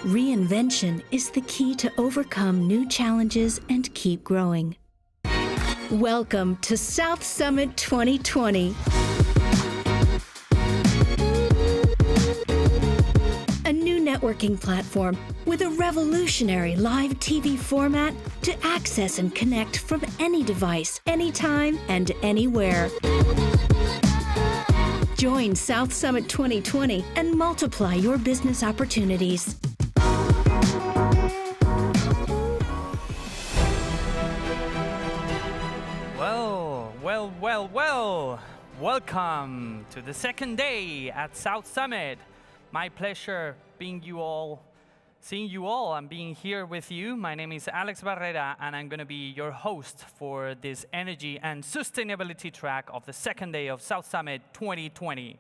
Reinvention is the key to overcome new challenges and keep growing. Welcome to South Summit 2020. A new networking platform with a revolutionary live TV format to access and connect from any device, anytime, and anywhere. Join South Summit 2020 and multiply your business opportunities. Well, welcome to the second day at South Summit. My pleasure seeing you all and being here with you. My name is Alex Barrera, and I'm going to be your host for this energy and sustainability track of the second day of South Summit 2020.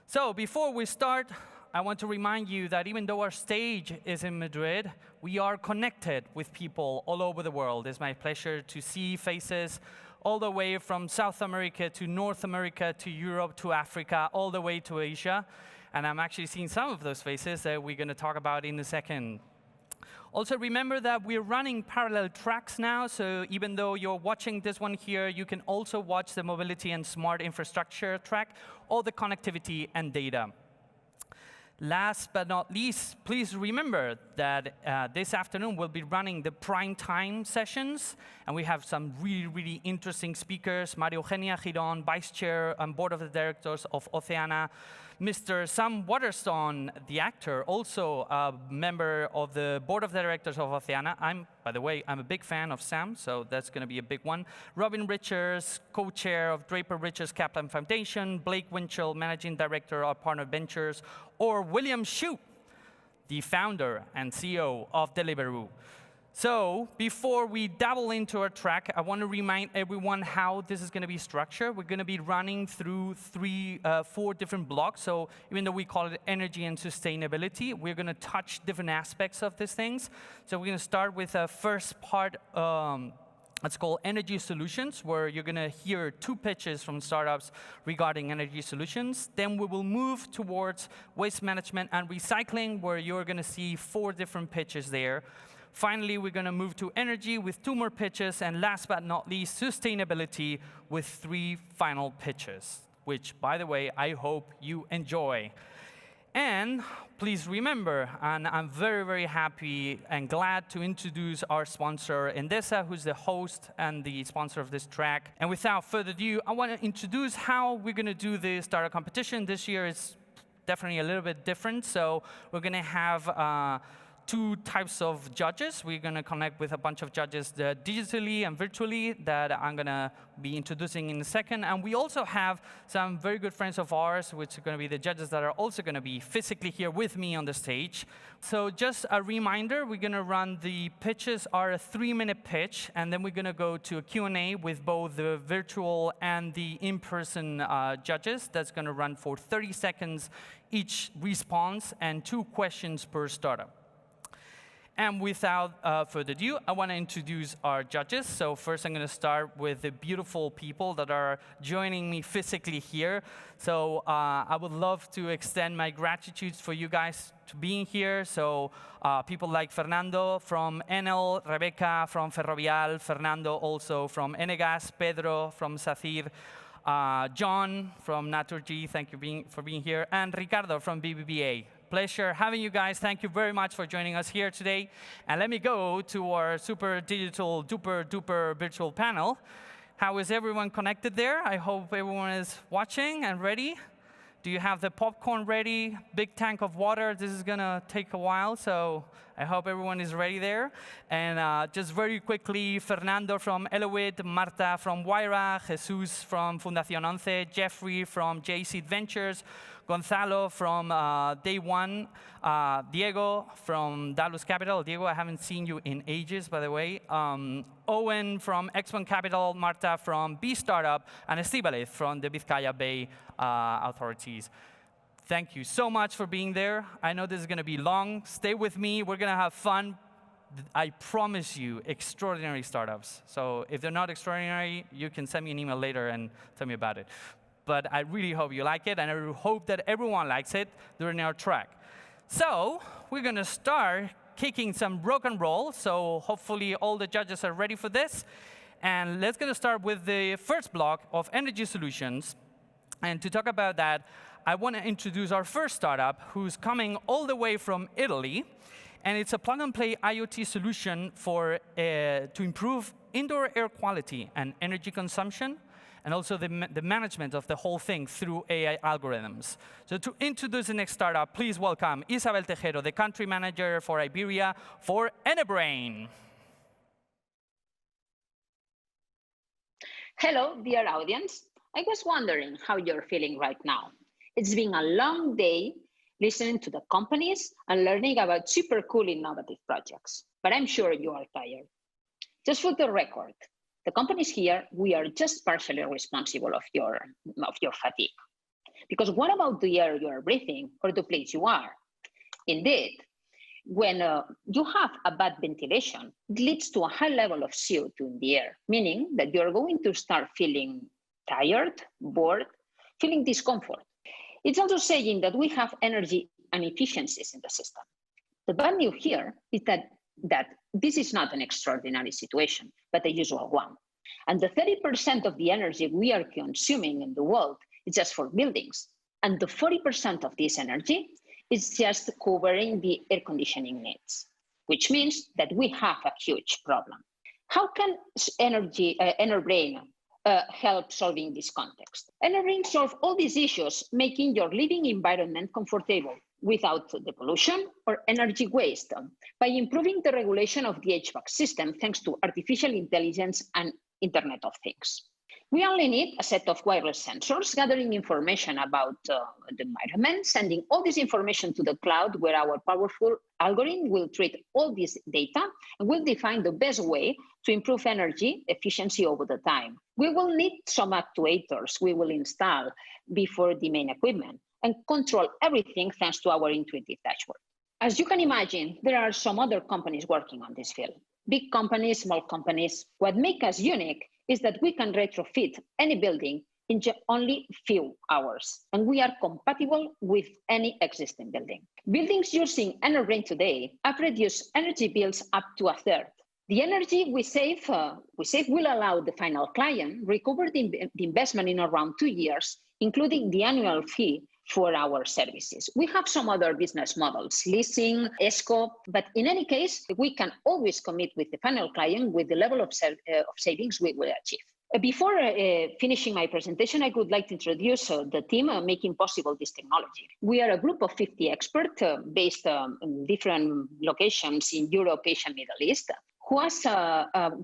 So before we start, I want to remind you that even though our stage is in Madrid, we are connected with people all over the world. It's my pleasure to see faces all the way from South America to North America to Europe to Africa, all the way to Asia. And I'm actually seeing some of those faces that we're going to talk about in a second. Also, remember that we're running parallel tracks now, so even though you're watching this one here, you can also watch the mobility and smart infrastructure track, all the connectivity and data. Last but not least, please remember that this afternoon we'll be running the prime time sessions, and we have some really interesting speakers. Maria Eugenia Girón, Vice Chair and Board of the Directors of Oceana. Mr. Sam Waterston, the actor, also a member of the Board of Directors of Oceana. By the way, I'm a big fan of Sam, so that's going to be a big one. Robin Richards, co-chair of Draper Richards Kaplan Foundation. Blake Winchell, Managing Director of Partner Ventures. Or William Shu, the founder and CEO of Deliveroo. So before we dabble into our track, I want to remind everyone how this is going to be structured. We're going to be running through four different blocks. So even though we call it energy and sustainability, we're going to touch different aspects of these things. So we're going to start with a first part. It's called Energy Solutions, where you're going to hear two pitches from startups regarding energy solutions. Then we will move towards waste management and recycling, where you're going to see four different pitches there. Finally, we're going to move to energy with two more pitches. And last but not least, sustainability with three final pitches, which, by the way, I hope you enjoy. And please remember, and I'm very happy and glad to introduce our sponsor, Endesa, who's the host and the sponsor of this track. And without further ado, I want to introduce how we're going to do the startup competition. This year is definitely a little bit different. So we're going to have two types of judges. We're going to connect with a bunch of judges digitally and virtually that I'm going to be introducing in a second. And we also have some very good friends of ours, which are going to be the judges that are also going to be physically here with me on the stage. So just a reminder, we're going to run the pitches are a 3-minute pitch, and then we're going to go to a Q&A with both the virtual and the in-person judges. That's going to run for 30 seconds each response and 2 questions per startup. And without further ado, I want to introduce our judges. So first, I'm going to start with the beautiful people that are joining me physically here. So I would love to extend my gratitude for you guys to being here. So people like Fernando from Enel, Rebecca from Ferrovial, Fernando also from Enegas, Pedro from Sacyr, John from Naturgy, thank you for being here, and Ricardo from BBVA. Pleasure having you guys. Thank you very much for joining us here today. And let me go to our super digital, duper virtual panel. How is everyone connected there? I hope everyone is watching and ready. Do you have the popcorn ready? Big tank of water. This is going to take a while, so I hope everyone is ready there. And just very quickly, Fernando from Elewit, Marta from Wayra, Jesus from Fundación Once, Jeffrey from J-Seed Ventures, Gonzalo from Day One, Diego from Dalus Capital. Diego, I haven't seen you in ages, by the way. Owen from Exxon Capital, Marta from B Startup, and Estíbaliz from the Vizcaya Bay authorities. Thank you so much for being there. I know this is going to be long. Stay with me. We're going to have fun. I promise you, extraordinary startups. So if they're not extraordinary, you can send me an email later and tell me about it. But I really hope you like it, and I hope that everyone likes it during our track. So we're going to start kicking some rock and roll. So hopefully all the judges are ready for this. And let's get to start with the first block of energy solutions. And to talk about that, I want to introduce our first startup, who's coming all the way from Italy. And it's a plug-and-play IoT solution for to improve indoor air quality and energy consumption, and also the management of the whole thing through AI algorithms. So to introduce the next startup, please welcome Isabel Tejero, the country manager for Iberia for Enebrain. Hello, dear audience. I was wondering how you're feeling right now. It's been a long day listening to the companies and learning about super cool innovative projects, but I'm sure you are tired. Just for the record, the companies here, we are just partially responsible of your fatigue. Because what about the air you are breathing or the place you are? Indeed, when you have a bad ventilation, it leads to a high level of CO2 in the air, meaning that you're going to start feeling tired, bored, feeling discomfort. It's also saying that we have energy inefficiencies in the system. The bad news here is that this is not an extraordinary situation, but a usual one. And the 30% of the energy we are consuming in the world is just for buildings. And the 40% of this energy is just covering the air conditioning needs, which means that we have a huge problem. How can Enebrain help solving this context? Enebrain solves all these issues, making your living environment comfortable without the pollution or energy waste by improving the regulation of the HVAC system thanks to artificial intelligence and Internet of Things. We only need a set of wireless sensors gathering information about the environment, sending all this information to the cloud where our powerful algorithm will treat all this data and will define the best way to improve energy efficiency over the time. We will need some actuators we will install before the main equipment and control everything thanks to our intuitive dashboard. As you can imagine, there are some other companies working on this field. Big companies, small companies. What makes us unique is that we can retrofit any building in only few hours, and we are compatible with any existing building. Buildings using Enebrain today have reduced energy bills up to a third. The energy we save will allow the final client recover the investment in around 2 years, including the annual fee for our services. We have some other business models, leasing, ESCO, but in any case, we can always commit with the final client with the level of savings we will achieve. Before finishing my presentation, I would like to introduce the team making possible this technology. We are a group of 50 experts based in different locations in Europe, Asia, Middle East, who has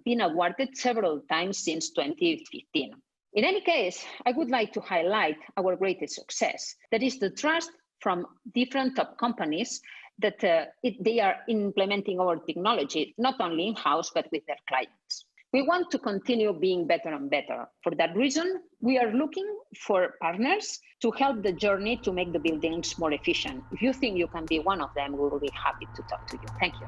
been awarded several times since 2015. In any case, I would like to highlight our greatest success. That is the trust from different top companies that they are implementing our technology, not only in-house, but with their clients. We want to continue being better and better. For that reason, we are looking for partners to help the journey to make the buildings more efficient. If you think you can be one of them, we will be happy to talk to you. Thank you.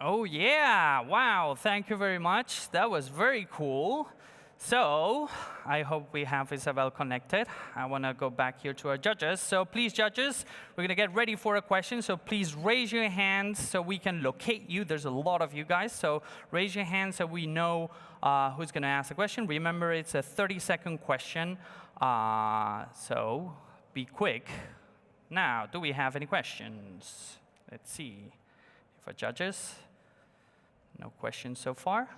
Oh yeah, wow, thank you very much. That was very cool. So I hope we have Isabel connected. I want to go back here to our judges. So please, judges, we're going to get ready for a question. So please raise your hands so we can locate you. There's a lot of you guys. So raise your hands so we know who's going to ask the question. Remember, it's a 30-second question. So be quick. Now, do we have any questions? Let's see. For judges, no questions so far.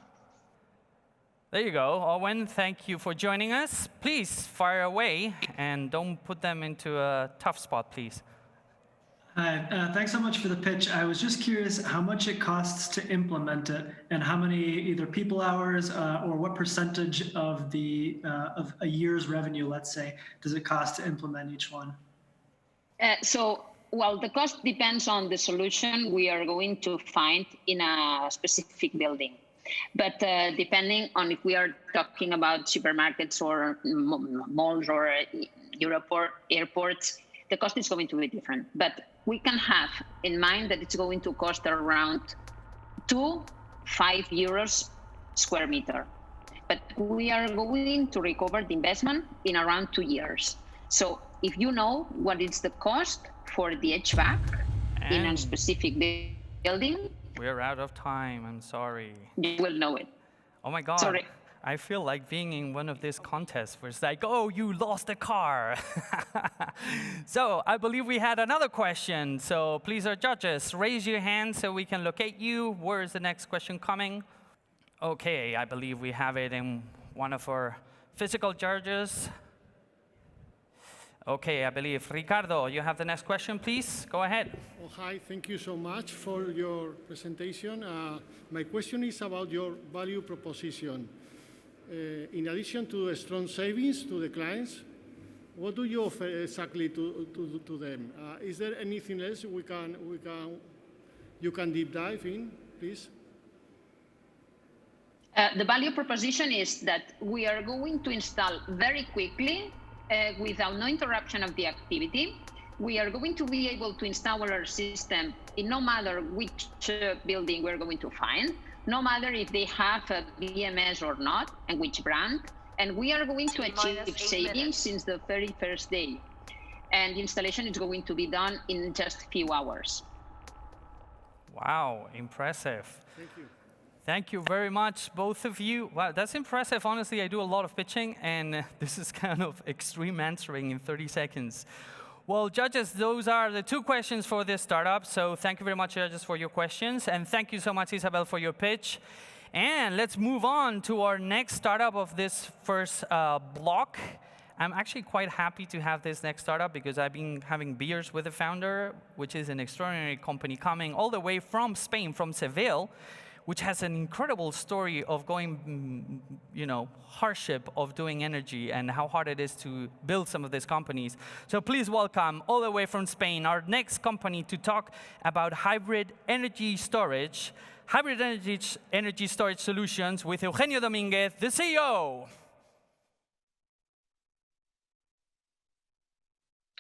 There you go, Owen, thank you for joining us. Please fire away and don't put them into a tough spot, please. Hi, thanks so much for the pitch. I was just curious how much it costs to implement it and how many either people hours or what percentage of of a year's revenue, let's say, does it cost to implement each one? Well, the cost depends on the solution we are going to find in a specific building. But depending on if we are talking about supermarkets or malls or Europe or airports, the cost is going to be different. But we can have in mind that it's going to cost around 2 to 5 euros square meter. But we are going to recover the investment in around 2 years. So if you know what is the cost for the HVAC in a And specific building, we're out of time. I'm sorry. you will know it. Oh my God. Sorry. I feel like being in one of these contests where it's like, oh, you lost a car. So I believe we had another question. So please, our judges, raise your hand so we can locate you. Where is the next question coming? Okay, I believe we have it in one of our physical judges. Okay, I believe. Ricardo, you have the next question, please. Go ahead. Oh, hi, thank you so much for your presentation. My question is about your value proposition. In addition to strong savings to the clients, what do you offer exactly to them? Is there anything else you can deep dive in, please? The value proposition is that we are going to install very quickly without no interruption of the activity. We are going to be able to install our system in no matter which building we're going to find, no matter if they have a BMS or not, and which brand. And we are going to achieve savings since the very first day. And the installation is going to be done in just a few hours. Wow, impressive. Thank you. Thank you very much, both of you. Wow, that's impressive. Honestly, I do a lot of pitching, and this is kind of extreme answering in 30 seconds. Well, judges, those are the 2 questions for this startup. So thank you very much, judges, for your questions. And thank you so much, Isabel, for your pitch. And let's move on to our next startup of this first block. I'm actually quite happy to have this next startup because I've been having beers with the founder, which is an extraordinary company coming all the way from Spain, from Seville, which has an incredible story of going, hardship of doing energy and how hard it is to build some of these companies. So please welcome, all the way from Spain, our next company to talk about hybrid energy storage solutions with Eugenio Dominguez, the CEO.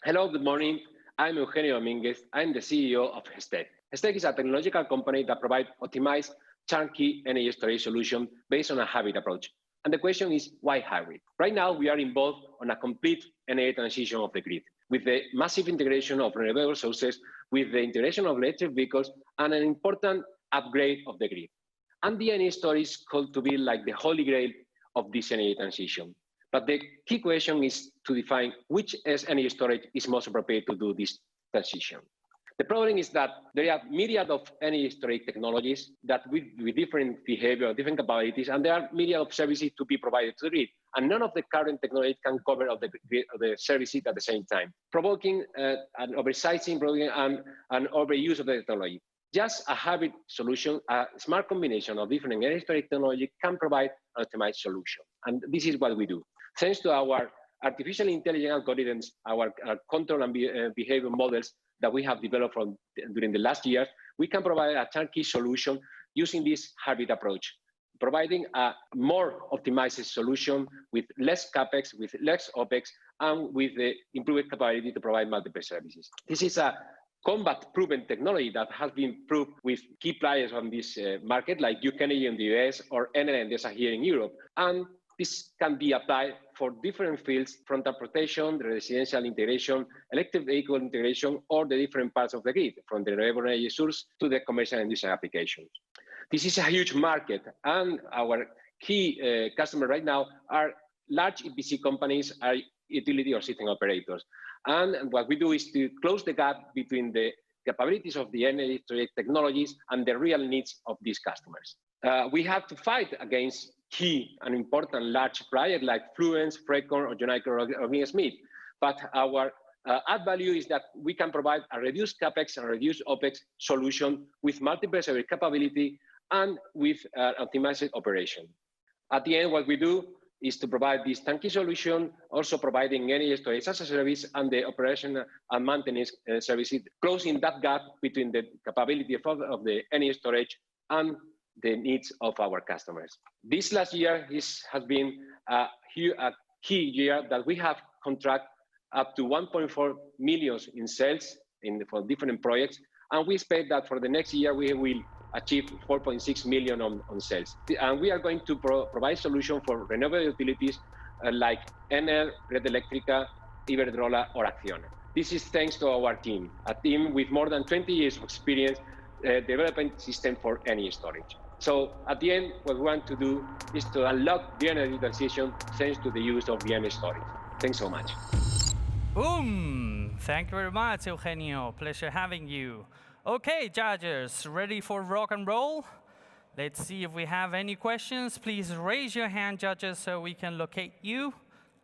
Hello, good morning. I'm Eugenio Dominguez. I'm the CEO of Hestec. Hestec is a technological company that provides optimized turnkey energy storage solution based on a hybrid approach. And the question is, why hybrid? Right now, we are involved on a complete energy transition of the grid, with the massive integration of renewable sources, with the integration of electric vehicles, and an important upgrade of the grid. And the energy storage is called to be like the holy grail of this energy transition. But the key question is to define which energy storage is most appropriate to do this transition. The problem is that there are myriad of energy storage technologies that with different behavior, different capabilities, and there are myriad of services to be provided to the grid. And none of the current technologies can cover all the services at the same time, provoking an oversizing, and overuse of the technology. Just a hybrid solution, a smart combination of different energy storage technology can provide an optimized solution. And this is what we do. Thanks to our artificial intelligence algorithms, our control and behavior models that we have developed during the last years, we can provide a turnkey solution using this hybrid approach, providing a more optimized solution with less CapEx, with less OpEx, and with the improved capability to provide multiple services. This is a combat-proven technology that has been proved with key players on this market, like Duke Energy in the US or Enel Endesa here in Europe. And this can be applied for different fields, from transportation, the residential integration, electric vehicle integration, or the different parts of the grid, from the renewable energy source to the commercial and industrial applications. This is a huge market, and our key customers right now are large EPC companies, are utility or system operators. And what we do is to close the gap between the capabilities of the energy storage technologies and the real needs of these customers. We have to fight against key and important large players like Fluence, Frecon, or United or Green Smith. But our add value is that we can provide a reduced CapEx and reduced OpEx solution with multiple service capability and with optimized operation. At the end, what we do is to provide this turnkey solution, also providing energy storage as a service and the operation and maintenance services, closing that gap between the capability of the energy storage and the needs of our customers. This last year has been a key year that we have contract up to 1.4 million in sales for different projects. And we expect that for the next year, we will achieve 4.6 million on sales. And we are going to provide solutions for renewable utilities like Enel, Red Eléctrica, Iberdrola, or Acciona. This is thanks to our team, a team with more than 20 years of experience developing system for any storage. So at the end, what we want to do is to unlock the energy transition thanks to the use of VM storage. Thanks so much. Boom! Thank you very much, Eugenio. Pleasure having you. Okay, judges, ready for rock and roll? Let's see if we have any questions. Please raise your hand, judges, so we can locate you.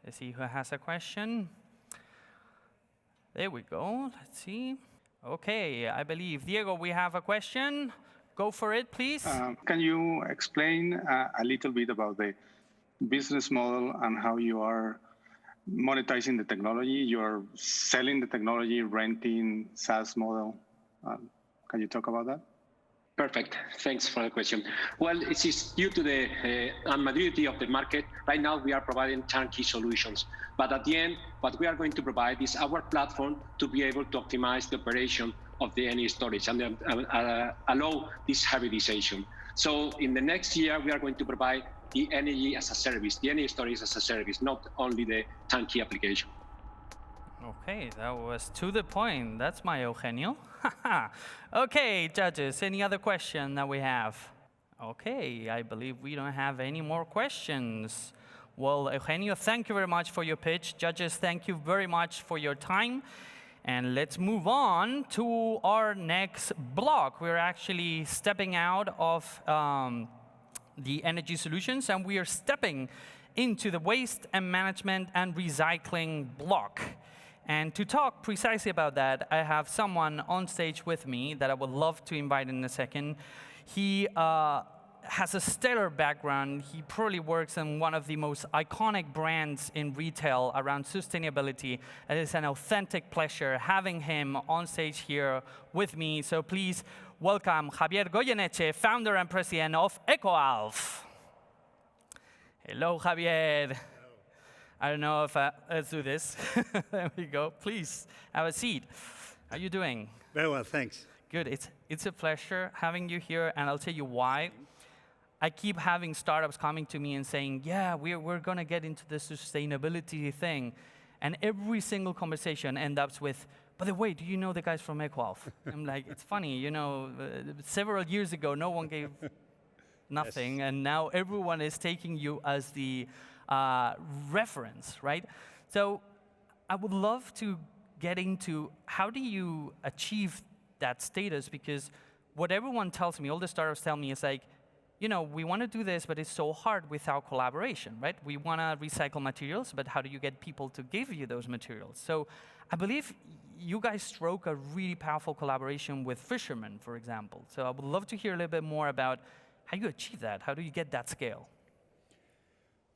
Let's see who has a question. There we go. Let's see. Okay, I believe, Diego, we have a question. Go for it, please. Can you explain a little bit about the business model and how you are monetizing the technology? You're selling the technology, renting, SaaS model. Can you talk about that? Perfect. Thanks for the question. Well, it is due to the unmaturity of the market. Right now, we are providing turnkey solutions. But at the end, what we are going to provide is our platform to be able to optimize the operation of the any storage and allow this hybridization. So in the next year, we are going to provide the energy as a service, the energy storage as a service, not only the turnkey application. Okay, that was to the point. That's my Eugenio. Okay, judges, any other question that we have? Okay, I believe we don't have any more questions. Well, Eugenio, thank you very much for your pitch. Judges, thank you very much for your time. And let's move on to our next block. We're actually stepping out of the energy solutions, and we are stepping into the waste and management and recycling block. And to talk precisely about that, I have someone on stage with me that I would love to invite in a second. He has a stellar background. He probably works in one of the most iconic brands in retail around sustainability. It is an authentic pleasure having him on stage here with me. So please welcome Javier Goyeneche, founder and president of EcoAlf. Hello, Javier. I don't know if let's do this. There we go. Please have a seat. How are you doing? Very well, thanks. Good. It's a pleasure having you here, and I'll tell you why. I keep having startups coming to me and saying, yeah, we're going to get into the sustainability thing. And every single conversation ends up with, by the way, do you know the guys from EcoAlf? I'm like, it's funny, you know, several years ago, no one gave nothing, yes. And now everyone is taking you as the reference, right? So I would love to get into how do you achieve that status, because what everyone tells me, all the startups tell me is like, you know, we want to do this, but it's so hard without collaboration, right? We want to recycle materials, but how do you get people to give you those materials? So I believe you guys stroke a really powerful collaboration with fishermen, for example. So I would love to hear a little bit more about how you achieve that. How do you get that scale?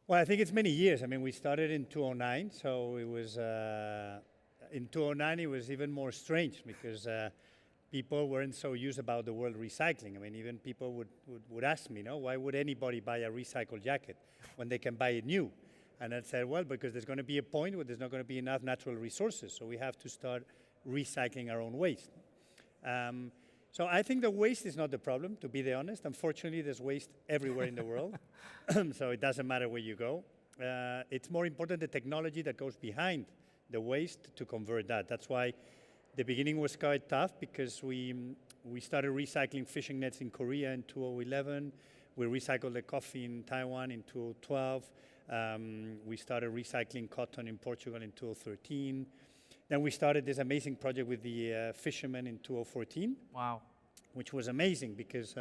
Well, I think it's many years. I mean, we started in 2009, so it was, in 2009 it was even more strange because people weren't so used about the word recycling. I mean, even people would ask me, no, why would anybody buy a recycled jacket when they can buy it new? And I said, well, because there's going to be a point where there's not going to be enough natural resources, so we have to start recycling our own waste. So I think the waste is not the problem, to be honest. Unfortunately, there's waste everywhere in the world, so it doesn't matter where you go. It's more important the technology that goes behind the waste to convert that. That's why the beginning was quite tough, because we started recycling fishing nets in Korea in 2011. We recycled the coffee in Taiwan in 2012. We started recycling cotton in Portugal in 2013. Then we started this amazing project with the fishermen in 2014. Wow. Which was amazing, because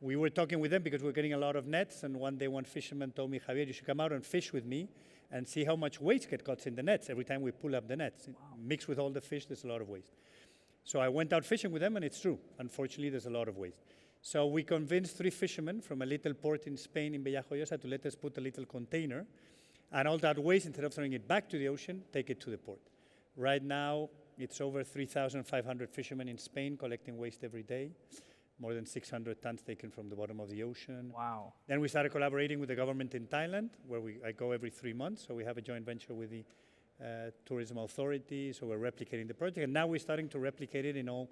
we were talking with them because we were getting a lot of nets, and one day one fisherman told me, Javier, you should come out and fish with me and see how much waste gets caught in the nets every time we pull up the nets. Wow. Mixed with all the fish, there's a lot of waste. So I went out fishing with them, and it's true. Unfortunately, there's a lot of waste. So we convinced 3 fishermen from a little port in Spain, in Villajoyosa, to let us put a little container, and all that waste, instead of throwing it back to the ocean, take it to the port. Right now, it's over 3,500 fishermen in Spain collecting waste every day, more than 600 tons taken from the bottom of the ocean. Wow. Then we started collaborating with the government in Thailand, where I go every 3 months. So we have a joint venture with the tourism authority. So we're replicating the project. And now we're starting to replicate it in all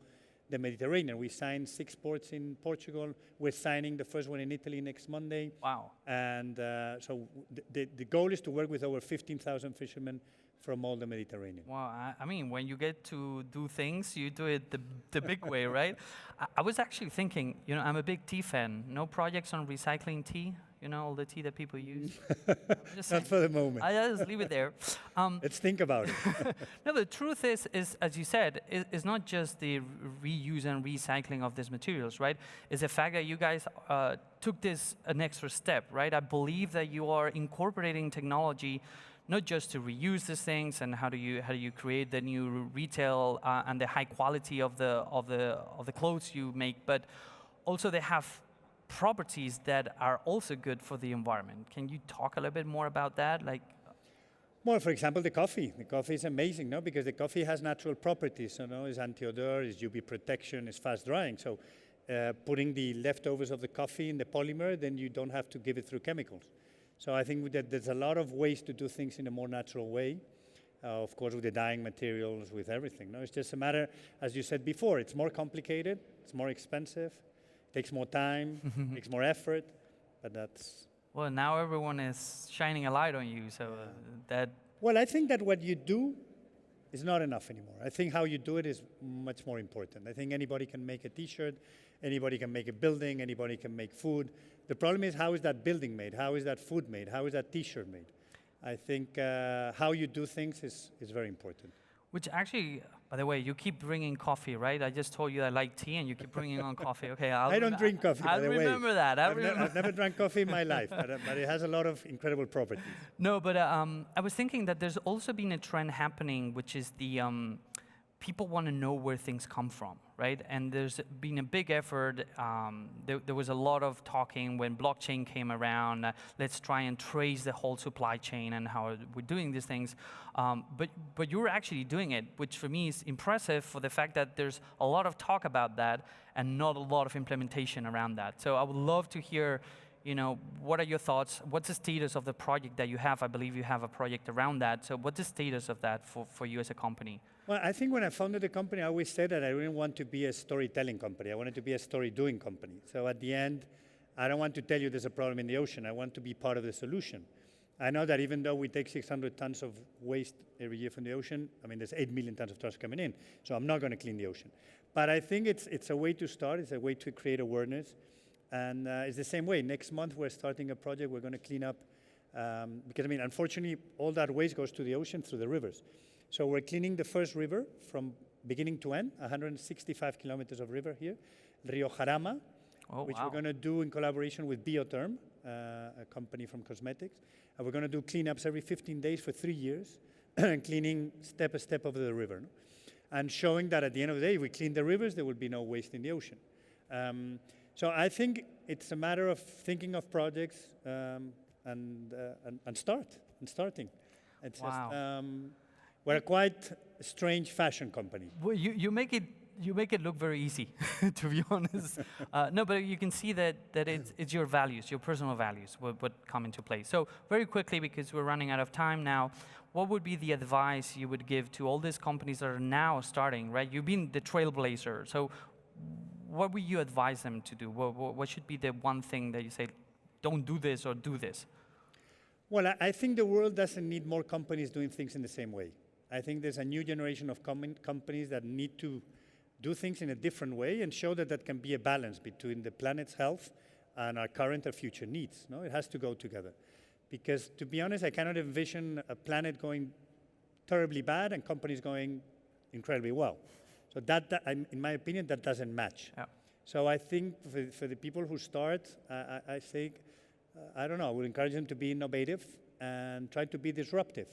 the Mediterranean. We signed 6 ports in Portugal. We're signing the first one in Italy next Monday. Wow. And so the goal is to work with over 15,000 fishermen from all the Mediterranean. Well, I mean, when you get to do things, you do it the big way, right? I was actually thinking, you know, I'm a big tea fan. No projects on recycling tea? You know, all the tea that people use? Just Not for the moment. I just leave it there. Let's think about it. No, the truth is, as you said, is not just the reuse and recycling of these materials, right? It's the fact that you guys took this an extra step, right? I believe that you are incorporating technology not just to reuse these things and how do you create the new retail and the high quality of the clothes you make, but also they have properties that are also good for the environment. Can you talk a little bit more about that? Like, well, for example, the coffee. The coffee is amazing, no? Because the coffee has natural properties, you know, it's anti-odor, it's UV protection, it's fast drying. So putting the leftovers of the coffee in the polymer, then you don't have to give it through chemicals. So I think that there's a lot of ways to do things in a more natural way. Of course, with the dyeing materials, with everything. No, it's just a matter, as you said before, it's more complicated, it's more expensive, takes more time, takes more effort, but that's... Well, now everyone is shining a light on you, so that... Well, I think that what you do is not enough anymore. I think how you do it is much more important. I think anybody can make a t-shirt, anybody can make a building, anybody can make food. The problem is, how is that building made? How is that food made? How is that t-shirt made? I think how you do things is very important. Which actually, by the way, you keep bringing coffee, right? I just told you I like tea, and you keep bringing on coffee. Okay, I don't drink coffee, by the way. I remember that. I've never drank coffee in my life, but it has a lot of incredible properties. No, but I was thinking that there's also been a trend happening, which is the people want to know where things come from, right? And there's been a big effort. There was a lot of talking when blockchain came around. Let's try and trace the whole supply chain and how we're doing these things. But you're actually doing it, which for me is impressive for the fact that there's a lot of talk about that and not a lot of implementation around that. So I would love to hear, you know, what are your thoughts? What's the status of the project that you have? I believe you have a project around that. So what's the status of that for you as a company? Well, I think when I founded the company, I always said that I didn't want to be a storytelling company. I wanted to be a story-doing company. So at the end, I don't want to tell you there's a problem in the ocean. I want to be part of the solution. I know that even though we take 600 tons of waste every year from the ocean, I mean, there's 8 million tons of trash coming in. So I'm not going to clean the ocean. But I think it's a way to start. It's a way to create awareness. And it's the same way. Next month, we're starting a project. We're going to clean up, because, I mean, unfortunately, all that waste goes to the ocean through the rivers. So we're cleaning the first river from beginning to end, 165 kilometers of river here, Rio Jarama, which we're going to do in collaboration with Biotherm, a company from cosmetics. And we're going to do cleanups every 15 days for 3 years, cleaning step by step of the river. No? And showing that at the end of the day, if we clean the rivers, there will be no waste in the ocean. So I think it's a matter of thinking of projects and starting. It's just, we're a quite strange fashion company. Well, you make it look very easy, to be honest. No, but you can see that it's your values, your personal values, what come into play. So very quickly, because we're running out of time now, what would be the advice you would give to all these companies that are now starting, right? You've been the trailblazer. So what would you advise them to do? What should be the one thing that you say, don't do this or do this? Well, I think the world doesn't need more companies doing things in the same way. I think there's a new generation of companies that need to do things in a different way and show that that can be a balance between the planet's health and our current or future needs. No, it has to go together. Because to be honest, I cannot envision a planet going terribly bad and companies going incredibly well. So that in my opinion, that doesn't match. Yeah. So I think for the people who start, I say, I don't know, I would encourage them to be innovative and try to be disruptive.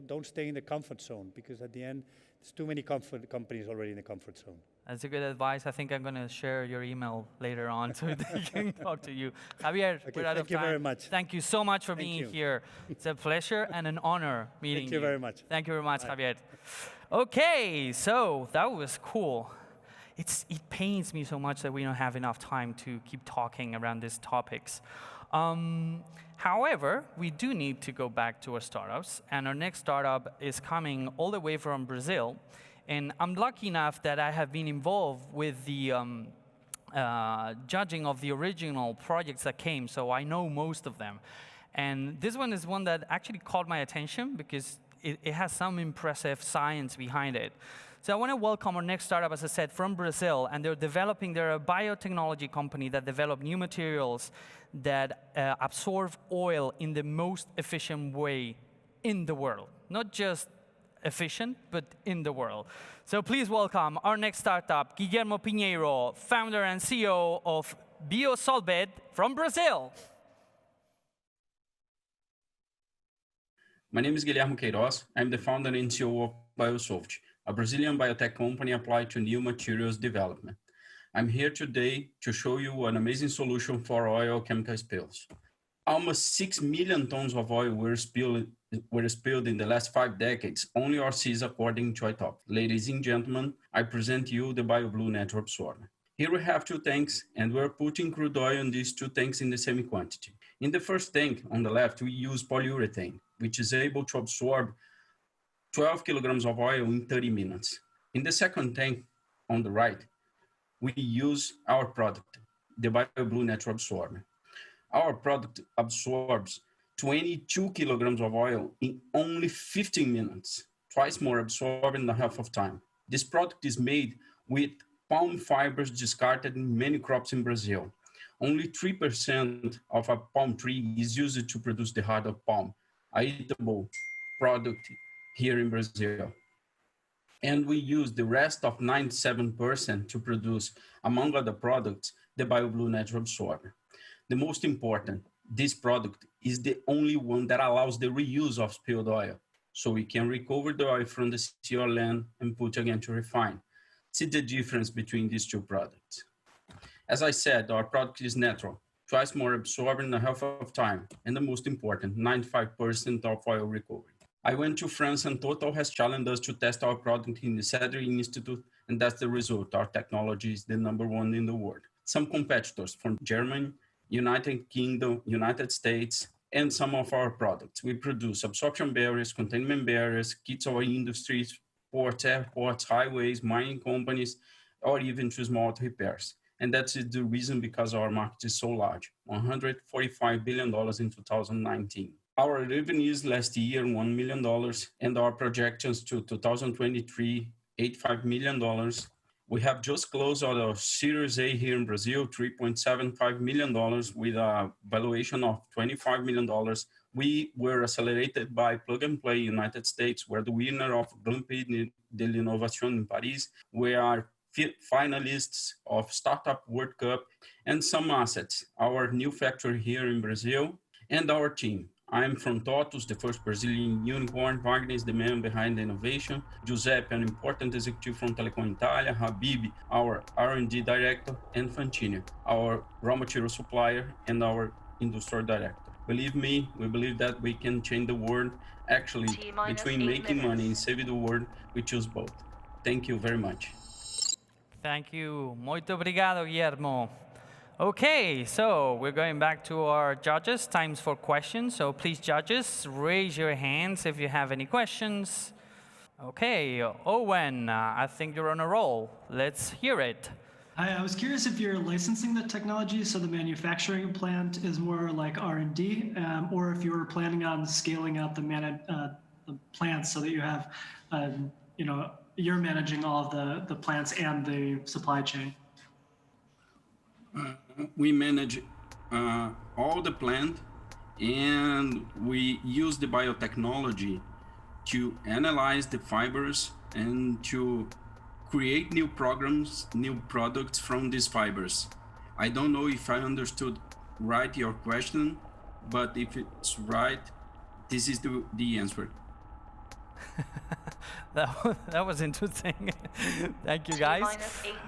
Don't stay in the comfort zone, because at the end, there's too many companies already in the comfort zone. That's a good advice. I think I'm going to share your email later on so they can talk to you. Javier, okay, we're out of time. Thank you very much. Thank you so much for being here. It's a pleasure and an honor meeting you. Thank you very much. Thank you very much, Bye. Javier. Okay, so that was cool. It pains me so much that we don't have enough time to keep talking around these topics. However, we do need to go back to our startups, and our next startup is coming all the way from Brazil. And I'm lucky enough that I have been involved with the judging of the original projects that came, so I know most of them. And this one is one that actually caught my attention because it has some impressive science behind it. So I want to welcome our next startup, as I said, from Brazil, and they're a biotechnology company that develop new materials that absorb oil in the most efficient way in the world. Not just efficient, but in the world. So please welcome our next startup, Guillermo Pinheiro, founder and CEO of Biosolbed from Brazil. My name is Guilherme Queiroz. I'm the founder and CEO of Biosolved, a Brazilian biotech company applied to new materials development. I'm here today to show you an amazing solution for oil chemical spills. Almost 6 million tons of oil were spilled in the last 5 decades, only overseas according to ITOP. Ladies and gentlemen, I present you the BioBlue Natural Absorber. Here we have 2 tanks, and we're putting crude oil in these 2 tanks in the same quantity. In the first tank on the left, we use polyurethane, which is able to absorb 12 kilograms of oil in 30 minutes. In the second tank on the right, we use our product, the BioBlue Natural Absorber. Our product absorbs 22 kilograms of oil in only 15 minutes, twice more absorbed in the half of time. This product is made with palm fibers discarded in many crops in Brazil. Only 3% of a palm tree is used to produce the heart of palm, a eatable product here in Brazil. And we use the rest of 97% to produce, among other products, the BioBlue Natural Absorber. The most important, this product is the only one that allows the reuse of spilled oil. So we can recover the oil from the sea or land and put again to refine. See the difference between these 2 products. As I said, our product is natural, twice more absorbed in a half of time, and the most important, 95% of oil recovery. I went to France and Total has challenged us to test our product in the Cedric Institute, and that's the result. Our technology is the #1 in the world. Some competitors from Germany, United Kingdom, United States, and some of our products. We produce absorption barriers, containment barriers, kits for industries, ports, airports, highways, mining companies, or even to small repairs. And that's the reason because our market is so large, $145 billion in 2019. Our revenues last year, $1 million, and our projections to 2023, $85 million. We have just closed our Series A here in Brazil, $3.75 million with a valuation of $25 million. We were accelerated by Plug and Play United States. We're the winner of Grand Prix de l'Innovation in Paris. We are finalists of Startup World Cup and some assets. Our new factory here in Brazil and our team. I'm from TOTUS, the first Brazilian unicorn. Wagner is the man behind the innovation. Giuseppe, an important executive from Telecom Italia. Habib, our R&D director. And Fantini, our raw material supplier and our industrial director. Believe me, we believe that we can change the world. Actually, between making money and saving the world, we choose both. Thank you very much. Thank you. Muito obrigado, Guillermo. Okay, so we're going back to our judges. Times for questions. So please, judges, raise your hands if you have any questions. Okay, Owen, I think you're on a roll. Let's hear it. Hi, I was curious if you're licensing the technology, so the manufacturing plant is more like R&D, or if you were planning on scaling out the plants so that you have, you're managing all of the plants and the supply chain. We manage all the plant, and we use the biotechnology to analyze the fibers and to create new programs, new products from these fibers. I don't know if I understood right your question, but if it's right, this is the answer. That was interesting. Thank you, guys.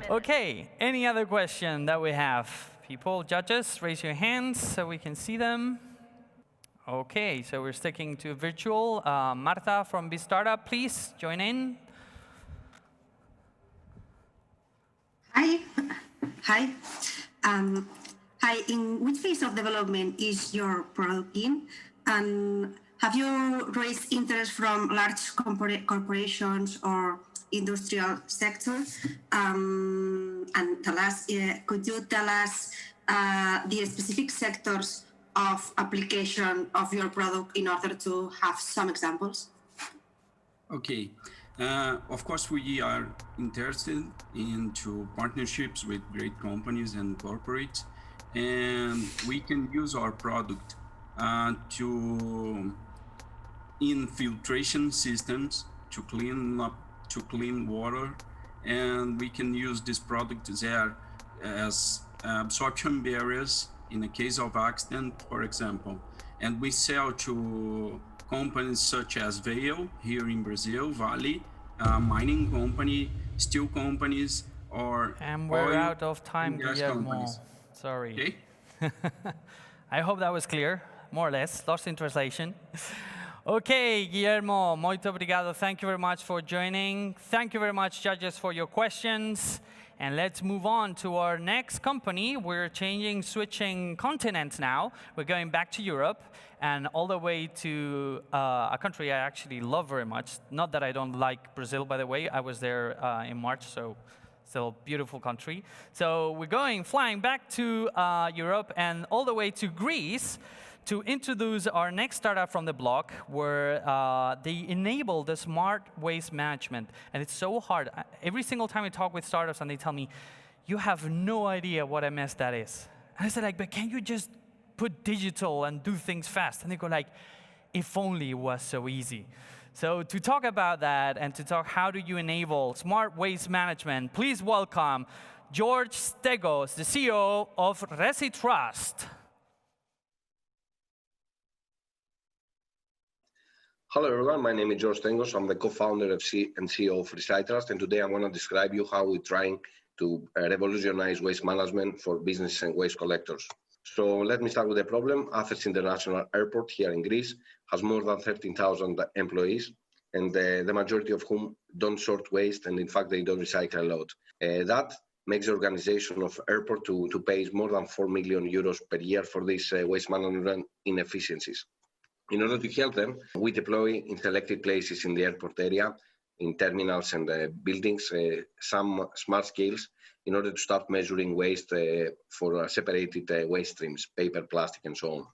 Okay, any other question that we have? People, judges, raise your hands so we can see them. Okay, so we're sticking to virtual. Marta from BStartup, please join in. Hi. Hi. Hi. In which phase of development is your product in? And have you raised interest from large corporations or industrial sectors? And tell us, could you tell us the specific sectors of application of your product in order to have some examples? Okay. Of course, we are interested into partnerships with great companies and corporates, and we can use our product to infiltration systems to clean water, and we can use this product there as absorption barriers in the case of accident, for example. And we sell to companies such as Vale here in Brazil, Vale, mining company, steel companies, or And we're oil out of time, and gas Guillermo. companies. Sorry. Okay. I hope that was clear, more or less, lost in translation. Okay, Guillermo, muito obrigado. Thank you very much for joining. Thank you very much, judges, for your questions. And let's move on to our next company. We're switching continents now. We're going back to Europe and all the way to a country I actually love very much. Not that I don't like Brazil, by the way. I was there in March, so still a beautiful country. So we're flying back to Europe and all the way to Greece to introduce our next startup from the block, where they enable the smart waste management. And it's so hard. Every single time I talk with startups and they tell me, you have no idea what a mess that is. And I said, like, but can you just put digital and do things fast? And they go like, if only it was so easy. So to talk about that and to talk how do you enable smart waste management, please welcome George Stegos, the CEO of ResiTrust. Hello everyone, my name is George Stengos. I'm the co-founder and CEO of ResiTrust, and today I'm going to describe you how we're trying to revolutionize waste management for business and waste collectors. So let me start with the problem. Athens International Airport here in Greece has more than 13,000 employees, and the majority of whom don't sort waste, and in fact they don't recycle a lot. That makes the organization of airport to pay more than 4 million euros per year for these waste management inefficiencies. In order to help them, we deploy in selected places in the airport area, in terminals and buildings, some smart scales in order to start measuring waste for separated waste streams, paper, plastic, and so on.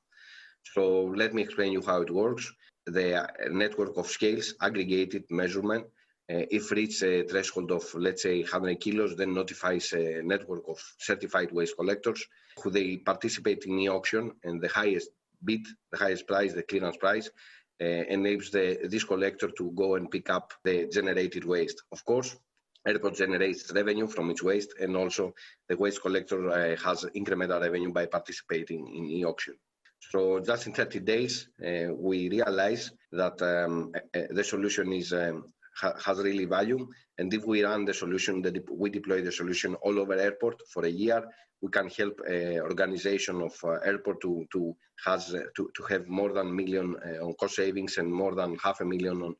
So let me explain you how it works. The network of scales, aggregated measurement, if reach a threshold of, let's say, 100 kilos, then notifies a network of certified waste collectors who they participate in the auction, and the highest bid, the highest price, the clearance price, enables this collector to go and pick up the generated waste. Of course, airport generates revenue from its waste, and also the waste collector has incremental revenue by participating in the auction. So just in 30 days, we realize that the solution has really value. And if we run the solution, we deploy the solution all over airport for a year, we can help organization of airport to have more than $1 million on cost savings and more than $500,000 on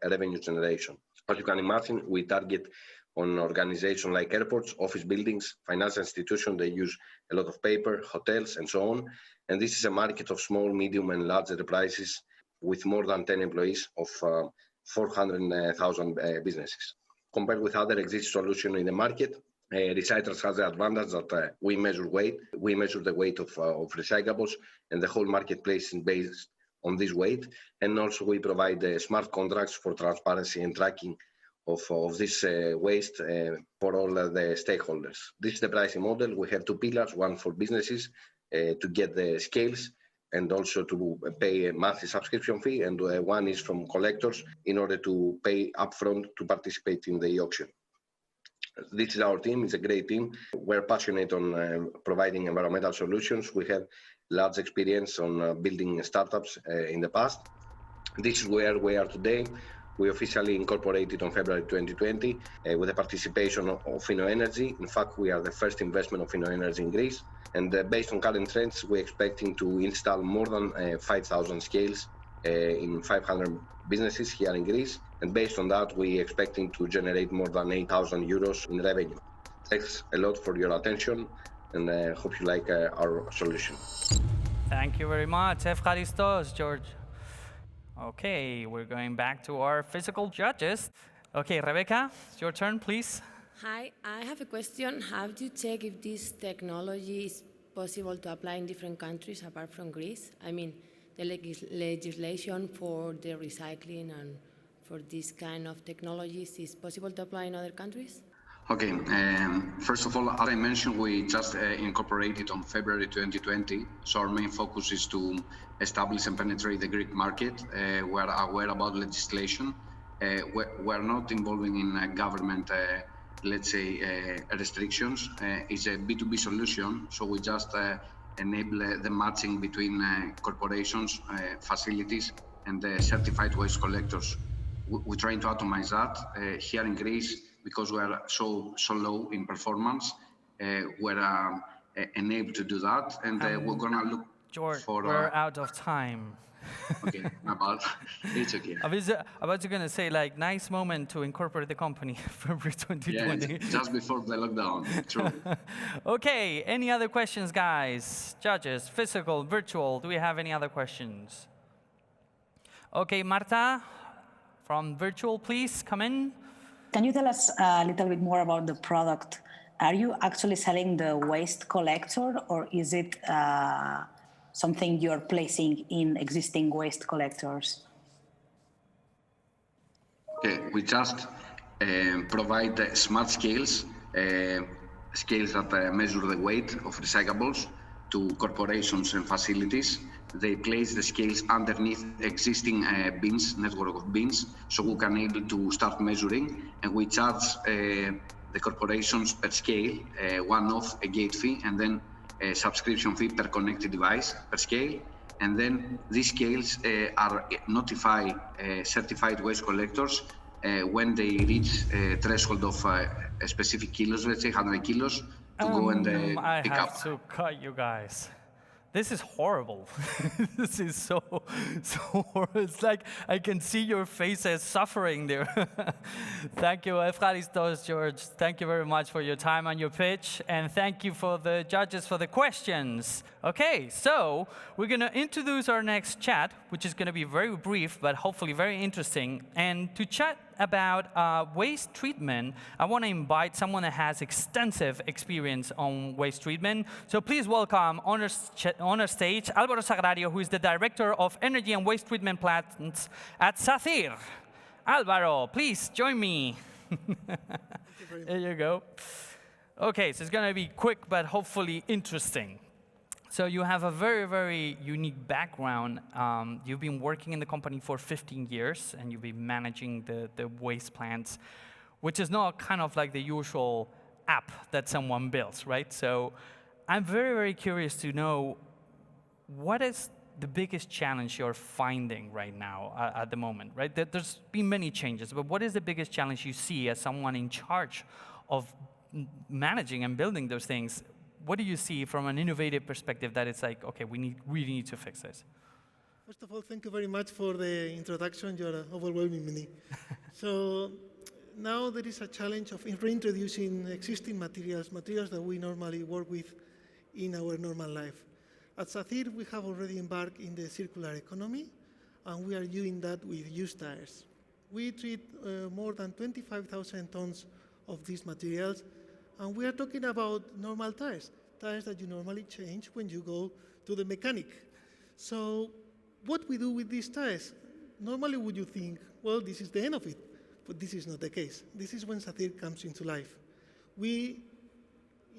revenue generation. As you can imagine, we target on organizations like airports, office buildings, financial institutions. They use a lot of paper, hotels, and so on. And this is a market of small, medium, and large enterprises with more than 10 employees of 400,000 businesses. Compared with other existing solutions in the market, ResiTrust has the advantage that we measure weight. We measure the weight of recyclables, and the whole marketplace is based on this weight. And also we provide smart contracts for transparency and tracking of this waste for all the stakeholders. This is the pricing model. We have two pillars, one for businesses to get the scales and also to pay a monthly subscription fee, and one is from collectors in order to pay upfront to participate in the auction. This is our team. It's a great team. We're passionate on providing environmental solutions. We have large experience on building startups in the past. This is where we are today. We officially incorporated on February 2020 with the participation of InnoEnergy. In fact, we are the first investment of InnoEnergy in Greece. And based on current trends, we're expecting to install more than 5,000 scales in 500 businesses here in Greece. And based on that, we're expecting to generate more than 8,000 euros in revenue. Thanks a lot for your attention, and hope you like our solution. Thank you very much. Efcharistos, George. Okay, we're going back to our physical judges. Okay, Rebecca, it's your turn, please. Hi, I have a question. How do you check if this technology is possible to apply in different countries apart from Greece? I mean, the legislation for the recycling and for this kind of technologies is possible to apply in other countries? Okay, first of all, as I mentioned, we just incorporated on February 2020. So our main focus is to establish and penetrate the Greek market. We're aware about legislation. We're not involving in government, let's say, restrictions. It's a B2B solution, so we just enable the matching between corporations, facilities, and certified waste collectors. We're trying to automate that here in Greece. Because we are so low in performance, we're enabled to do that, and we're gonna look George, for. We're out of time. Okay, it's okay. I was gonna say, like, nice moment to incorporate the company, February 2020. Yeah, just before the lockdown. True. Okay, any other questions, guys? Judges, physical, virtual. Do we have any other questions? Okay, Marta, from virtual, please come in. Can you tell us a little bit more about the product? Are you actually selling the waste collector, or is it something you're placing in existing waste collectors? Okay, we just provide smart scales, scales that measure the weight of recyclables to corporations and facilities. They place the scales underneath existing bins, network of bins, so we can able to start measuring, and we charge the corporations per scale, one-off a gate fee, and then a subscription fee per connected device per scale. And then these scales are notify certified waste collectors when they reach a threshold of a specific kilos, let's say 100 kilos, to go and pick up. I have to cut you guys. This is horrible. This is so horrible. It's like I can see your faces suffering there. Thank you, Efraristos, George. Thank you very much for your time and your pitch. And thank you for the judges for the questions. Okay, so we're going to introduce our next chat, which is going to be very brief, but hopefully very interesting. And to chat about waste treatment, I want to invite someone that has extensive experience on waste treatment. So please welcome on our stage Álvaro Sagrario, who is the Director of Energy and Waste Treatment Plants at Sacyr. Álvaro, please join me. There you go. Okay, so it's going to be quick, but hopefully interesting. So you have a very, very unique background. You've been working in the company for 15 years, and you've been managing the waste plants, which is not kind of like the usual app that someone builds, right? So I'm very, very curious to know, what is the biggest challenge you're finding right now at the moment, right? There's been many changes, but what is the biggest challenge you see as someone in charge of managing and building those things? What do you see from an innovative perspective that it's like, okay, we really need to fix this? First of all, thank you very much for the introduction. You're overwhelming me. So now there is a challenge of reintroducing existing materials that we normally work with in our normal life. At Sacyr, we have already embarked in the circular economy, and we are doing that with used tires. We treat more than 25,000 tons of these materials, and we are talking about normal tires that you normally change when you go to the mechanic. So what we do with these tires? Normally would you think, well, this is the end of it, but this is not the case. This is when Sacyr comes into life. We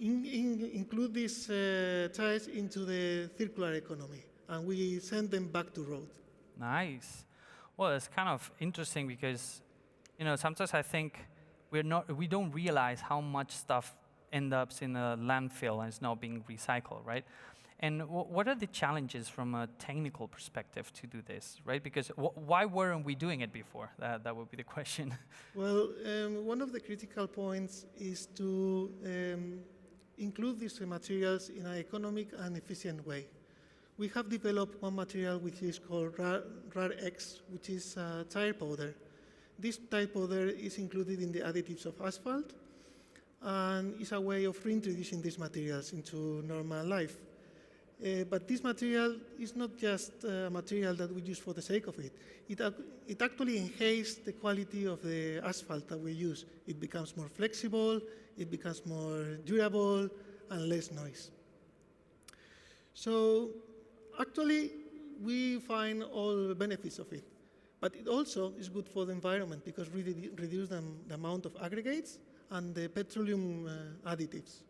include these tires into the circular economy, and we send them back to road. Nice. Well, it's kind of interesting because, sometimes I think we don't realize how much stuff ends up in a landfill and is not being recycled, right? And what are the challenges from a technical perspective to do this, right? Because why weren't we doing it before? That would be the question. Well, one of the critical points is to include these materials in an economic and efficient way. We have developed one material which is called RAR-X, which is tire powder. This tire powder is included in the additives of asphalt, and is a way of reintroducing these materials into normal life. But this material is not just a material that we use for the sake of it. It actually enhances the quality of the asphalt that we use. It becomes more flexible, it becomes more durable, and less noise. So actually, we find all the benefits of it. but it also is good for the environment because really reduce the amount of aggregates and the petroleum additives.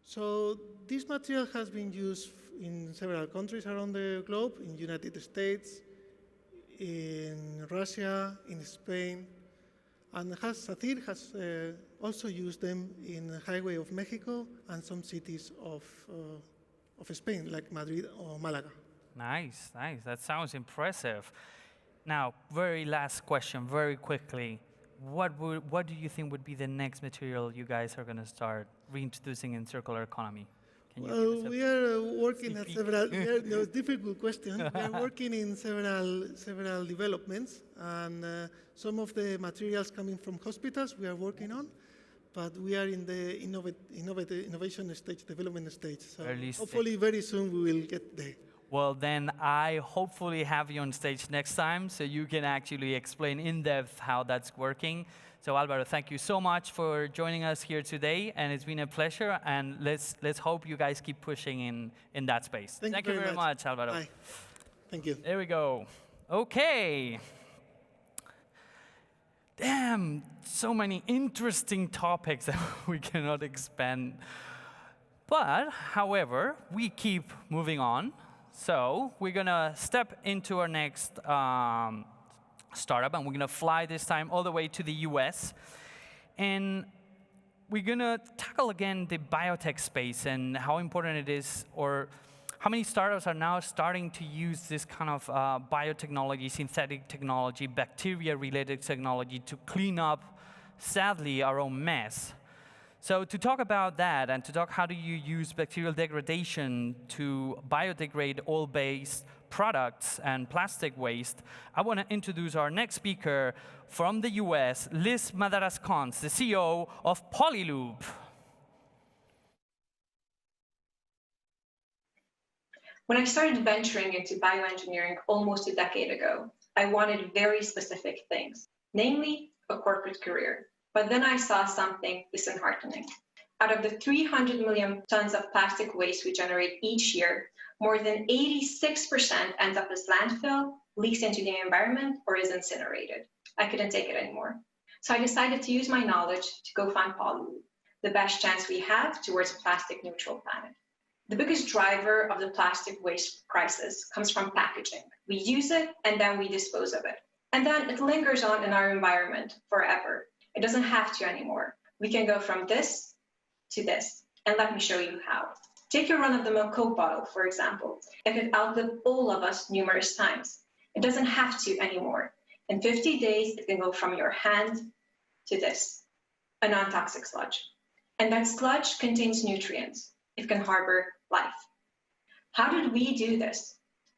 So this material has been used in several countries around the globe, in the United States, in Russia, in Spain, and Sacyr has also used them in the highway of Mexico and some cities of Spain, like Madrid or Malaga. Nice, nice. That sounds impressive. Now, very last question, very quickly. What do you think would be the next material you guys are going to start reintroducing in circular economy? Well, we are working at several, no, difficult question. We are working in several developments, and some of the materials coming from hospitals we are working on, but we are in the innovation stage, development stage. So hopefully very soon we will get there. Well, then I hopefully have you on stage next time so you can actually explain in depth how that's working. So Alvaro, thank you so much for joining us here today, and it's been a pleasure, and let's hope you guys keep pushing in that space. Thank you very much, Alvaro. Bye. Thank you. There we go. Okay. Damn, so many interesting topics that we cannot expand. But, however, we keep moving on. So we're going to step into our next startup, and we're going to fly this time all the way to the US. And we're going to tackle again the biotech space and how important it is, or how many startups are now starting to use this kind of biotechnology, synthetic technology, bacteria-related technology to clean up, sadly, our own mess. So to talk about that and to talk how do you use bacterial degradation to biodegrade oil-based products and plastic waste, I want to introduce our next speaker from the US, Liz Madaras-Cons, the CEO of Polylube. When I started venturing into bioengineering almost a decade ago, I wanted very specific things, namely a corporate career. But then I saw something disheartening. Out of the 300 million tons of plastic waste we generate each year, more than 86% ends up as landfill, leaks into the environment, or is incinerated. I couldn't take it anymore. So I decided to use my knowledge to go find Polylube, the best chance we have towards a plastic neutral planet. The biggest driver of the plastic waste crisis comes from packaging. We use it and then we dispose of it. And then it lingers on in our environment forever. It doesn't have to anymore. We can go from this to this. And let me show you how. Take your run-of-the-mill Coke bottle, for example. It could outlive all of us numerous times. It doesn't have to anymore. In 50 days, it can go from your hand to this, a non-toxic sludge. And that sludge contains nutrients. It can harbor life. How did we do this?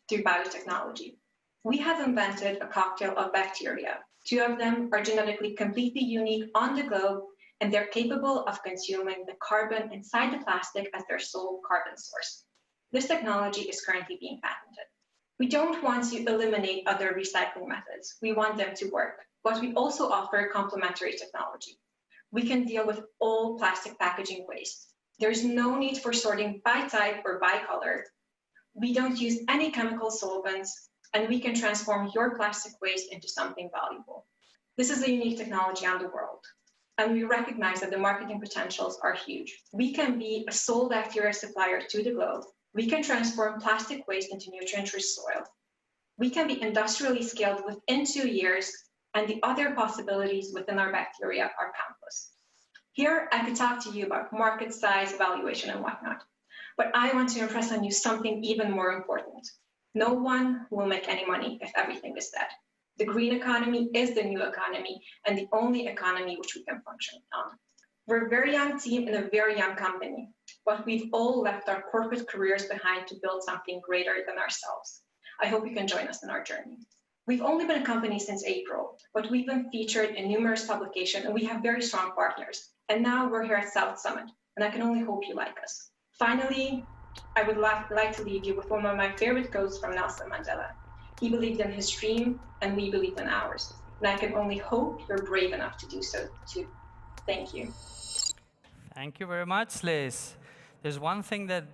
Through biotechnology. We have invented a cocktail of bacteria. 2 of them are genetically completely unique on the globe, and they're capable of consuming the carbon inside the plastic as their sole carbon source. This technology is currently being patented. We don't want to eliminate other recycling methods. We want them to work, but we also offer complementary technology. We can deal with all plastic packaging waste. There's no need for sorting by type or by color. We don't use any chemical solvents, and we can transform your plastic waste into something valuable. This is a unique technology on the world, and we recognize that the marketing potentials are huge. We can be a sole bacteria supplier to the globe. We can transform plastic waste into nutrient-rich soil. We can be industrially scaled within 2 years, and the other possibilities within our bacteria are countless. Here, I could talk to you about market size, valuation, and whatnot, but I want to impress on you something even more important. No one will make any money if everything is dead. The green economy is the new economy and the only economy which we can function on. We're a very young team in a very young company, but we've all left our corporate careers behind to build something greater than ourselves. I hope you can join us in our journey. We've only been a company since April, but we've been featured in numerous publications and we have very strong partners. And now we're here at South Summit, and I can only hope you like us. Finally, I would like to leave you with one of my favorite quotes from Nelson Mandela. He believed in his dream, and we believed in ours. And I can only hope you're brave enough to do so too. Thank you. Thank you very much, Liz. There's one thing that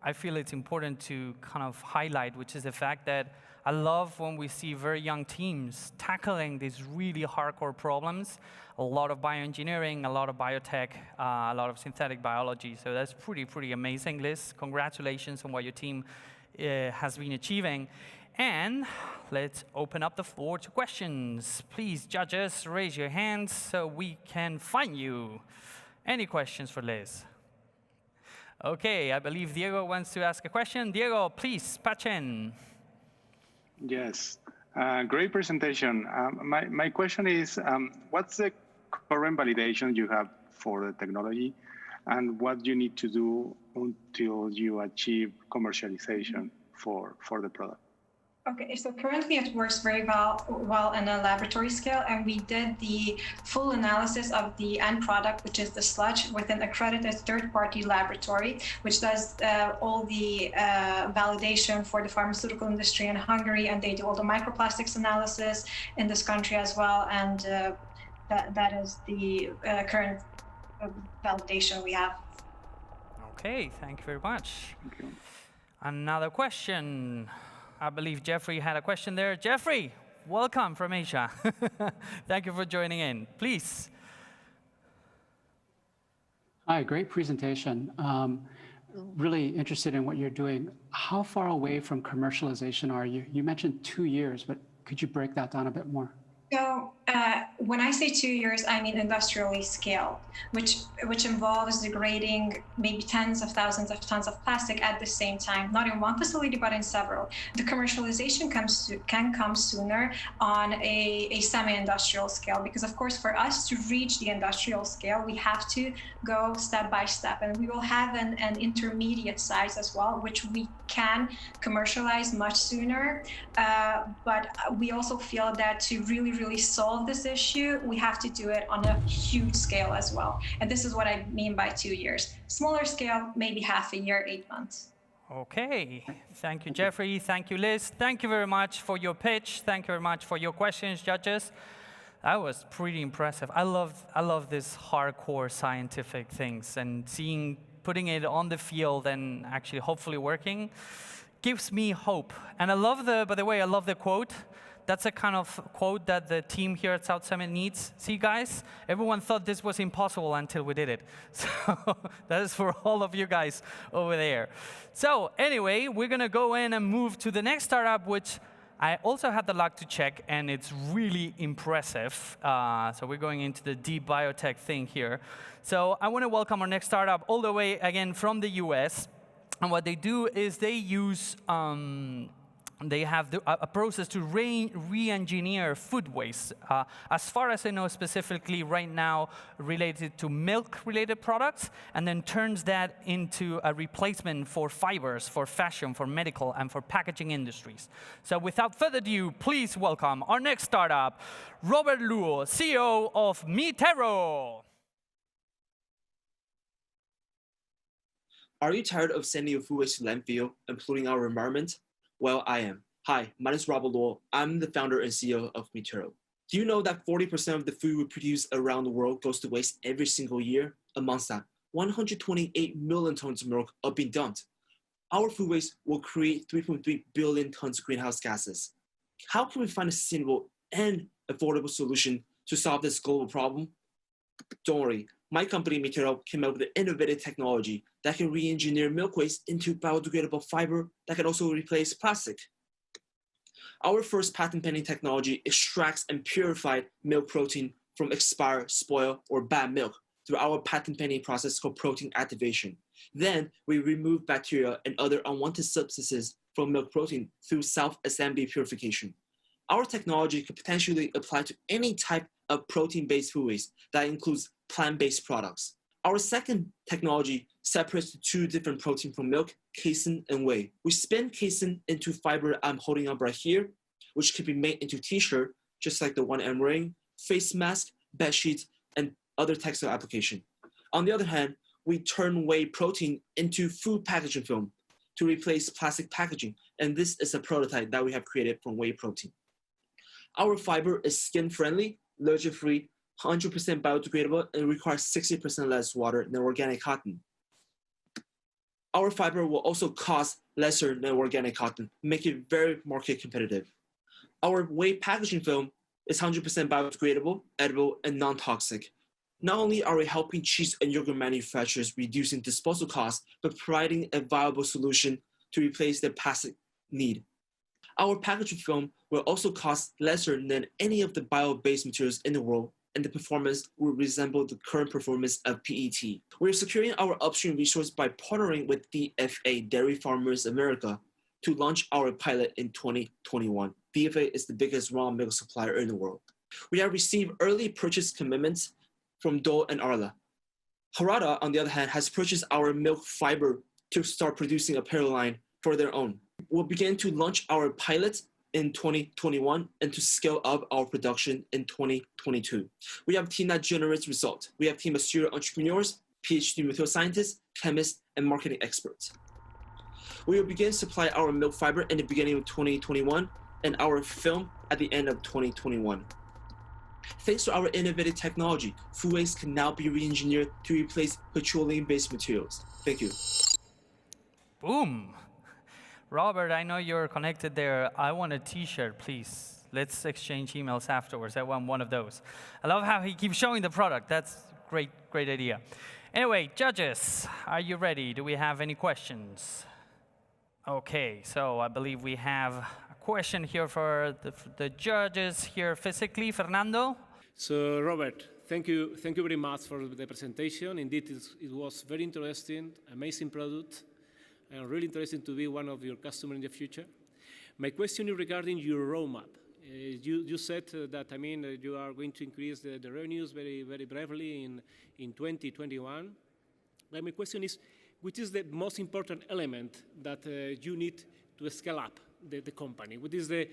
I feel it's important to kind of highlight, which is the fact that I love when we see very young teams tackling these really hardcore problems. A lot of bioengineering, a lot of biotech, a lot of synthetic biology. So that's pretty amazing, Liz. Congratulations on what your team has been achieving. And let's open up the floor to questions. Please, judges, raise your hands so we can find you. Any questions for Liz? Okay, I believe Diego wants to ask a question. Diego, please, patch in. Yes, great presentation. My question is, what's the current validation you have for the technology, and what you need to do until you achieve commercialization for the product? Okay, so currently it works very well in a laboratory scale, and we did the full analysis of the end product, which is the sludge, with an accredited third-party laboratory, which does all the validation for the pharmaceutical industry in Hungary, and they do all the microplastics analysis in this country as well, and that is the current validation we have. Okay, thank you very much. Thank you. Another question. I believe Jeffrey had a question there. Jeffrey, welcome from Asia. Thank you for joining in. Please. Hi, great presentation. Really interested in what you're doing. How far away from commercialization are you? You mentioned 2 years, but could you break that down a bit more? So when I say 2 years, I mean industrially scaled, which involves degrading maybe tens of thousands of tons of plastic at the same time, not in one facility, but in several. The commercialization can come sooner on a semi-industrial scale, because of course, for us to reach the industrial scale, we have to go step by step, and we will have an intermediate size as well, which we can commercialize much sooner. But we also feel that to really solve this issue, we have to do it on a huge scale as well. And this is what I mean by 2 years. Smaller scale, maybe half a year, 8 months. Okay, thank you, Jeffrey. Thank you, Liz. Thank you very much for your pitch. Thank you very much for your questions, judges. That was pretty impressive. I love this hardcore scientific things, and putting it on the field and actually hopefully working gives me hope. And I love by the way, I love the quote. That's a kind of quote that the team here at South Summit needs. See, guys, everyone thought this was impossible until we did it. So that is for all of you guys over there. So anyway, we're going to go in and move to the next startup, which I also had the luck to check, and it's really impressive. So we're going into the deep biotech thing here. So I want to welcome our next startup all the way, again, from the US. And what they do is they use they have a process to re-engineer food waste. As far as I know, specifically right now related to milk-related products, and then turns that into a replacement for fibers, for fashion, for medical, and for packaging industries. So without further ado, please welcome our next startup, Robert Luo, CEO of Metero. Are you tired of sending your food waste to landfill and polluting our environment? Well, I am. Hi, my name is Robert Luo. I'm the founder and CEO of Metero. Do you know that 40% of the food we produce around the world goes to waste every single year? Amongst that, 128 million tons of milk are being dumped. Our food waste will create 3.3 billion tons of greenhouse gases. How can we find a sustainable and affordable solution to solve this global problem? Don't worry, my company, Metero, came up with an innovative technology that can re-engineer milk waste into biodegradable fiber that can also replace plastic. Our first patent-pending technology extracts and purifies milk protein from expired, spoiled, or bad milk through our patent-pending process called protein activation. Then we remove bacteria and other unwanted substances from milk protein through self-assembly purification. Our technology could potentially apply to any type of protein-based food waste that includes plant-based products. Our second technology separates the two different proteins from milk, casein and whey. We spin casein into fiber I'm holding up right here, which can be made into t-shirt, just like the one I'm wearing, face mask, bed sheets, and other textile application. On the other hand, we turn whey protein into food packaging film to replace plastic packaging, and this is a prototype that we have created from whey protein. Our fiber is skin-friendly, allergen-free, 100% biodegradable, and requires 60% less water than organic cotton. Our fiber will also cost lesser than organic cotton, making it very market competitive. Our whey packaging film is 100% biodegradable, edible, and non-toxic. Not only are we helping cheese and yogurt manufacturers reducing disposal costs, but providing a viable solution to replace their plastic need. Our packaging film will also cost lesser than any of the bio-based materials in the world, and the performance will resemble the current performance of PET. We're securing our upstream resource by partnering with DFA, Dairy Farmers America, to launch our pilot in 2021. DFA is the biggest raw milk supplier in the world. We have received early purchase commitments from Dole and Arla. Harada, on the other hand, has purchased our milk fiber to start producing apparel line for their own. We'll begin to launch our pilot in 2021 and to scale up our production in 2022. We have a team that generates results. We have a team of serial entrepreneurs, PhD material scientists, chemists, and marketing experts. We will begin to supply our milk fiber in the beginning of 2021 and our film at the end of 2021. Thanks to our innovative technology, food waste can now be re-engineered to replace petroleum-based materials. Thank you. Boom. Robert, I know you're connected there. I want a t-shirt, please. Let's exchange emails afterwards. I want one of those. I love how he keeps showing the product. That's great idea. Anyway, judges, are you ready? Do we have any questions? Okay, so I believe we have a question here for the judges here physically. Fernando? So, Robert, thank you very much for the presentation. Indeed, it was very interesting, amazing product, and really interesting to be one of your customers in the future. My question is regarding your roadmap. You said that, you are going to increase the revenues very bravely in 2021. But my question is, which is the most important element that you need to scale up the company? What is the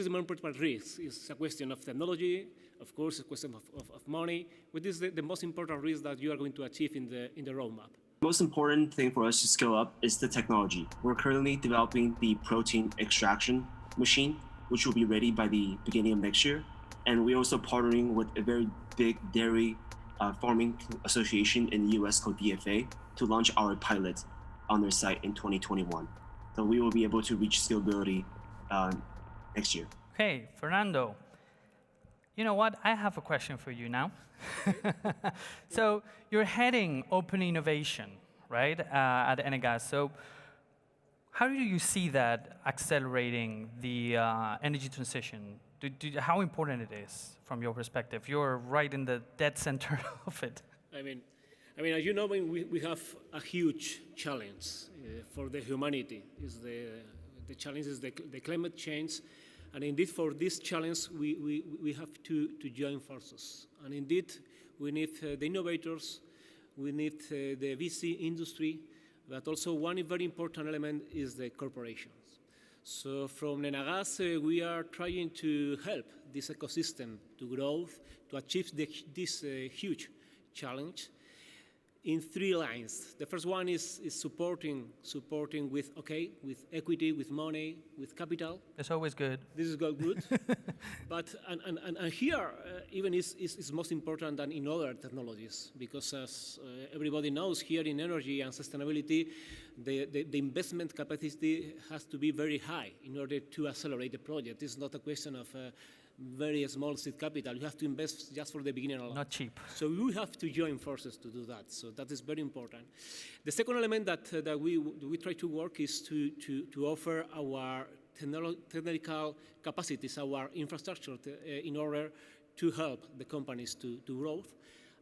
more important risk? It's a question of technology, of course, a question of money. What is the most important risk that you are going to achieve in the roadmap? The most important thing for us to scale up is the technology. We're currently developing the protein extraction machine, which will be ready by the beginning of next year. And we're also partnering with a very big dairy farming association in the US called DFA to launch our pilot on their site in 2021. So we will be able to reach scalability next year. Okay, Fernando. You know what? I have a question for you now. So you're heading open innovation, right, at Enagás. So how do you see that accelerating the energy transition? How important it is from your perspective? You're right in the dead center of it. As you know, we have a huge challenge for the humanity. The challenge is the climate change. And indeed, for this challenge, we have to join forces. And indeed, we need the innovators, we need the VC industry, but also one very important element is the corporations. So from Enagás, we are trying to help this ecosystem to grow, to achieve this huge challenge in 3 lines. The first one is supporting with equity, with money, with capital. That's always good. This is good. But and here even is most important than in other technologies, because as everybody knows, here in energy and sustainability, the investment capacity has to be very high in order to accelerate the project. It's not a question of very small seed capital. You have to invest just for the beginning alone. Not cheap. So we have to join forces to do that. So that is very important. The second element that we try to work is to offer our technical capacities, our infrastructure in order to help the companies to grow.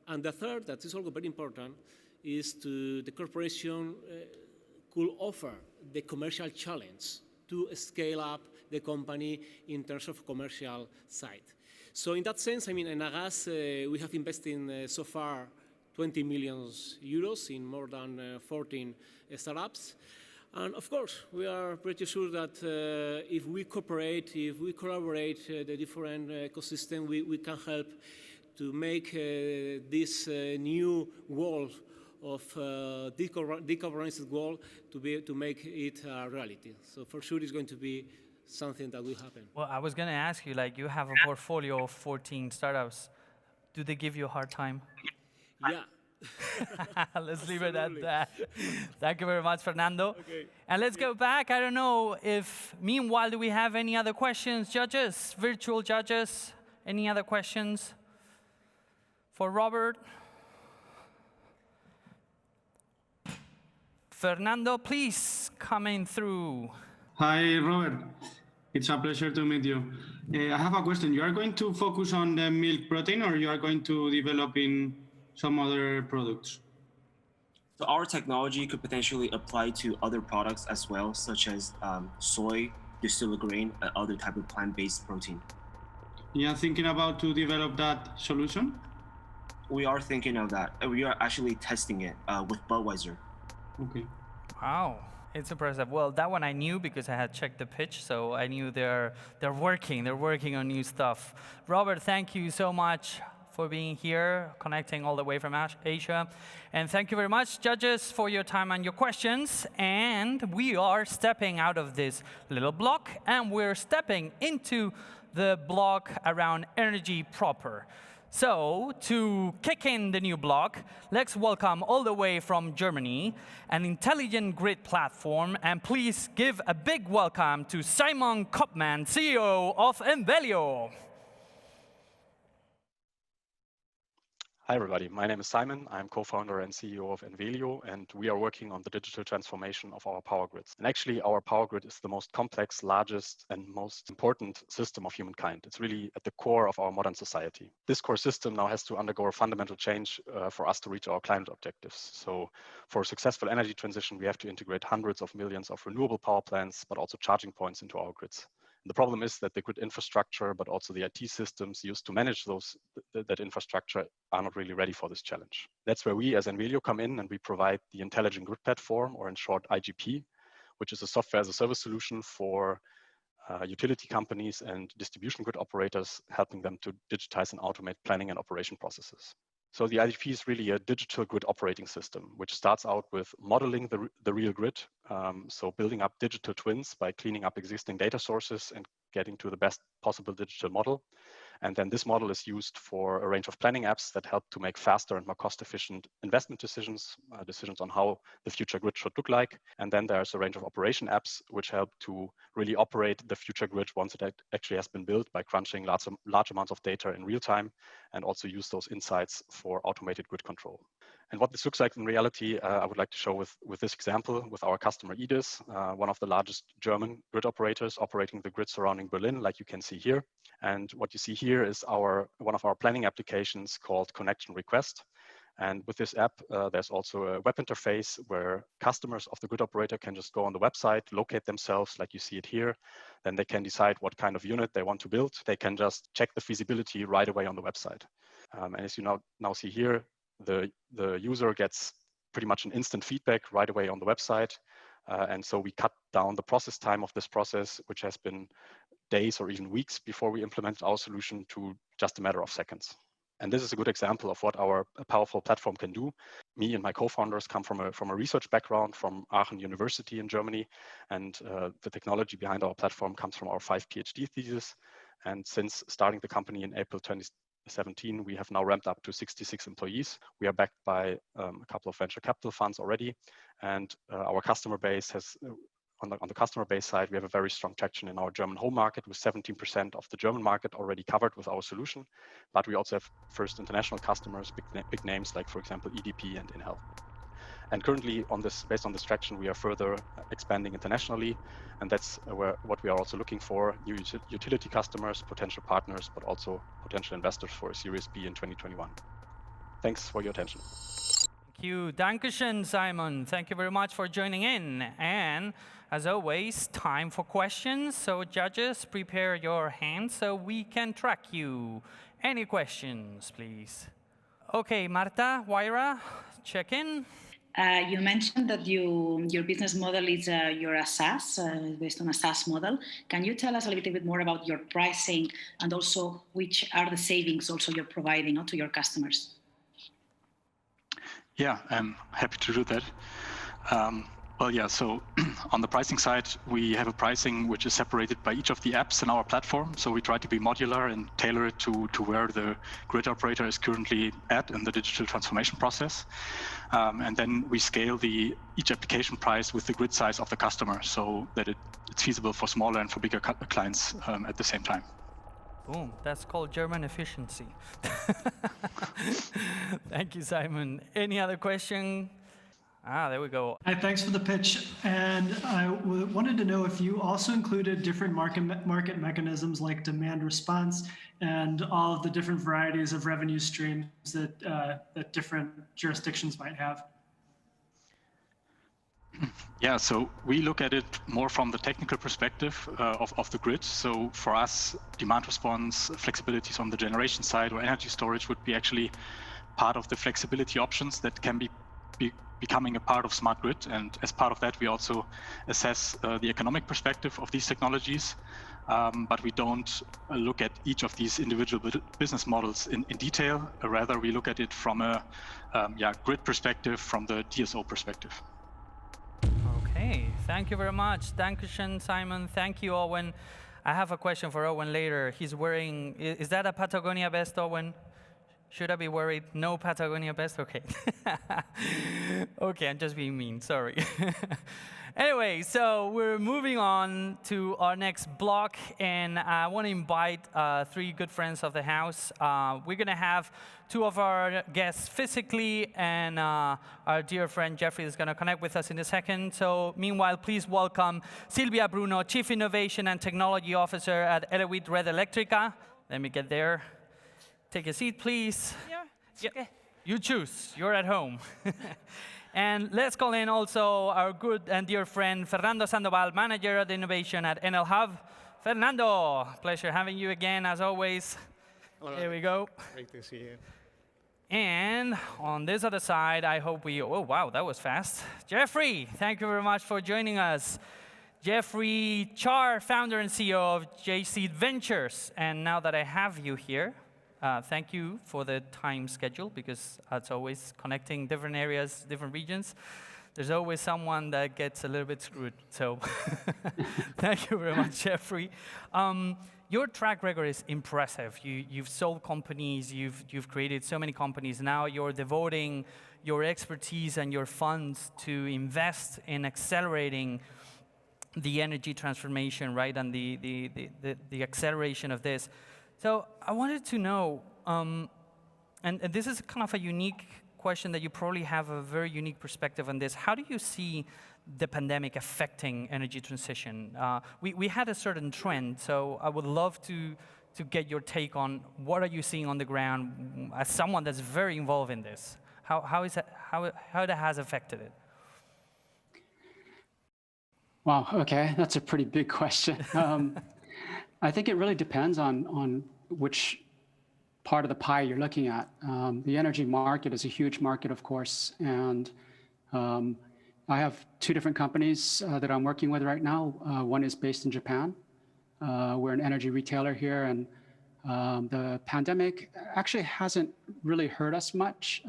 And the third, that is also very important, is the corporation could offer the commercial challenge to scale up the company in terms of commercial side. So in that sense, Enagás, we have invested so far 20 million euros in more than 14 startups. And of course, we are pretty sure that if we cooperate, if we collaborate the different ecosystem, we can help to make this new world of decarbonized world to make it a reality. So for sure, it's going to be something that will happen. Well, I was going to ask you, you have a portfolio of 14 startups. Do they give you a hard time? Yeah. Let's leave it at that. Thank you very much, Fernando. Okay. And let's go back. I don't know if, meanwhile, do we have any other questions? Judges, virtual judges, any other questions for Robert? Fernando, please come in through. Hi, Robert. It's a pleasure to meet you. I have a question. You are going to focus on the milk protein, or you are going to develop in some other products? So our technology could potentially apply to other products as well, such as soy, distilled grain, and other type of plant-based protein. You are thinking about to develop that solution? We are thinking of that. We are actually testing it with Budweiser. Okay. Wow, it's impressive. Well, that one I knew because I had checked the pitch, so I knew they're working on new stuff. Robert, thank you so much for being here, connecting all the way from Asia. And thank you very much, judges, for your time and your questions. And we are stepping out of this little block, and we're stepping into the block around energy proper. So, to kick in the new block, let's welcome all the way from Germany, an intelligent grid platform, and please give a big welcome to Simon Kopman, CEO of Envelio. Hi, everybody. My name is Simon. I'm co-founder and CEO of Envelio, and we are working on the digital transformation of our power grids. And actually, our power grid is the most complex, largest, and most important system of humankind. It's really at the core of our modern society. This core system now has to undergo a fundamental change for us to reach our climate objectives. So for a successful energy transition, we have to integrate hundreds of millions of renewable power plants, but also charging points into our grids. The problem is that the grid infrastructure, but also the IT systems used to manage that infrastructure are not really ready for this challenge. That's where we as Envelio come in, and we provide the Intelligent Grid Platform, or in short, IGP, which is a software as a service solution for utility companies and distribution grid operators, helping them to digitize and automate planning and operation processes. So the IGP is really a digital grid operating system, which starts out with modeling the real grid. So building up digital twins by cleaning up existing data sources and getting to the best possible digital model. And then this model is used for a range of planning apps that help to make faster and more cost-efficient investment decisions, decisions on how the future grid should look like. And then there's a range of operation apps which help to really operate the future grid once it actually has been built by crunching large amounts of data in real time, and also use those insights for automated grid control. And what this looks like in reality, I would like to show with this example with our customer EDIS, one of the largest German grid operators operating the grid surrounding Berlin, like you can see here. And what you see here is one of our planning applications called Connection Request. And with this app, there's also a web interface where customers of the grid operator can just go on the website, locate themselves like you see it here. Then they can decide what kind of unit they want to build. They can just check the feasibility right away on the website. And as you now see here, the user gets pretty much an instant feedback right away on the website. And so we cut down the process time of this process, which has been days or even weeks before we implemented our solution, to just a matter of seconds. And this is a good example of what our powerful platform can do. Me and my co-founders come from a research background from Aachen University in Germany. And the technology behind our platform comes from our 5 PhD thesis. And since starting the company in April 2017, we have now ramped up to 66 employees. We are backed by a couple of venture capital funds already. And our customer base has, on the customer base side, we have a very strong traction in our German home market, with 17% of the German market already covered with our solution. But we also have first international customers, big names like, for example, EDP and InHealth. And currently, based on this traction, we are further expanding internationally. And that's what we are also looking for: new utility customers, potential partners, but also potential investors for a Series B in 2021. Thanks for your attention. Thank you. Dankeschön, Simon. Thank you very much for joining in. And as always, time for questions. So judges, prepare your hands so we can track you. Any questions, please? Okay, Marta, Waira, check in. You mentioned that your business model is you're a SaaS, based on a SaaS model. Can you tell us a little bit more about your pricing, and also which are the savings also you're providing to your customers? Yeah, I'm happy to do that. Well, yeah, so on the pricing side, we have a pricing which is separated by each of the apps in our platform. So we try to be modular and tailor it to where the grid operator is currently at in the digital transformation process. And then we scale each application price with the grid size of the customer so that it's feasible for smaller and for bigger clients at the same time. Boom, that's called German efficiency. Thank you, Simon. Any other question? There we go. Hi, thanks for the pitch. And I wanted to know if you also included different market mechanisms like demand response and all of the different varieties of revenue streams that different jurisdictions might have. Yeah, so we look at it more from the technical perspective of the grid. So for us, demand response, flexibilities on the generation side or energy storage would be actually part of the flexibility options that can be becoming a part of smart grid. And as part of that, we also assess the economic perspective of these technologies. But we don't look at each of these individual business models in detail. Rather, we look at it from a grid perspective, from the DSO perspective. Okay, thank you very much. Dankeschön, Simon. Thank you, Owen. I have a question for Owen later. He's wearing, is that a Patagonia vest, Owen? Should I be worried? No Patagonia vest? Okay. Okay, I'm just being mean, sorry. Anyway, so we're moving on to our next block, and I want to invite three good friends of the house. We're going to have two of our guests physically, and our dear friend Jeffrey is going to connect with us in a second. So meanwhile, please welcome Silvia Bruno, Chief Innovation and Technology Officer at Elewit Red Electrica. Let me get there. Take a seat, please. Yeah, okay. You choose. You're at home. And let's call in also our good and dear friend, Fernando Sandoval, Manager of Innovation at Enel Hub. Fernando, pleasure having you again, as always. Hello. Here we go. Great to see you. And on this other side, I hope oh, wow, that was fast. Jeffrey, thank you very much for joining us. Jeffrey Char, founder and CEO of JC Ventures. And now that I have you here, thank you for the time schedule, because as always, connecting different areas, different regions, there's always someone that gets a little bit screwed. So thank you very much, Jeffrey. Your track record is impressive. You've sold companies, you've created so many companies. Now you're devoting your expertise and your funds to invest in accelerating the energy transformation, right, and the acceleration of this. So I wanted to know, and this is kind of a unique question that you probably have a very unique perspective on this. How do you see the pandemic affecting energy transition? We had a certain trend, so I would love to get your take on what are you seeing on the ground as someone that's very involved in this. How that has affected it? Wow, okay, that's a pretty big question. I think it really depends on which part of the pie you're looking at. The energy market is a huge market, of course, and I have two different companies that I'm working with right now. One is based in Japan. We're an energy retailer here, and the pandemic actually hasn't really hurt us much.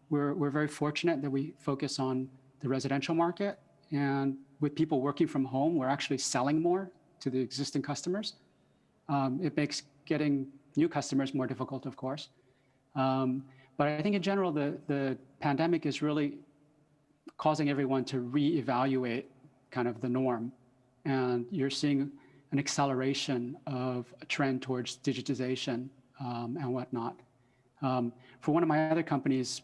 We're very fortunate that we focus on the residential market, and with people working from home, we're actually selling more to the existing customers. It makes getting new customers more difficult, of course. But I think in general, the pandemic is really causing everyone to reevaluate kind of the norm. And you're seeing an acceleration of a trend towards digitization and whatnot. For one of my other companies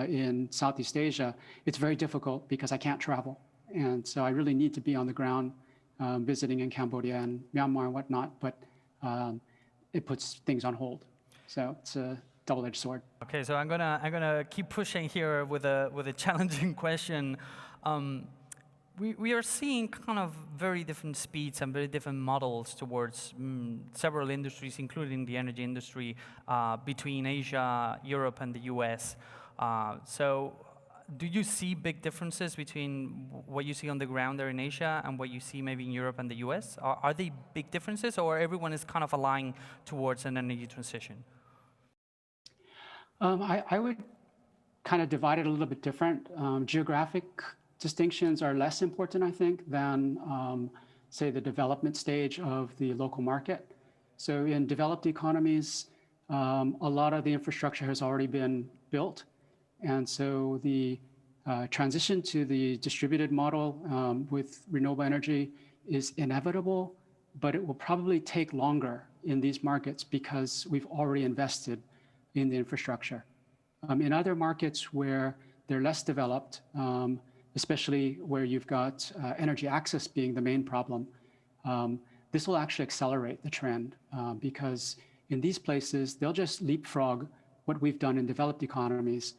in Southeast Asia, it's very difficult because I can't travel. And so I really need to be on the ground visiting in Cambodia and Myanmar and whatnot, but it puts things on hold. So it's a double-edged sword. Okay, so I'm gonna keep pushing here with a challenging question. We are seeing kind of very different speeds and very different models towards several industries, including the energy industry, between Asia, Europe, and the US. So do you see big differences between what you see on the ground there in Asia and what you see maybe in Europe and the US? Are they big differences, or everyone is kind of aligned towards an energy transition? I would kind of divide it a little bit different. distinctions are less important, I think, than, say, the development stage of the local market. So in developed economies, a lot of the infrastructure has already been built. And so the transition to the distributed model with renewable energy is inevitable, but it will probably take longer in these markets because we've already invested in the infrastructure. In other markets where they're less developed, especially where you've got energy access being the main problem, this will actually accelerate the trend because in these places, they'll just leapfrog what we've done in developed economies.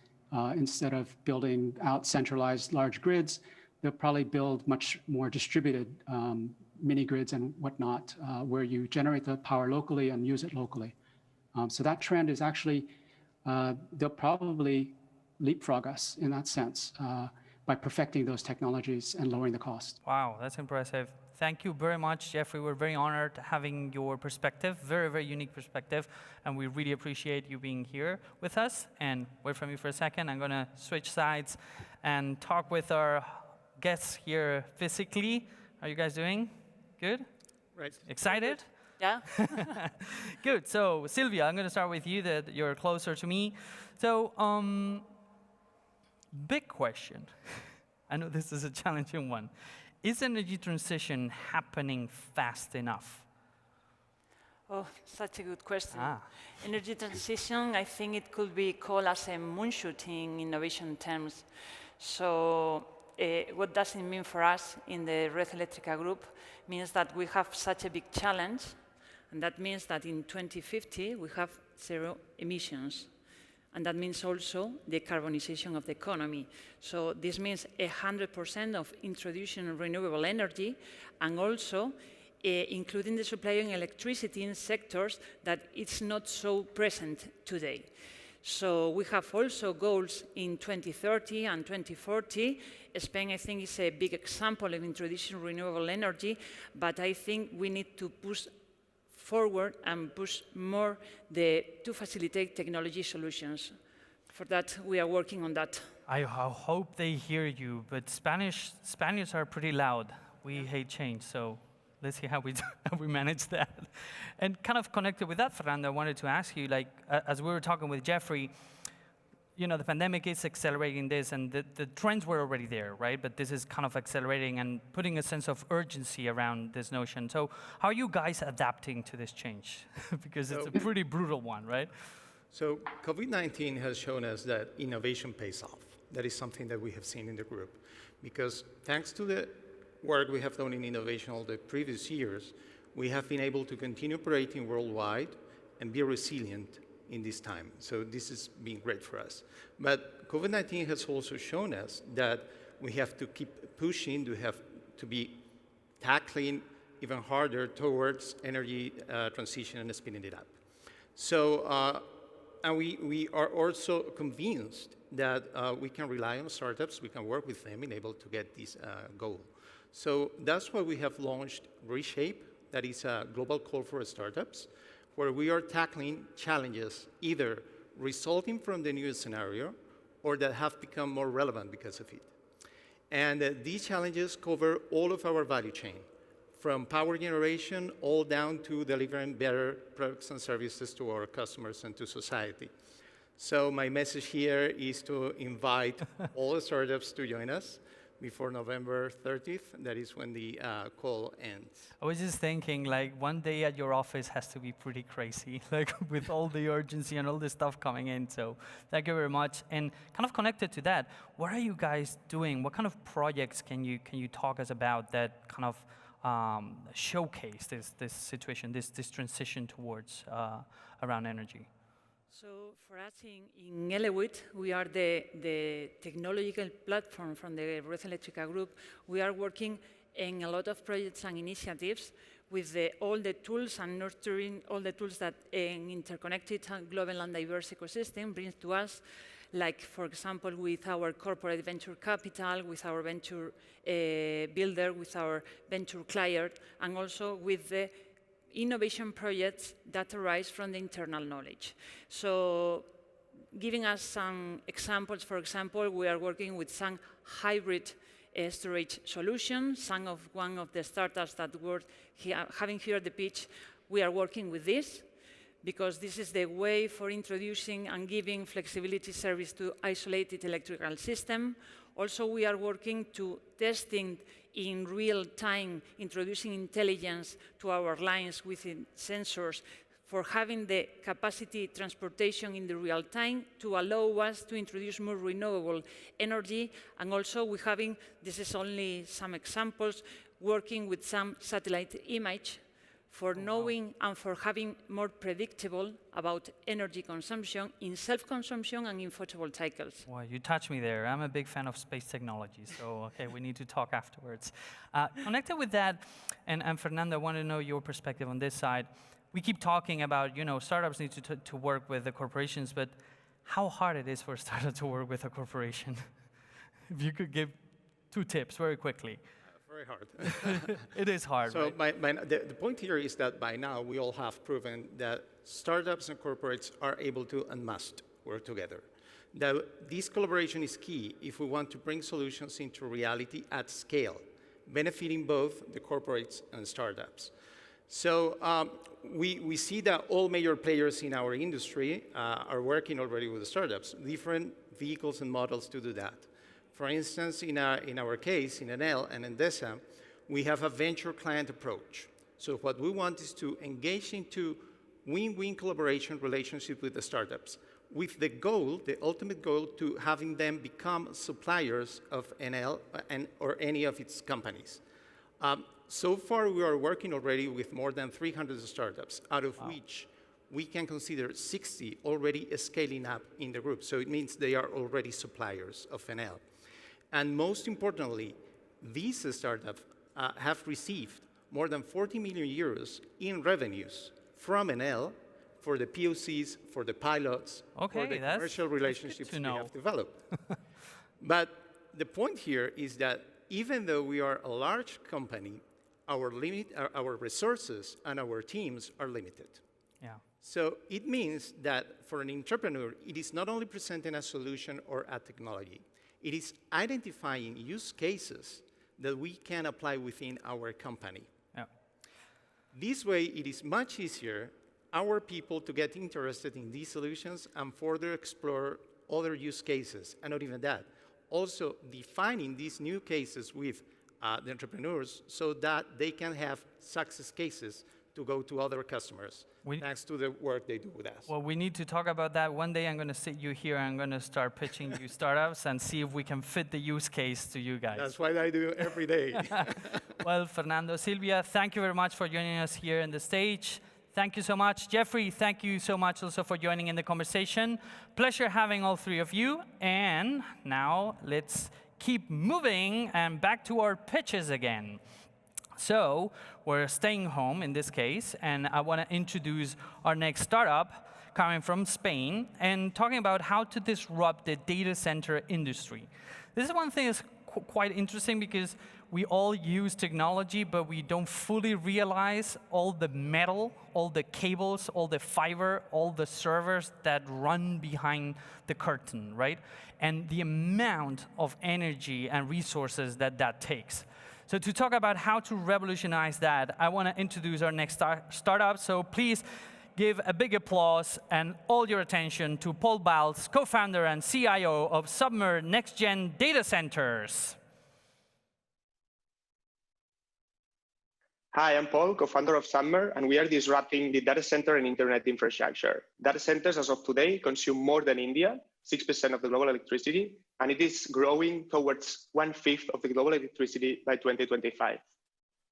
Instead of building out centralized large grids, they'll probably build much more distributed mini grids and whatnot, where you generate the power locally and use it locally. So that trend is actually, they'll probably leapfrog us in that sense by perfecting those technologies and lowering the cost. Wow, that's impressive. Thank you very much, Jeffrey. We're very honored having your perspective, very, very unique perspective, and we really appreciate you being here with us. And wait for me for a second. I'm going to switch sides and talk with our guests here physically. How are you guys doing? Good? Right. Excited? Yeah. Good. So, Sylvia, I'm going to start with you, that you're closer to me. So, big question. I know this is a challenging one. Is energy transition happening fast enough? Oh, such a good question. Energy transition, I think it could be called as a moonshot in innovation terms. So what does it mean for us in the Red Eléctrica group? Means that we have such a big challenge, and that means that in 2050 we have 0 emissions. And that means also the decarbonization of the economy. So this means 100% of introduction renewable energy, and also including the supply of electricity in sectors that it's not so present today. So we have also goals in 2030 and 2040. Spain, I think, is a big example of introducing renewable energy, but I think we need to push forward and push more to facilitate technology solutions. For that, we are working on that. I hope they hear you, but Spaniards are pretty loud. We hate change, so let's see how we manage that. And kind of connected with that, Fernando, I wanted to ask you, like, as we were talking with Jeffrey, you know, the pandemic is accelerating this, and the trends were already there, right? But this is kind of accelerating and putting a sense of urgency around this notion. So how are you guys adapting to this change? Because it's a pretty brutal one, right? So COVID-19 has shown us that innovation pays off. That is something that we have seen in the group. Because thanks to the work we have done in innovation all the previous years, we have been able to continue operating worldwide and be resilient in this time. So this has been great for us. But COVID-19 has also shown us that we have to keep pushing, we have to be tackling even harder towards energy transition and speeding it up. So, and we are also convinced that we can rely on startups, we can work with them in able to get this goal. So that's why we have launched Reshape, that is a global call for startups, where we are tackling challenges either resulting from the new scenario or that have become more relevant because of it. And these challenges cover all of our value chain, from power generation all down to delivering better products and services to our customers and to society. So my message here is to invite all the startups to join us before November 30th. That is when the call ends. I was just thinking, like, one day at your office has to be pretty crazy, like with all the urgency and all this stuff coming in. So thank you very much. And kind of connected to that, what are you guys doing? What kind of projects can you talk us about that kind of showcase this situation, this transition towards around energy? So for us in Elewit, we are the technological platform from the Red Eléctrica group. We are working in a lot of projects and initiatives with all the tools and nurturing all the tools that an interconnected global and diverse ecosystem brings to us, like, for example, with our corporate venture capital, with our venture builder, with our venture client, and also with the innovation projects that arise from the internal knowledge. So giving us some examples, for example, we are working with some hybrid storage solution. One of the startups that were having here the pitch, we are working with this, because this is the way for introducing and giving flexibility service to isolated electrical system. Also, we are working to testing in real time, introducing intelligence to our lines within sensors for having the capacity transportation in the real time to allow us to introduce more renewable energy. And also we're having, this is only some examples, working with some satellite image for knowing and for having more predictable about energy consumption in self-consumption and in photovoltaicals. Well, you touched me there. I'm a big fan of space technology, so okay, we need to talk afterwards. Connected with that, and Fernando, I want to know your perspective on this side. We keep talking about, startups need to work with the corporations, but how hard it is for a startup to work with a corporation? If you could give 2 tips very quickly. Very hard. It is hard. So right? the point here is that by now we all have proven that startups and corporates are able to and must work together. That this collaboration is key if we want to bring solutions into reality at scale, benefiting both the corporates and startups. So we see that all major players in our industry are working already with the startups, different vehicles and models to do that. For instance, in our case, in Enel and Endesa, we have a venture client approach. So what we want is to engage into win-win collaboration relationship with the startups, with the goal, the ultimate goal, to having them become suppliers of Enel or any of its companies. So far, we are working already with more than 300 startups, out of which we can consider 60 already scaling up in the group. So it means they are already suppliers of Enel. And most importantly, these startups have received more than 40 million euros in revenues from Enel for the POCs, for the pilots, for the commercial relationships we have developed. But the point here is that even though we are a large company, our resources and our teams are limited. Yeah. So it means that for an entrepreneur, it is not only presenting a solution or a technology, it is identifying use cases that we can apply within our company. Yeah. This way, it is much easier our people to get interested in these solutions and further explore other use cases. And not even that, also defining these new cases with the entrepreneurs so that they can have success cases to go to other customers, thanks to the work they do with us. Well, we need to talk about that. One day I'm going to sit you here and I'm going to start pitching you startups and see if we can fit the use case to you guys. That's what I do every day. Well, Fernando, Silvia, thank you very much for joining us here on the stage. Thank you so much. Jeffrey, thank you so much also for joining in the conversation. Pleasure having all 3 of you. And now let's keep moving and back to our pitches again. So we're staying home in this case, and I want to introduce our next startup coming from Spain and talking about how to disrupt the data center industry. This is one thing that's quite interesting because we all use technology, but we don't fully realize all the metal, all the cables, all the fiber, all the servers that run behind the curtain, right? And the amount of energy and resources that takes. So to talk about how to revolutionize that, I want to introduce our next startup. So please give a big applause and all your attention to Paul Balz, co-founder and CIO of Submer Next Gen Data Centers. Hi, I'm Paul, co-founder of Submer, and we are disrupting the data center and internet infrastructure. Data centers, as of today, consume more than India, 6% of the global electricity, and it is growing towards 1/5 of the global electricity by 2025.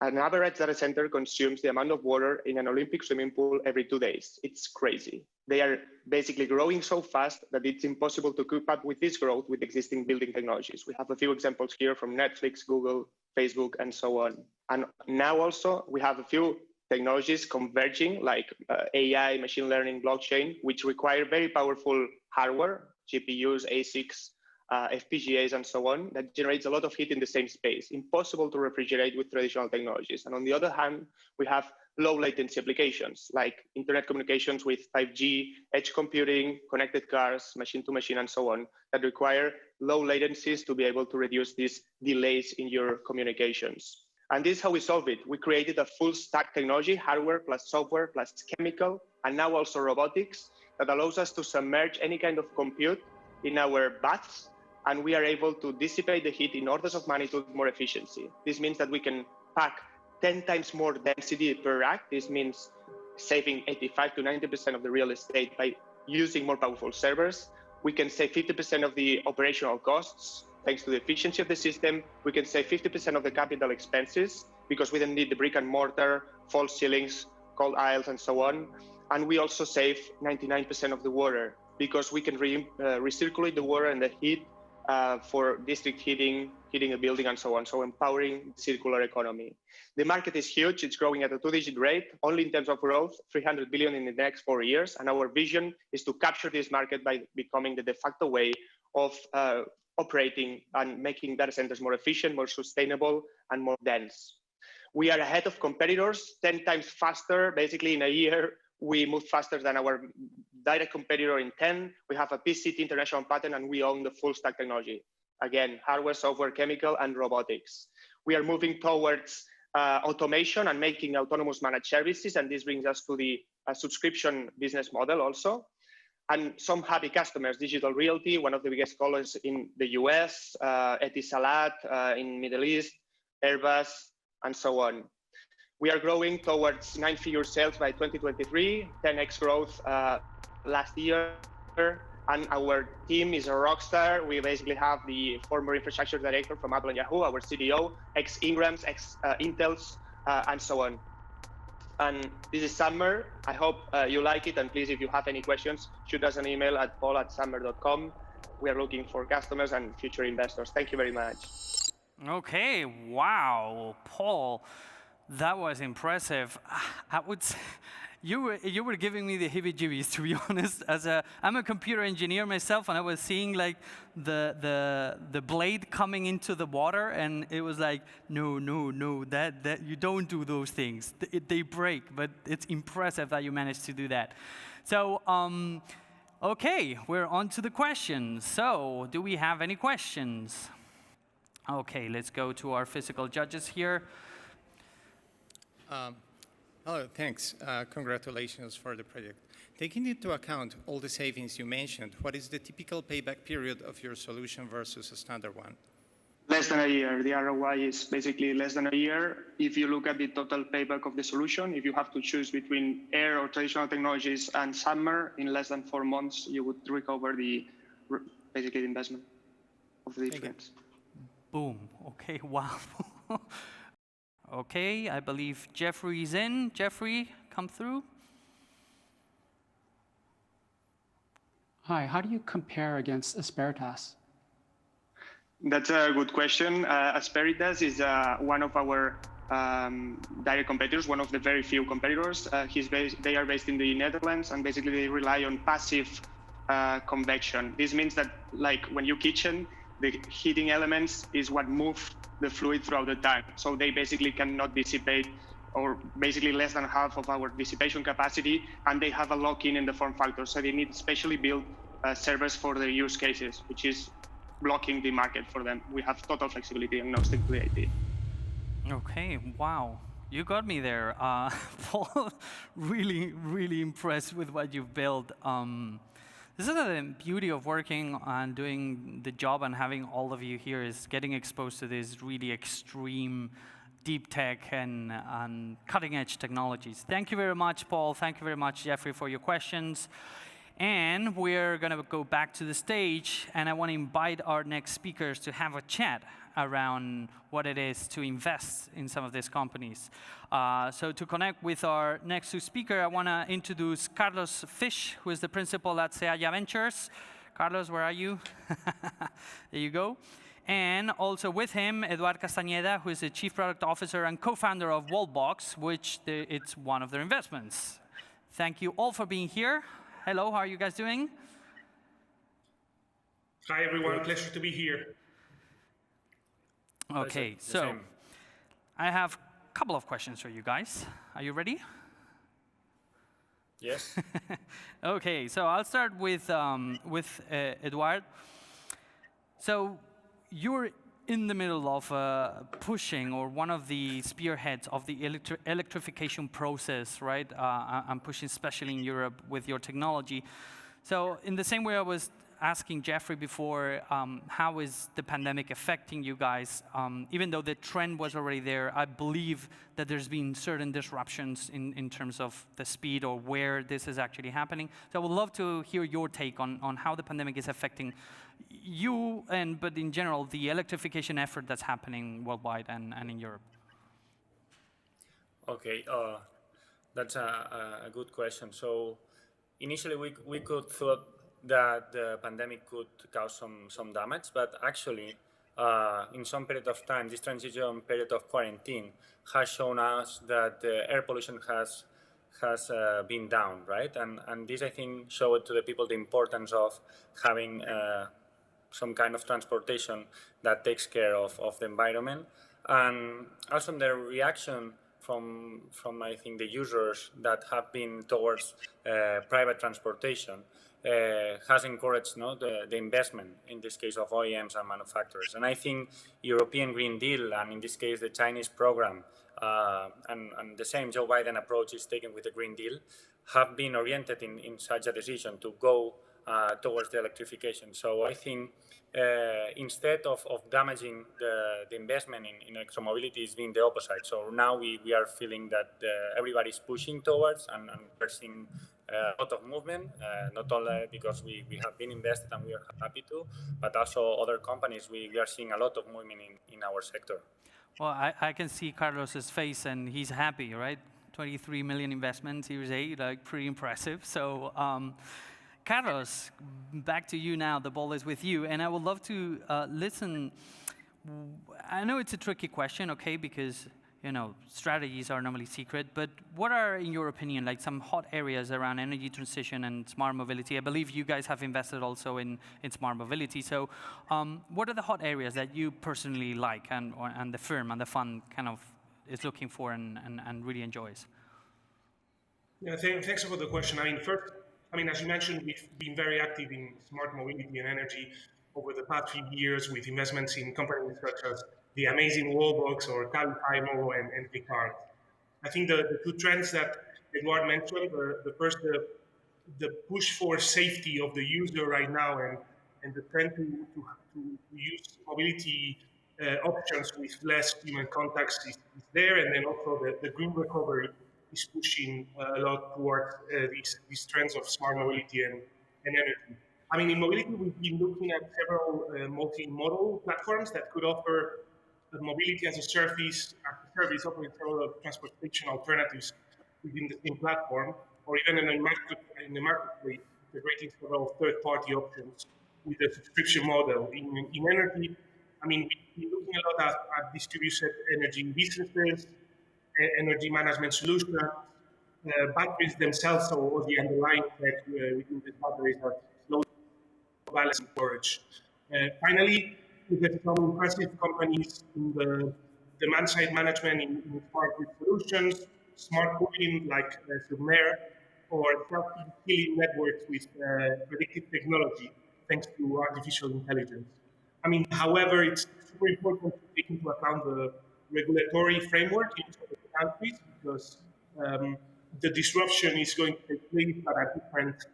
An average data center consumes the amount of water in an Olympic swimming pool every 2 days. It's crazy. They are basically growing so fast that it's impossible to keep up with this growth with existing building technologies. We have a few examples here from Netflix, Google, Facebook, and so on. And now also we have a few technologies converging like AI, machine learning, blockchain, which require very powerful hardware, GPUs, ASICs, FPGAs, and so on, that generates a lot of heat in the same space, impossible to refrigerate with traditional technologies. And on the other hand, we have low latency applications like internet communications with 5G, edge computing, connected cars, machine to machine, and so on, that require low latencies to be able to reduce these delays in your communications. And this is how we solve it. We created a full stack technology, hardware plus software plus chemical, and now also robotics, that allows us to submerge any kind of compute in our baths, and we are able to dissipate the heat in orders of magnitude more efficiency. This means that we can pack 10 times more density per rack. This means saving 85 to 90% of the real estate by using more powerful servers. We can save 50% of the operational costs. Thanks to the efficiency of the system, we can save 50% of the capital expenses because we don't need the brick and mortar, false ceilings, cold aisles, and so on. And we also save 99% of the water because we can recirculate the water and the heat for district heating a building, and so on. So empowering circular economy. The market is huge. It's growing at a 2-digit rate, only in terms of growth, 300 billion in the next 4 years. And our vision is to capture this market by becoming the de facto way of operating and making data centers more efficient, more sustainable, and more dense. We are ahead of competitors, 10 times faster. Basically, in a year, we move faster than our direct competitor in 10. We have a PCT international patent, and we own the full stack technology. Again, hardware, software, chemical, and robotics. We are moving towards automation and making autonomous managed services, and this brings us to the subscription business model also. And some happy customers, Digital Realty, one of the biggest scholars in the US, Etisalat in Middle East, Airbus, and so on. We are growing towards 9-figure sales by 2023, 10x growth last year, and our team is a rock star. We basically have the former infrastructure director from Apple and Yahoo, our CDO, ex-Ingrams, ex-Intels, and so on. And this is Summer. I hope you like it, and please, if you have any questions, shoot us an email at paul@summer.com. We are looking for customers and future investors. Thank you very much. Okay, wow, Paul, that was impressive. I would say, you were giving me the heebie-jeebies, to be honest. I'm a computer engineer myself, and I was seeing like the blade coming into the water, and it was like, no, that you don't do those things. They break, but it's impressive that you managed to do that. So, okay, we're on to the questions. So, do we have any questions? Okay, let's go to our physical judges here. Hello, thanks. Congratulations for the project. Taking into account all the savings you mentioned, what is the typical payback period of your solution versus a standard one? Less than a year. The ROI is basically less than a year. If you look at the total payback of the solution, if you have to choose between air or traditional technologies and Summer, in less than 4 months, you would recover basically the investment of the difference. Boom. Okay, wow. Okay, I believe Jeffrey's in. Jeffrey, come through. Hi, how do you compare against Asperitas? That's a good question. Asperitas is one of our direct competitors, one of the very few competitors. They are based in the Netherlands, and basically they rely on passive convection. This means that, like when you kitchen, the heating elements is what move the fluid throughout the tank. So they basically cannot dissipate, or basically less than half of our dissipation capacity, and they have a lock-in in the form factor. So they need specially built servers for their use cases, which is blocking the market for them. We have total flexibility and no stick to the IT. Okay, wow. You got me there. Paul, really impressed with what you've built. This is the beauty of working and doing the job and having all of you here, is getting exposed to this really extreme deep tech and cutting edge technologies. Thank you very much, Paul. Thank you very much, Jeffrey, for your questions. And we're going to go back to the stage, and I want to invite our next speakers to have a chat around what it is to invest in some of these companies. So to connect with our next speaker, I want to introduce Carlos Fish, who is the principal at Seaya Ventures. Carlos, where are you? There you go. And also with him, Eduard Castañeda, who is the Chief Product Officer and co-founder of Wallbox, which it's one of their investments. Thank you all for being here. Hello, how are you guys doing? Hi, everyone. Pleasure to be here. Okay, so I have a couple of questions for you guys. Are you ready? Yes. Okay, so I'll start with Eduard. So you're in the middle of pushing, or one of the spearheads of the electrification process, right? I'm pushing especially in Europe with your technology. So in the same way I was asking Jeffrey before, how is the pandemic affecting you guys? Even though the trend was already there, I believe that there's been certain disruptions in terms of the speed or where this is actually happening. So I would love to hear your take on how the pandemic is affecting you, but in general, the electrification effort that's happening worldwide and in Europe. Okay, that's a good question. So initially we could thought that the pandemic could cause some damage, but actually in some period of time, this transition period of quarantine has shown us that the air pollution has been down, right? And this, I think, showed to the people the importance of having some kind of transportation that takes care of the environment. And also the reaction from I think the users that have been towards private transportation has encouraged the investment, in this case of OEMs and manufacturers. And I think European Green Deal, and in this case the Chinese program, and the same Joe Biden approach is taken with the Green Deal, have been oriented in such a decision to go towards the electrification. So I think instead of damaging the investment in electromobility, is being the opposite. So now we are feeling that everybody's pushing towards, and we're seeing a lot of movement, not only because we have been invested and we are happy to, but also other companies, we are seeing a lot of movement in our sector. Well, I can see Carlos's face and he's happy, right? 23 million investment, Series A, like pretty impressive. So Carlos, back to you now, the ball is with you. And I would love to listen. I know it's a tricky question, okay, because strategies are normally secret, but what are, in your opinion, like some hot areas around energy transition and smart mobility? I believe you guys have invested also in smart mobility. So what are the hot areas that you personally like and the firm and the fund kind of is looking for and really enjoys? Yeah, thanks for the question. First, as you mentioned, we've been very active in smart mobility and energy over the past few years with investments in companies such as the amazing Wallbox or Cabify and Picard. I think the two trends that Eduard mentioned, the first, the push for safety of the user right now, and the trend to use mobility options with less human contacts is there, and then also the green recovery is pushing a lot towards these trends of smart mobility and energy. In mobility, we've been looking at several multimodal platforms that could offer mobility as a service offering several transportation alternatives within the same platform, or even in the marketplace, integrating several third-party options with a subscription model. In energy, we're looking a lot at distributed energy businesses, energy management solutions, batteries themselves, or the underlying tech within the batteries are low balance storage. Finally, we have some impressive companies in the demand-side management in smart grid solutions, smart cooling like Submer, or self-healing networks with predictive technology, thanks to artificial intelligence. However, it's super important to take into account the regulatory framework in each of the countries, because the disruption is going to take place at a different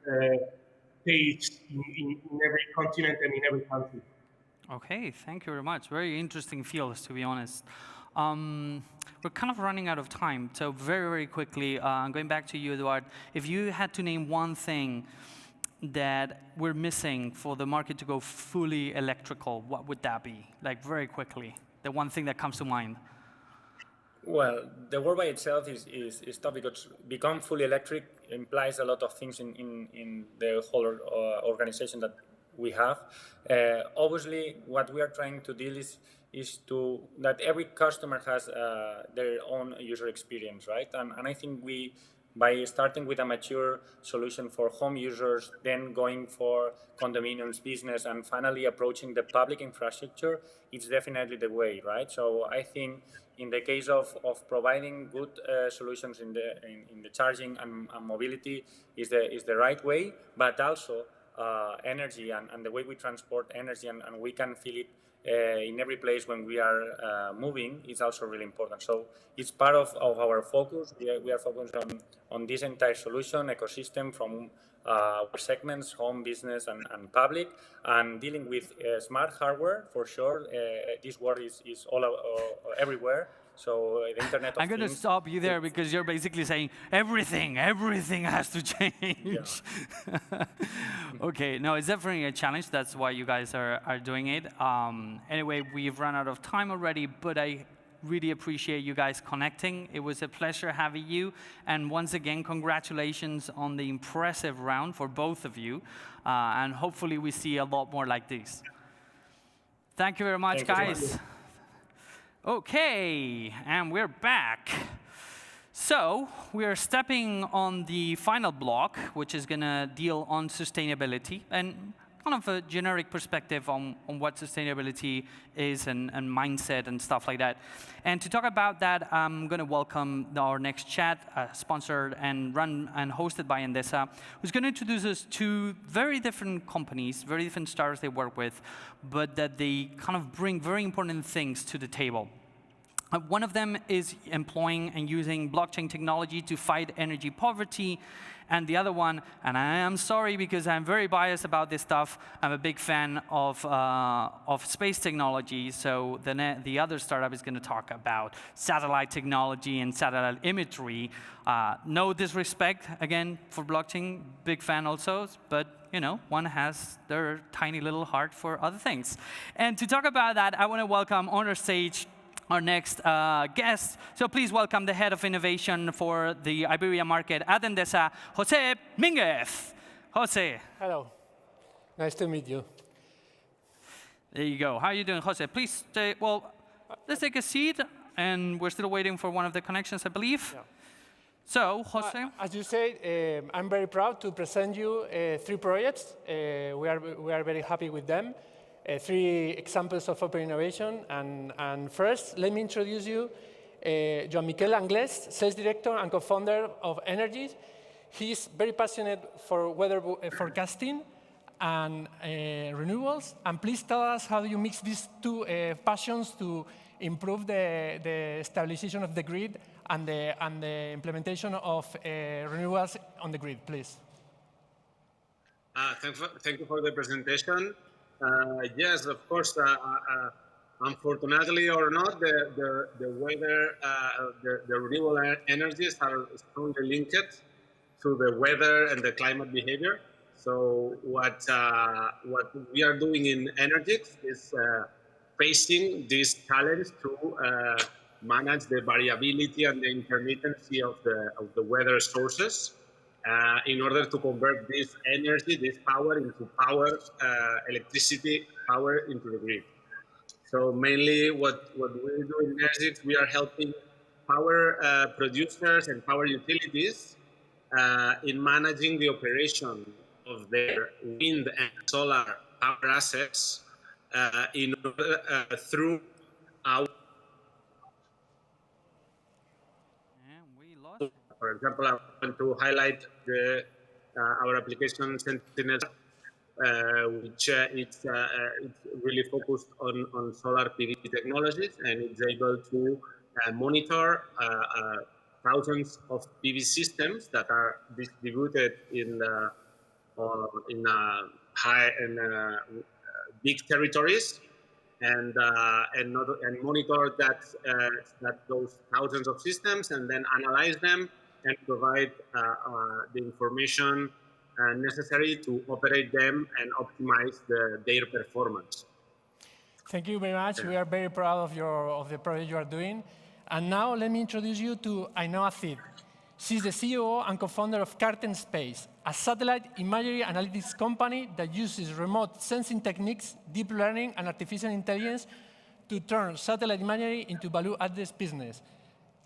pace in every continent and in every country. Okay, thank you very much. Very interesting fields, to be honest. We're kind of running out of time, so very, very quickly, going back to you, Eduard, if you had to name one thing that we're missing for the market to go fully electrical, what would that be? Like very quickly, the one thing that comes to mind. Well, the word by itself is tough, because become fully electric implies a lot of things in the whole organization that we have. Obviously, what we are trying to deal is that every customer has their own user experience, right? And I think by starting with a mature solution for home users, then going for condominiums, business, and finally approaching the public infrastructure, it's definitely the way, right? So I think in the case of providing good solutions in the charging and mobility is the right way, but also energy and the way we transport energy, and we can feel it in every place when we are moving, is also really important. So it's part of our focus. We are focused on this entire solution ecosystem from our segments, home, business, and public, and dealing with smart hardware for sure. This word is all everywhere. So the Internet of I'm going to stop you there because you're basically saying everything has to change. Yeah. Okay, no, it's definitely a challenge. That's why you guys are doing it. Anyway, we've run out of time already, but I really appreciate you guys connecting. It was a pleasure having you. And once again, congratulations on the impressive round for both of you. And hopefully we see a lot more like this. Thank you very much, guys. Okay, and we're back. So we're stepping on the final block, which is going to deal on sustainability and kind of a generic perspective on what sustainability is and mindset and stuff like that. And to talk about that, I'm going to welcome our next chat, sponsored and run and hosted by Endesa, who's going to introduce us to very different companies, very different startups they work with, but that they kind of bring very important things to the table. One of them is employing and using blockchain technology to fight energy poverty. And the other one, and I am sorry because I'm very biased about this stuff, I'm a big fan of space technology. So the other startup is going to talk about satellite technology and satellite imagery. No disrespect, again, for blockchain, big fan also, but you know, one has their tiny little heart for other things. And to talk about that, I want to welcome on our stage our next guest. So please welcome the head of innovation for the Iberia market at Endesa, Jose Minguez. Jose. Hello. Nice to meet you. There you go. How are you doing, Jose? Please stay. Well, let's take a seat. And we're still waiting for one of the connections, I believe. Yeah. So, Jose? As you said, I'm very proud to present you 3 projects. We are very happy with them. 3 examples of open innovation. And first, let me introduce you Joan Miquel Anglès, Sales Director and Co-founder of Energy. He's very passionate for weather forecasting and renewables. And please tell us how you mix these 2 passions to improve the stabilization of the grid and the implementation of renewables on the grid, please. Thank you for the presentation. Yes, of course. Unfortunately or not, the weather, the renewable energies are strongly linked to the weather and the climate behavior. So what we are doing in Energix is facing this challenge to manage the variability and the intermittency of the weather sources. In order to convert this energy, this power into power, electricity power into the grid. So mainly what we do in Energix, we are helping power producers and power utilities in managing the operation of their wind and solar power assets in order, through our. For example, I want to highlight our application Sentinel, which it's really focused on solar PV technologies, and it's able to monitor thousands of PV systems that are distributed in big territories, and monitor that those thousands of systems, and then analyze them and provide the information necessary to operate them and optimize their performance. Thank you very much. We are very proud of the project you are doing. And now let me introduce you to Ainhoa Cid. She's the CEO and co-founder of Carten Space, a satellite imagery analytics company that uses remote sensing techniques, deep learning, and artificial intelligence to turn satellite imagery into value-added business.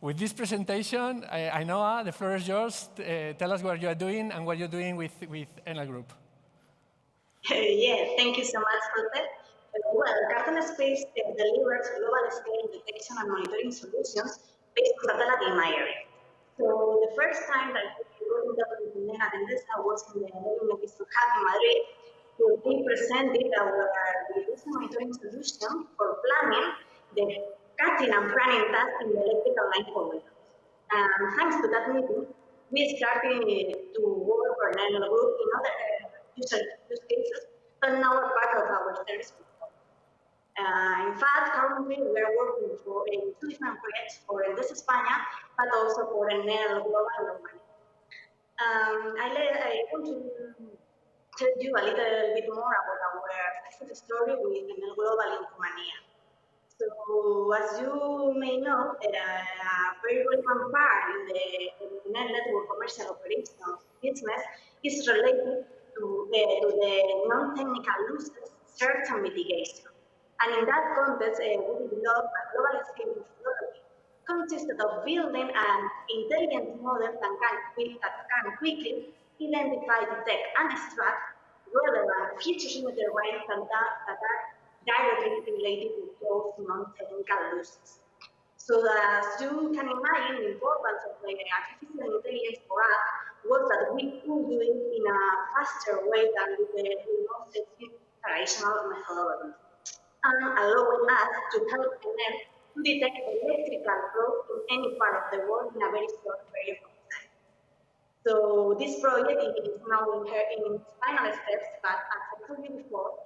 With this presentation, Ainhoa, the floor is yours. Tell us what you are doing and what you're doing with Enel Group. Yes, thank you so much, Jose. Well, Carten Space delivers global-scale detection and monitoring solutions based on satellite imagery. So the first time that we got in touch with Endesa was in the Olympics to have in Madrid, will be presented our reduced monitoring solution for planning the cutting and planning tasks in the electrical line for vehicles. And thanks to that meeting, we started to work for an group in other use cases, but now are part of our service. In fact, currently we are working for two different projects for Endesa España, but also for Enel Global in Romania. I want to tell you a little bit more about our success story with Enel Global in Romania. So, as you may know, a very relevant part in the Enel network commercial operations business is related to the non-technical losses, search and mitigation. And in that context, we developed a global scale methodology consisted of building an intelligent model that can quickly identify, detect, and extract relevant features in the terrain that are directly related to those non-technical losses. So as you can imagine, the importance of the artificial intelligence for us was that we could do it in a faster way than with the most traditional methodology, and allowing us to help Enel to detect electrical growth in any part of the world in a very short period of time. So this project is now in its final steps, but as I told you before,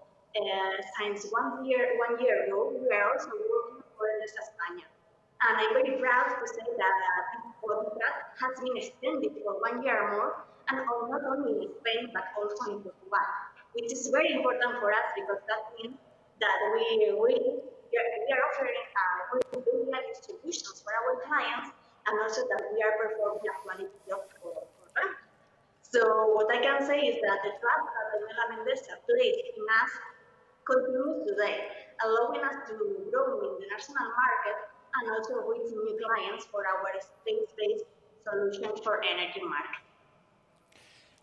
since one year ago, we are also working for Endesa España. And I'm very proud to say that this contract has been extended for 1 year more, and not only in Spain, but also in Portugal, which is very important for us because that means that we are offering very solutions for our clients, and also that we are performing a quality job for them. So what I can say is that the trust that Enel Endesa placed in us continues today, allowing us to grow in the national market and also reach new clients for our space-based solutions for energy market.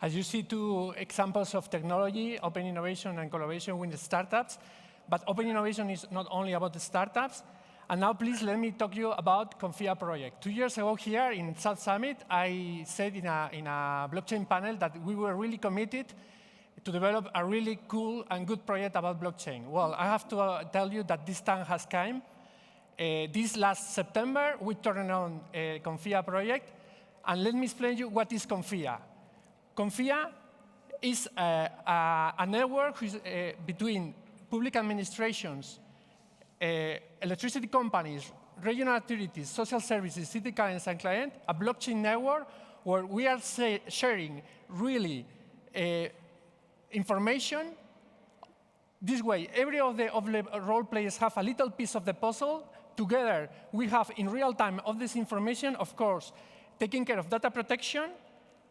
As you see, two examples of technology, open innovation and collaboration with the startups. But open innovation is not only about the startups. And now, please, let me talk to you about Confia project. 2 years ago here in South Summit, I said in a blockchain panel that we were really committed to develop a really cool and good project about blockchain. Well, I have to tell you that this time has come. This last September, we turned on a Confia project. And let me explain to you what is Confia. Confia is a network between public administrations, electricity companies, regional authorities, social services, city clients, and clients, a blockchain network where we are sharing really information. This way, every of the role players have a little piece of the puzzle. Together, we have in real time all this information, of course, taking care of data protection,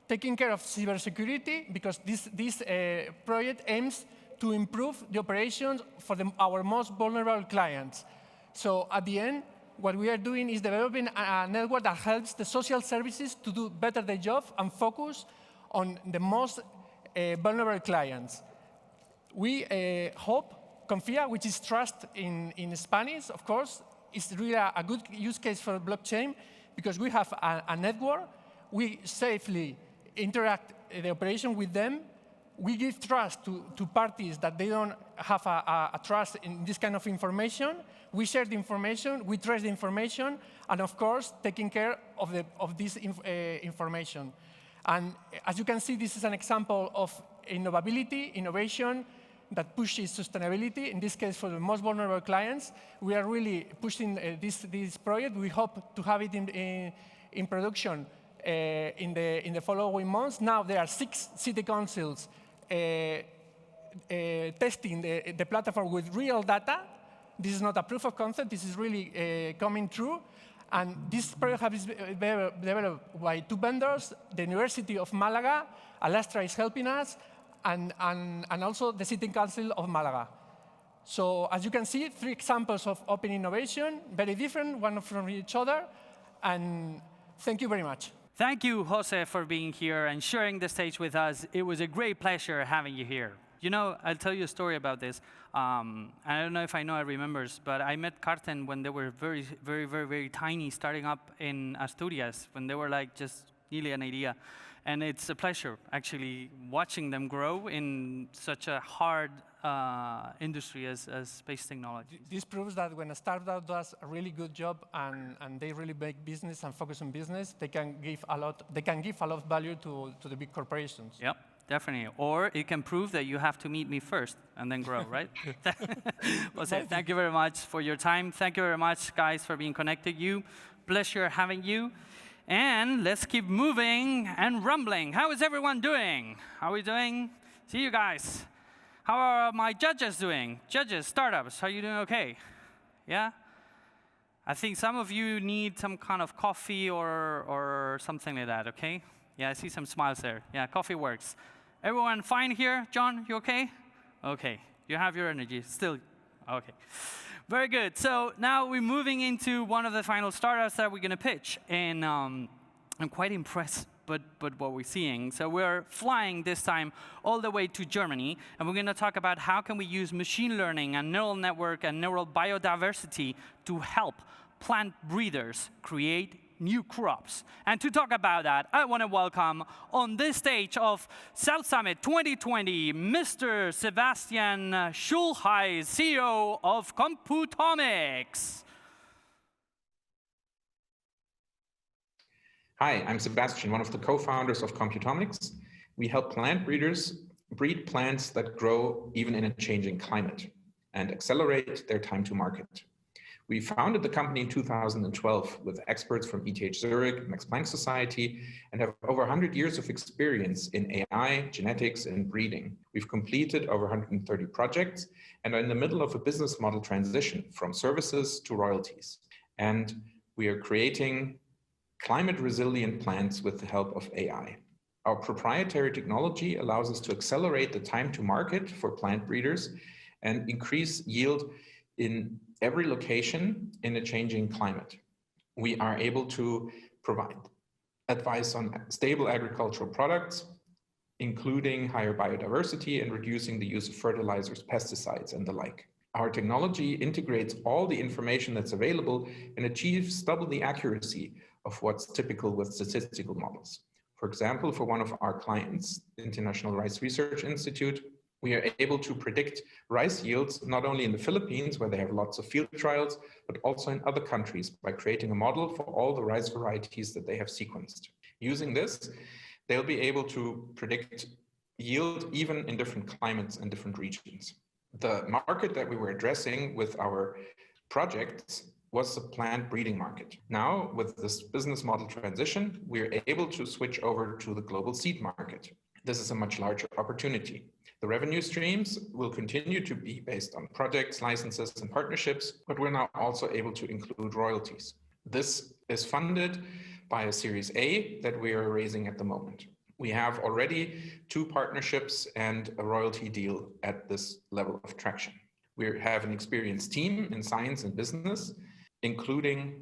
taking care of cybersecurity, because this project aims to improve the operations for our most vulnerable clients. So at the end, what we are doing is developing a network that helps the social services to do better their job and focus on the most vulnerable clients. We hope Confia, which is trust in Spanish, of course, is really a good use case for blockchain because we have a network. We safely interact the operation with them. We give trust to parties that they don't have a trust in this kind of information. We share the information, we trace the information, and of course, taking care of this information. And as you can see, this is an example of innovation that pushes sustainability, in this case for the most vulnerable clients. We are really pushing this project. We hope to have it in production in the following months. Now there are 6 city councils testing the platform with real data. This is not a proof of concept. This is really coming true. And this project has been developed by 2 vendors, the University of Malaga, Alastra is helping us, and also the City Council of Malaga. So as you can see, 3 examples of open innovation, very different, one from each other. And thank you very much. Thank you, Jose, for being here and sharing the stage with us. It was a great pleasure having you here. You know, I'll tell you a story about this. I don't know if I remembers, but I met Carten when they were very tiny, starting up in Asturias, when they were like just nearly an idea. And it's a pleasure actually watching them grow in such a hard industry as space technology. This proves that when a startup does a really good job and they really make business and focus on business, they can give a lot of value to the big corporations. Yep, definitely. Or it can prove that you have to meet me first and then grow, right? Well said. Thank you very much for your time. Thank you very much, guys, for being connected. Pleasure having you. And let's keep moving and rumbling. How is everyone doing? How are we doing? See you guys. How are my judges doing? Judges, startups, are you doing okay? Yeah? I think some of you need some kind of coffee or something like that, okay? Yeah, I see some smiles there. Yeah, coffee works. Everyone fine here? John, you okay? Okay, you have your energy still. Okay. Very good. So now we're moving into one of the final startups that we're going to pitch. And I'm quite impressed by what we're seeing. So we're flying this time all the way to Germany. And we're going to talk about how can we use machine learning and neural network and neural biodiversity to help plant breeders create new crops. And to talk about that, I want to welcome on this stage of South Summit 2020, Mr. Sebastian Schulheis, CEO of Computomics. Hi, I'm Sebastian, one of the co-founders of Computomics. We help plant breeders breed plants that grow even in a changing climate and accelerate their time to market. We founded the company in 2012 with experts from ETH Zurich, Max Planck Society, and have over 100 years of experience in AI, genetics, and breeding. We've completed over 130 projects and are in the middle of a business model transition from services to royalties. And we are creating climate-resilient plants with the help of AI. Our proprietary technology allows us to accelerate the time to market for plant breeders and increase yield in every location in a changing climate. We are able to provide advice on stable agricultural products, including higher biodiversity and reducing the use of fertilizers, pesticides, and the like. Our technology integrates all the information that's available and achieves double the accuracy of what's typical with statistical models. For example, for one of our clients, the International Rice Research Institute, we are able to predict rice yields not only in the Philippines, where they have lots of field trials, but also in other countries by creating a model for all the rice varieties that they have sequenced. Using this, they'll be able to predict yield even in different climates and different regions. The market that we were addressing with our projects was the plant breeding market. Now, with this business model transition, we're able to switch over to the global seed market. This is a much larger opportunity. The revenue streams will continue to be based on projects, licenses, and partnerships, but we're now also able to include royalties. This is funded by a Series A that we are raising at the moment. We have already 2 partnerships and a royalty deal at this level of traction. We have an experienced team in science and business, including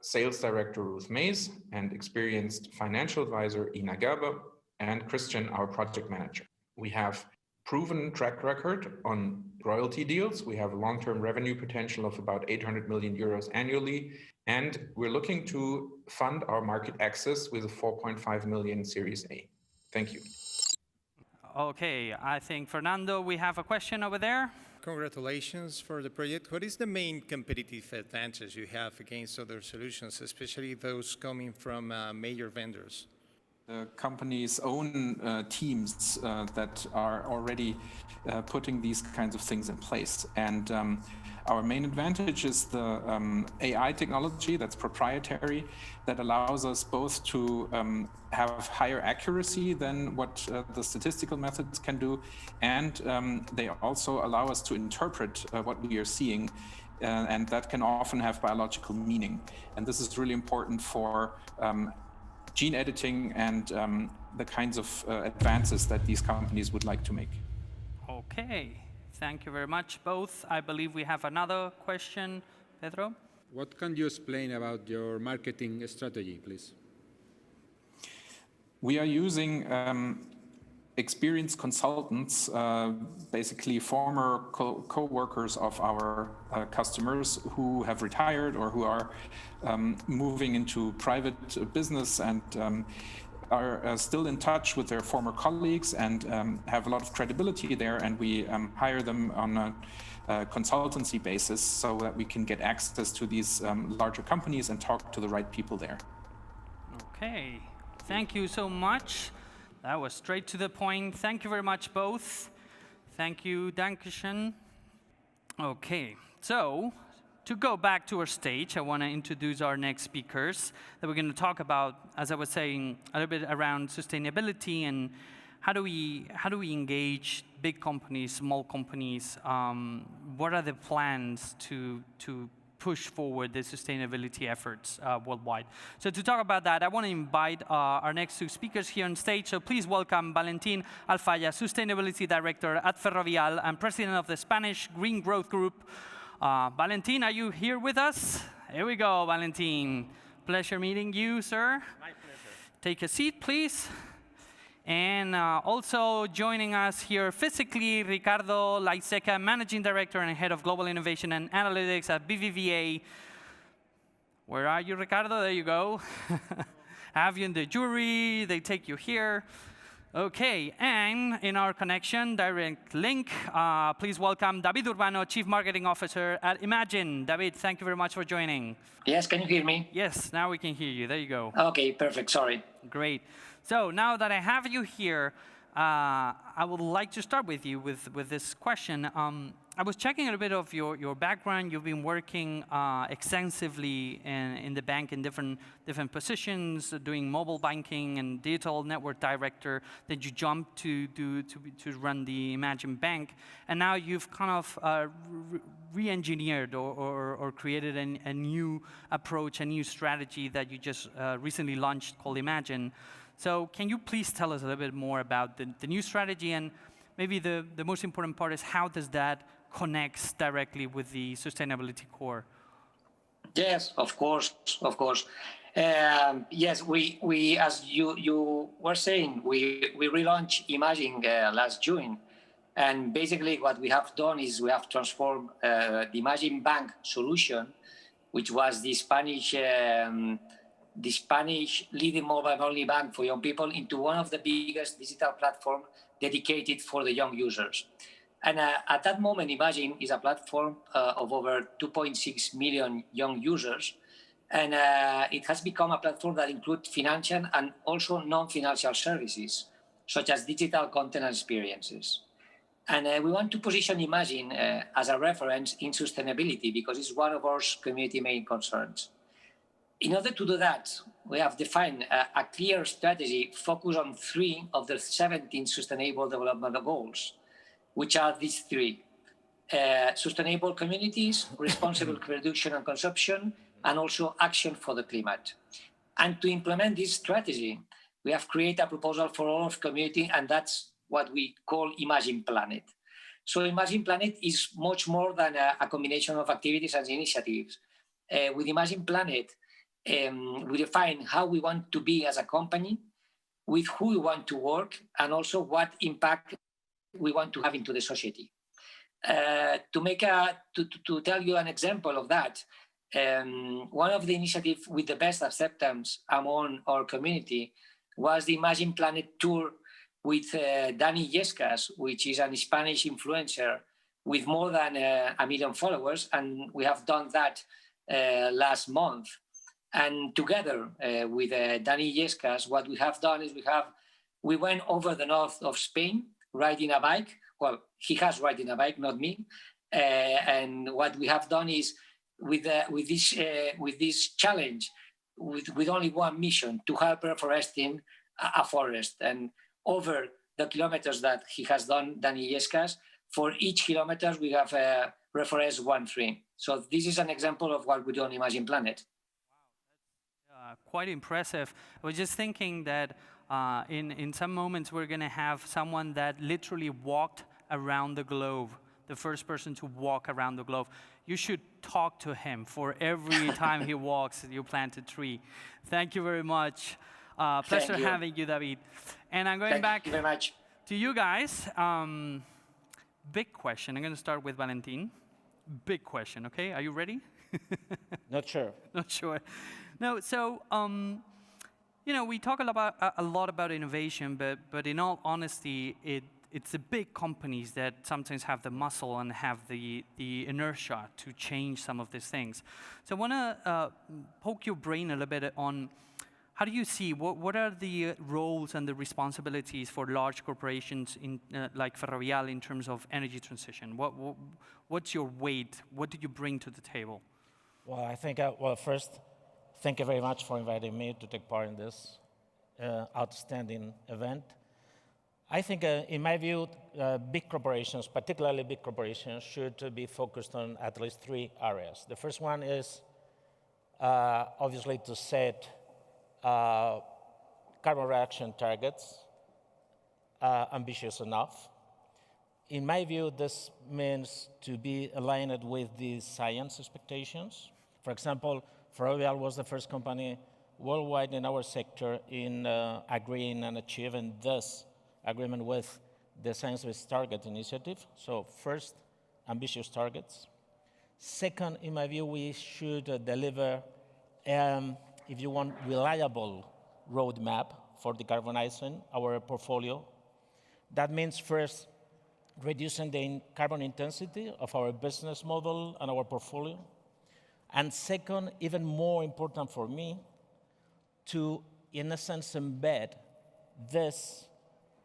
Sales Director Ruth Mays and experienced financial advisor Ina Gerber and Christian, our project manager. We have proven track record on royalty deals. We have a long-term revenue potential of about 800 million euros annually, and we're looking to fund our market access with a 4.5 million Series A. Thank you. Okay, I think, Fernando, we have a question over there. Congratulations for the project. What is the main competitive advantage you have against other solutions, especially those coming from major vendors? The company's own teams that are already putting these kinds of things in place. And our main advantage is the AI technology that's proprietary, that allows us both to have higher accuracy than what the statistical methods can do, and they also allow us to interpret what we are seeing, and that can often have biological meaning. And this is really important for gene editing and the kinds of advances that these companies would like to make. Okay, thank you very much, both. I believe we have another question. Pedro? What can you explain about your marketing strategy, please? We are using experienced consultants, basically former co-workers of our customers who have retired or who are moving into private business and are still in touch with their former colleagues and have a lot of credibility there, and we hire them on a consultancy basis so that we can get access to these larger companies and talk to the right people there. Okay, thank you so much. That was straight to the point. Thank you very much, both. Thank you, Dankeschön. Okay, so to go back to our stage, I want to introduce our next speakers that we're going to talk about, as I was saying, a little bit around sustainability and how do we engage big companies, small companies? What are the plans to push forward the sustainability efforts worldwide? So to talk about that, I want to invite our next two speakers here on stage. So please welcome Valentín Alfaya, Sustainability Director at Ferrovial and President of the Spanish Green Growth Group. Valentín, are you here with us? Here we go, Valentín. Pleasure meeting you, sir. My pleasure. Take a seat, please. And also joining us here physically, Ricardo Laiseca, Managing Director and Head of Global Innovation and Analytics at BBVA. Where are you, Ricardo? There you go. Have you in the jury, they take you here. Okay, and in our connection, direct link, please welcome David Urbano, Chief Marketing Officer at Imagine. David, thank you very much for joining. Yes, can you hear me? Yes, now we can hear you. There you go. Okay, perfect, sorry. Great. So now that I have you here, I would like to start with you with this question. I was checking a little bit of your background. You've been working extensively in the bank in different positions, doing mobile banking and digital network director. Then you jumped to run the Imagine Bank, and now you've kind of re-engineered or created a new approach, a new strategy that you just recently launched called Imagine. So can you please tell us a little bit more about the new strategy, and maybe the most important part is how does that connect directly with the sustainability core? Yes, of course. Yes, we as you were saying, we relaunched Imagine last June, and basically what we have done is we have transformed the Imagine Bank solution, which was the Spanish leading mobile-only bank for young people, into one of the biggest digital platforms dedicated for the young users. And at that moment, Imagine is a platform of over 2.6 million young users. And it has become a platform that includes financial and also non-financial services, such as digital content and experiences. And we want to position Imagine as a reference in sustainability because it's one of our community main concerns. In order to do that, we have defined a clear strategy focused on 3 of the 17 Sustainable Development Goals, which are these 3: sustainable communities, responsible production and consumption, and also action for the climate. And to implement this strategy, we have created a proposal for all of community, and that's what we call Imagine Planet. So Imagine Planet is much more than a combination of activities and initiatives. With Imagine Planet, we define how we want to be as a company, with who we want to work, and also what impact we want to have into the society. To tell you an example of that, one of the initiatives with the best acceptance among our community was the Imagine Planet tour with Dani Illescas, which is a Spanish influencer with more than 1 million followers, and we have done that last month. And together with Dani Illescas, what we have done is we went over the north of Spain riding a bike. Well, he has riding a bike, not me. And what we have done is with this challenge, with only one mission, to help reforesting a forest. And over the kilometers that he has done, Dani Illescas, for each kilometer we have reforest 1 tree. So this is an example of what we do on Imagine Planet. Quite impressive. I was just thinking that in some moments we're going to have someone that literally walked around the globe, the first person to walk around the globe. You should talk to him for every time he walks, you plant a tree. Thank you very much. Pleasure having you, David. And I'm going back to you guys. Big question. I'm going to start with Valentín. Big question, okay? Are you ready? Not sure. Not sure. No, so, we talk a lot about innovation, but in all honesty, it's the big companies that sometimes have the muscle and have the inertia to change some of these things. So I want to poke your brain a little bit on how do you see, what are the roles and the responsibilities for large corporations like Ferrovial in terms of energy transition? What's your weight? What do you bring to the table? Well, I think, first, thank you very much for inviting me to take part in this outstanding event. I think, in my view, big corporations, particularly big corporations, should be focused on at least 3 areas. The first one is obviously to set carbon reduction targets ambitious enough. In my view, this means to be aligned with the science expectations. For example, Ferrovial was the first company worldwide in our sector in agreeing and achieving this agreement with the Science Based Targets initiative. So first, ambitious targets. Second, in my view, we should deliver, if you want, reliable roadmap for decarbonizing our portfolio. That means first, reducing the carbon intensity of our business model and our portfolio. And second, even more important for me, to, in a sense, embed this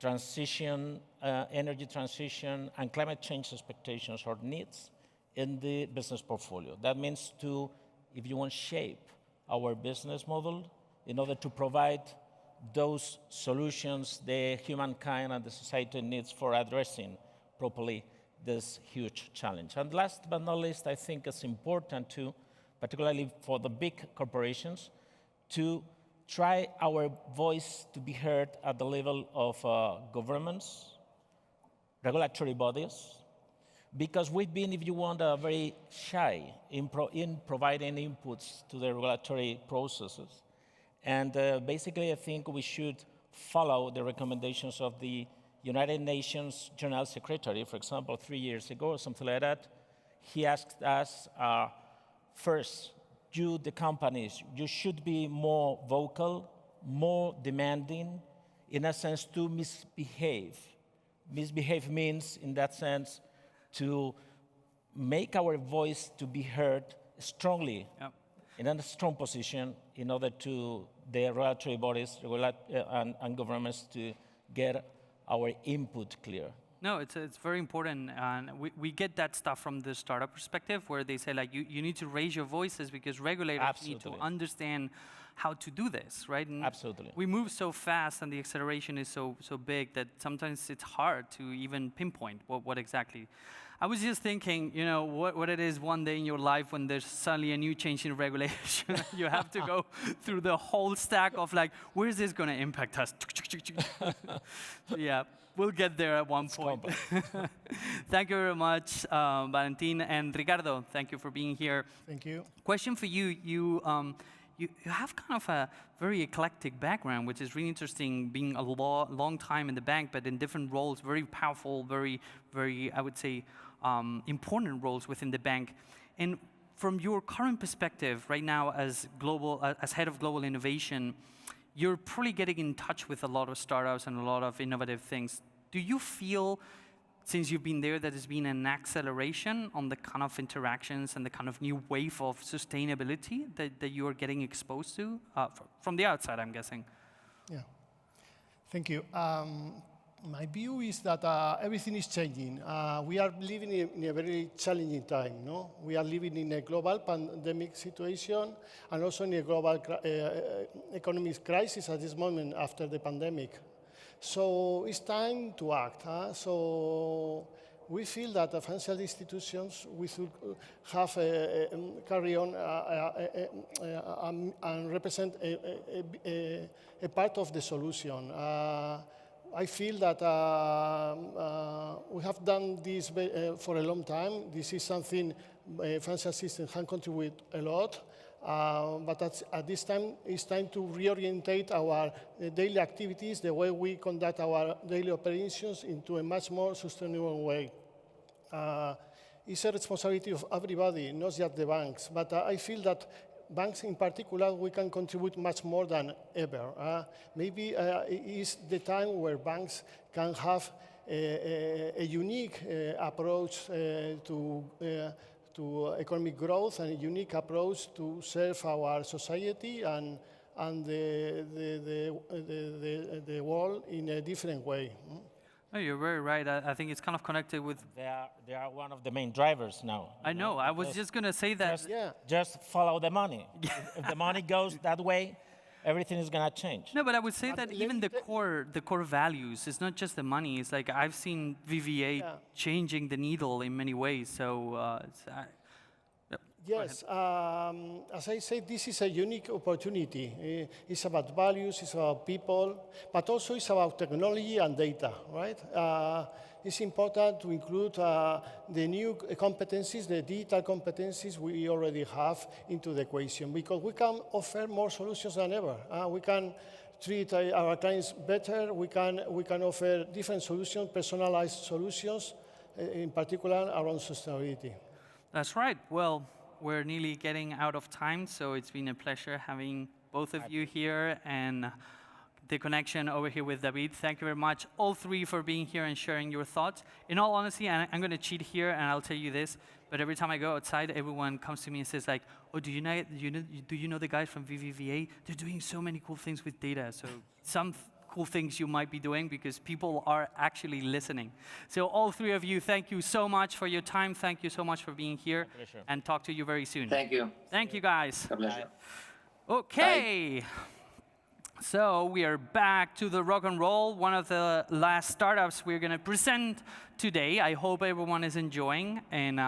transition, energy transition, and climate change expectations or needs in the business portfolio. That means to, if you want, shape our business model in order to provide those solutions the humankind and the society needs for addressing properly this huge challenge. And last but not least, I think it's important to, particularly for the big corporations, to try our voice to be heard at the level of governments, regulatory bodies, because we've been, if you want, very shy in providing inputs to the regulatory processes. And basically, I think we should follow the recommendations of the United Nations General Secretary. For example, 3 years ago or something like that, he asked us, first, you, the companies, you should be more vocal, more demanding, in a sense, to misbehave. Misbehave means, in that sense, to make our voice to be heard strongly, in a strong position, in order to the regulatory bodies and governments to get our input clear. No, it's very important, and we get that stuff from the startup perspective, where they say, like, you need to raise your voices because regulators need to understand how to do this, right? And absolutely. We move so fast, and the acceleration is so big that sometimes it's hard to even pinpoint what exactly. I was just thinking, what it is one day in your life when there's suddenly a new change in regulation. You have to go through the whole stack of, like, where is this going to impact us? So, yeah. We'll get there at one point. Thank you very much, Valentin. And Ricardo, thank you for being here. Thank you. Question for you. You have kind of a very eclectic background, which is really interesting, being a long time in the bank, but in different roles, very powerful, very, I would say, important roles within the bank. And from your current perspective right now as head of global innovation, you're probably getting in touch with a lot of startups and a lot of innovative things. Do you feel, since you've been there, that there's been an acceleration on the kind of interactions and the kind of new wave of sustainability that you are getting exposed to? From the outside, I'm guessing. Yeah. Thank you. My view is that everything is changing. We are living in a very challenging time, no? We are living in a global pandemic situation and also in a global economic crisis at this moment after the pandemic. So it's time to act. So we feel that the financial institutions, we should have carry on and represent a part of the solution. I feel that we have done this for a long time. This is something financial system can contribute a lot, but at this time, it's time to reorientate our daily activities, the way we conduct our daily operations, into a much more sustainable way. It's a responsibility of everybody, not just the banks, but I feel that banks in particular, we can contribute much more than ever. Maybe it is the time where banks can have a unique approach to economic growth and a unique approach to serve our society and the world in a different way. Oh, you're very right. I think it's kind of connected with... They are one of the main drivers now. I know. I was just going to say that... Just follow the money. If the money goes that way, everything is going to change. No, but I would say that even the core values, it's not just the money. It's like I've seen VVA changing the needle in many ways. So yes, as I said, this is a unique opportunity. It's about values, it's about people, but also it's about technology and data, right? It's important to include the new competencies, the digital competencies we already have into the equation, because we can offer more solutions than ever. We can treat our clients better. We can offer different solutions, personalized solutions, in particular around sustainability. That's right. Well, we're nearly getting out of time, so it's been a pleasure having both of you here and the connection over here with David. Thank you very much, all three, for being here and sharing your thoughts. In all honesty, and I'm going to cheat here, and I'll tell you this, but every time I go outside, everyone comes to me and says, like, oh, do you know the guys from VVVA? They're doing so many cool things with data. So some cool things you might be doing because people are actually listening. So all three of you, thank you so much for your time. Thank you so much for being here. And talk to you very soon. Thank you. Thank you, guys. A pleasure. Okay. Bye. So we are back to the rock and roll, one of the last startups we're going to present today. I hope everyone is enjoying and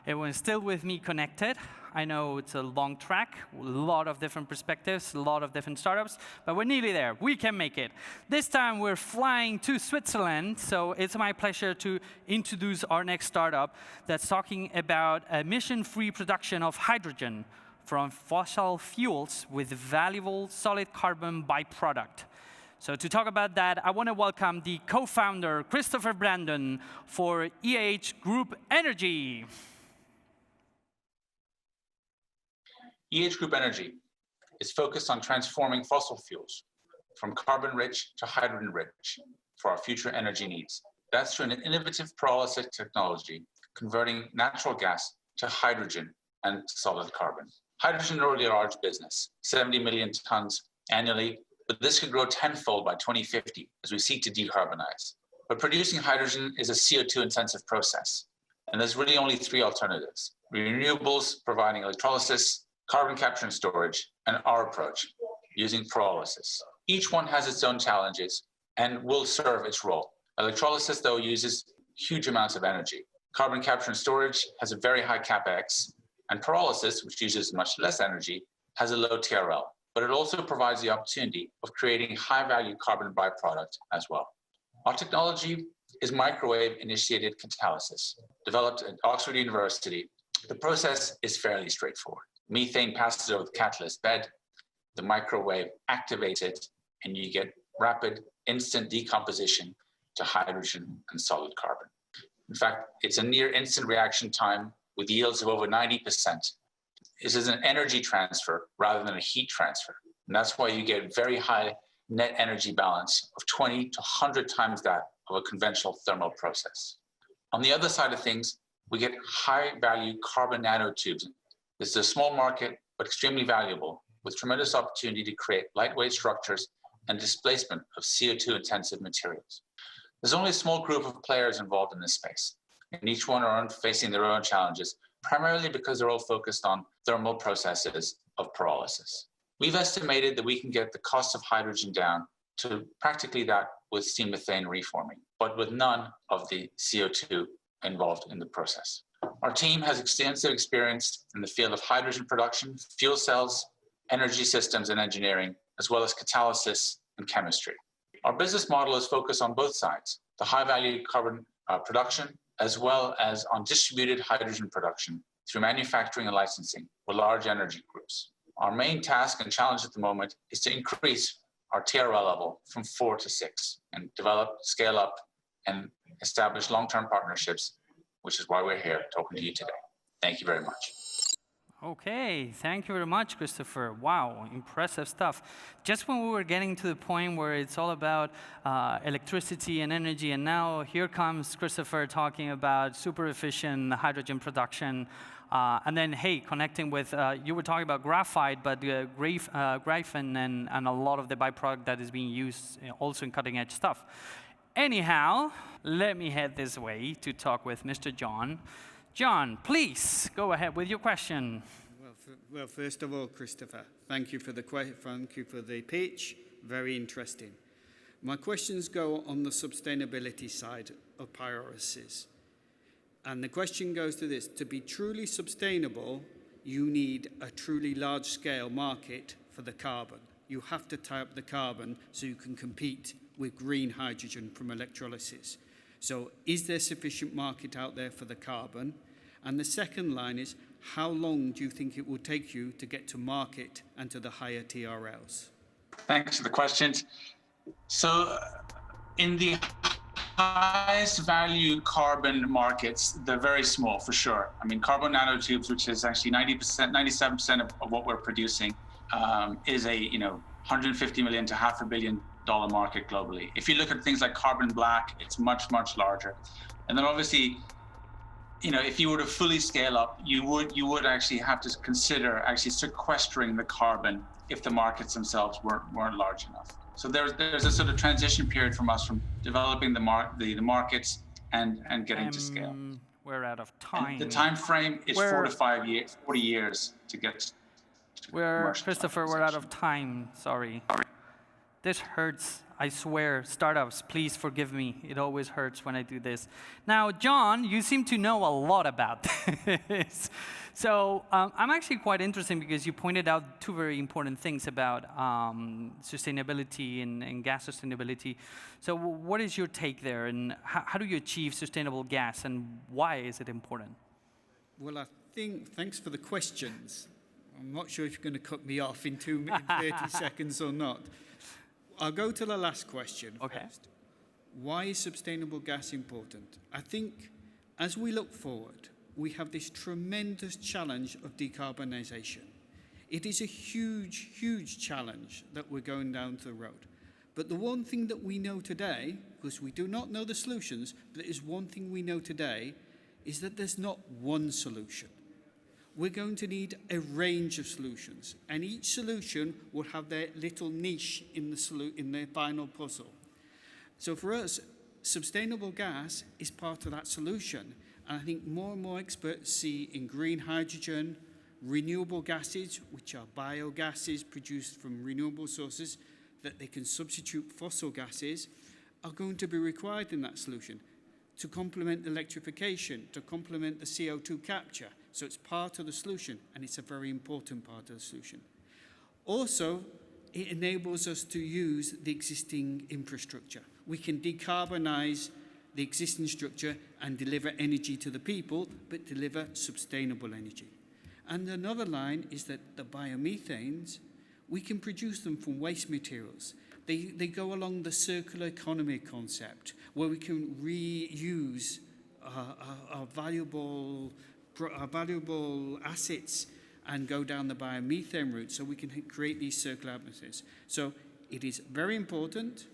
everyone's still with me connected. I know it's a long track, a lot of different perspectives, a lot of different startups, but we're nearly there. We can make it. This time we're flying to Switzerland, so it's my pleasure to introduce our next startup that's talking about emission-free production of hydrogen from fossil fuels with valuable solid carbon byproduct. So to talk about that, I want to welcome the co-founder, Christopher Brandon, for EH Group Energy. EH Group Energy is focused on transforming fossil fuels from carbon-rich to hydrogen-rich for our future energy needs. That's through an innovative pyrolysis technology, converting natural gas to hydrogen and solid carbon. Hydrogen is already a large business, 70 million tons annually, but this could grow tenfold by 2050 as we seek to decarbonize. But producing hydrogen is a CO2-intensive process, and there's really only three alternatives: renewables providing electrolysis, carbon capture and storage, and our approach, using pyrolysis. Each one has its own challenges and will serve its role. Electrolysis, though, uses huge amounts of energy. Carbon capture and storage has a very high CapEx, and pyrolysis, which uses much less energy, has a low TRL. But it also provides the opportunity of creating high-value carbon byproduct as well. Our technology is microwave-initiated catalysis, developed at Oxford University. The process is fairly straightforward. Methane passes over the catalyst bed, the microwave activates it, and you get rapid, instant decomposition to hydrogen and solid carbon. In fact, it's a near instant reaction time with yields of over 90%. This is an energy transfer rather than a heat transfer. And that's why you get very high net energy balance of 20 to 100 times that of a conventional thermal process. On the other side of things, we get high-value carbon nanotubes. This is a small market, but extremely valuable, with tremendous opportunity to create lightweight structures and displacement of CO2-intensive materials. There's only a small group of players involved in this space, and each one are facing their own challenges, primarily because they're all focused on thermal processes of pyrolysis. We've estimated that we can get the cost of hydrogen down to practically that with steam methane reforming, but with none of the CO2 involved in the process. Our team has extensive experience in the field of hydrogen production, fuel cells, energy systems and engineering, as well as catalysis and chemistry. Our business model is focused on both sides, the high-value carbon production, as well as on distributed hydrogen production through manufacturing and licensing with large energy groups. Our main task and challenge at the moment is to increase our TRL level from 4 to 6 and develop, scale up, and establish long-term partnerships, which is why we're here talking to you today. Thank you very much. Okay, thank you very much, Christopher. Wow, impressive stuff. Just when we were getting to the point where it's all about electricity and energy, and now here comes Christopher talking about super efficient hydrogen production. And then, hey, connecting with, you were talking about graphite, but graphene and a lot of the byproduct that is being used also in cutting edge stuff. Anyhow, let me head this way to talk with Mr. John. John, please go ahead with your question. Well, first of all, Christopher, thank you for the pitch. Very interesting. My questions go on the sustainability side of pyrolysis. And the question goes to this: to be truly sustainable, you need a truly large-scale market for the carbon. You have to tie up the carbon so you can compete with green hydrogen from electrolysis. So is there sufficient market out there for the carbon? And the second line is, how long do you think it will take you to get to market and to the higher TRLs? Thanks for the questions. So in the highest value carbon markets, they're very small for sure. I mean, carbon nanotubes, which is actually 97% of what we're producing, is a 150 million to $500 million market globally. If you look at things like carbon black, it's much, much larger. And then obviously, if you were to fully scale up, you would actually have to consider actually sequestering the carbon if the markets themselves weren't large enough. So there's a sort of transition period from us from developing the markets and getting to scale. We're out of time. And the time frame is 40 years to get to Christopher, we're out of time. Sorry. This hurts. I swear, startups, please forgive me. It always hurts when I do this. Now, John, you seem to know a lot about this. So I'm actually quite interested because you pointed out two very important things about sustainability and gas sustainability. So what is your take there, and how do you achieve sustainable gas, and why is it important? Well, I think, thanks for the questions. I'm not sure if you're going to cut me off in 30 seconds or not. I'll go to the last question first. Why is sustainable gas important? I think as we look forward, we have this tremendous challenge of decarbonisation. It is a huge, huge challenge that we're going down the road. But the one thing that we know today, because we do not know the solutions, but there is one thing we know today, is that there's not one solution. We're going to need a range of solutions, and each solution will have their little niche in their final puzzle. So for us, sustainable gas is part of that solution, and I think more and more experts see in green hydrogen, renewable gases, which are biogases produced from renewable sources, that they can substitute fossil gases, are going to be required in that solution to complement electrification, to complement the CO2 capture. So it's part of the solution, and it's a very important part of the solution. Also, it enables us to use the existing infrastructure. We can decarbonize the existing structure and deliver energy to the people, but deliver sustainable energy. And another line is that the biomethanes, we can produce them from waste materials. They go along the circular economy concept, where we can reuse our valuable assets and go down the biomethane route, so we can create these circular atmospheres. So it is very important